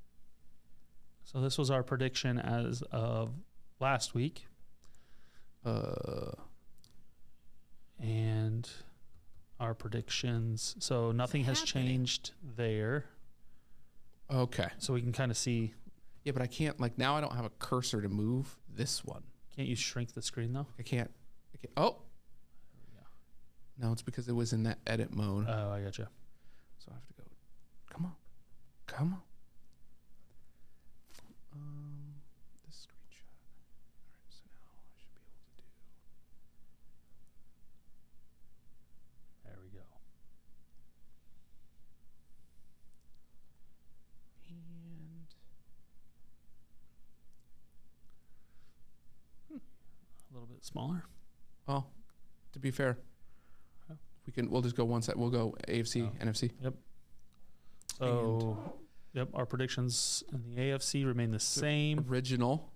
So this was our prediction as of last week. And our predictions. So nothing has changed there. Okay. So we can kind of see. Yeah, but I can't. Like now, I don't have a cursor to move this one. Can't you shrink the screen though? I can't. Oh. No, it's because it was in that edit mode. Oh, I gotcha. So I have to go. Come on. This screenshot. All right, so now I should be able to do. There we go. And a little bit smaller. Well, to be fair, we'll just go one side. We'll go AFC, NFC. Yep. So, our predictions in the AFC remain the same. Original,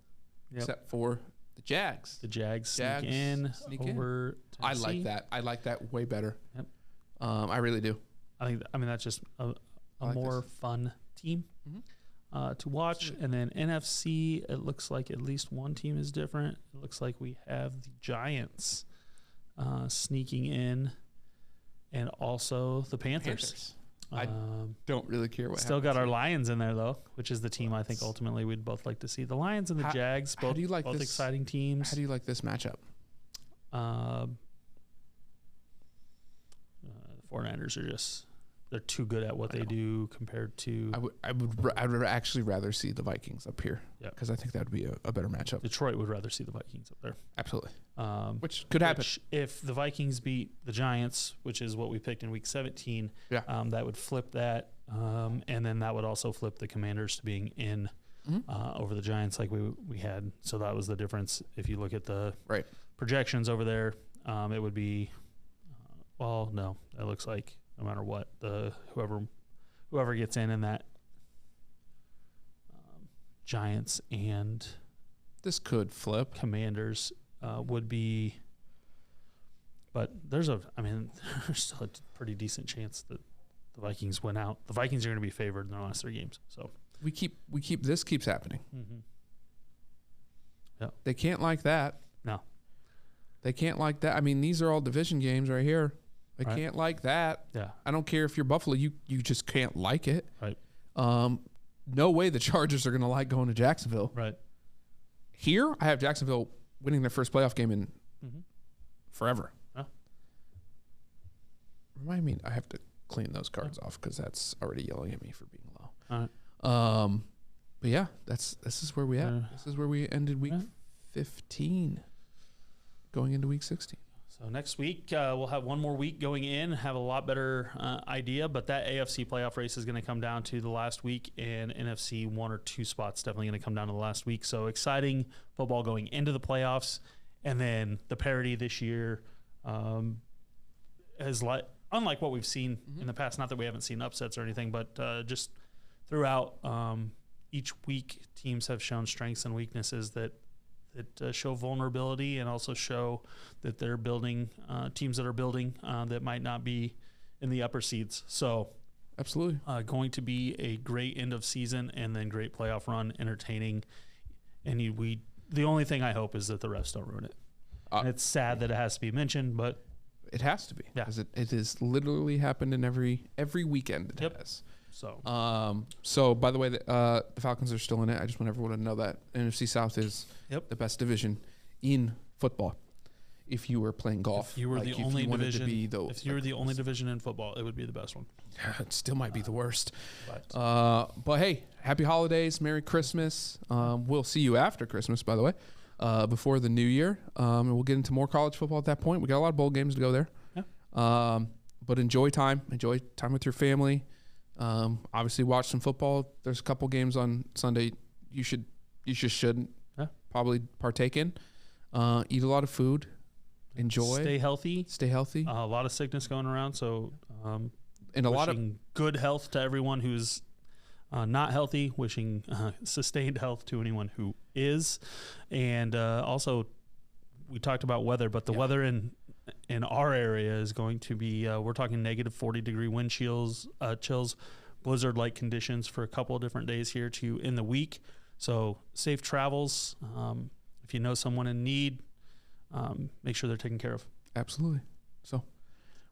except for the Jags. The Jags sneak in over Tennessee. I like that way better. Yep. I really do. I mean, that's just a more fun team to watch. And then NFC, it looks like at least one team is different. It looks like we have the Giants sneaking in, and also the Panthers. I don't really care what still got our Lions in there, though, which is the team I think ultimately we'd both like to see. The Lions and the Jags, both exciting teams. How do you like this matchup? The 49ers are they're too good at what they do compared to. I would actually rather see the Vikings up here. Yeah, because I think that would be a better matchup. Detroit would rather see the Vikings up there. Absolutely. Which could happen if the Vikings beat the Giants, which is what we picked in Week 17. Yeah. That would flip that, and then that would also flip the Commanders to being in over the Giants, like we had. So that was the difference. If you look at the projections over there, it would be. Well, no, it looks like no matter what, whoever gets in that Giants and This could flip. Commanders would be, but there's still a pretty decent chance that the Vikings win out. The Vikings are going to be favored in their last 3 games. So This keeps happening. Mm-hmm. Yeah. They can't like that. No. They can't like that. I mean, these are all division games right here. They Right. can't like that. Yeah. I don't care if you're Buffalo. You just can't like it. Right. No way the Chargers are going to like going to Jacksonville. Right. Here, I have Jacksonville winning their first playoff game in forever. Yeah. Remind me, I have to clean those cards off because that's already yelling at me for being low. All right. But yeah, this is where we at. This is where we ended week 15, going into week 16. So next week, we'll have one more week going in, have a lot better idea, but that AFC playoff race is going to come down to the last week, and NFC 1 or 2 spots definitely going to come down to the last week. So exciting football going into the playoffs, and then the parity this year is unlike what we've seen in the past. Not that we haven't seen upsets or anything, but just throughout each week, teams have shown strengths and weaknesses that show vulnerability, and also show that they're building teams that are building that might not be in the upper seeds. So absolutely going to be a great end of season and then great playoff run, entertaining. And the only thing I hope is that the refs don't ruin it. And it's sad that it has to be mentioned, but it has to be. Yeah. Because it has literally happened in every weekend. It has. So by the way, the Falcons are still in it. I just want everyone to know that NFC South is the best division in football. If you were playing golf, if you were the only division, if you were the only division in football, it would be the best one. It still might be the worst. But hey, happy holidays, Merry Christmas. We'll see you after Christmas, by the way, before the new year, and we'll get into more college football at that point. We got a lot of bowl games to go there. Yeah. But enjoy time with your family. Obviously watch some football. There's a couple games on Sunday you should probably partake in. Eat a lot of food. Enjoy. Stay healthy. A lot of sickness going around, so and a lot of good health to everyone who's not healthy. Wishing sustained health to anyone who is, and also we talked about weather, but the weather in our area is going to be we're talking negative 40-degree wind chills, blizzard-like conditions for a couple of different days here to in the week. So safe travels. If you know someone in need, make sure they're taken care of. Absolutely. So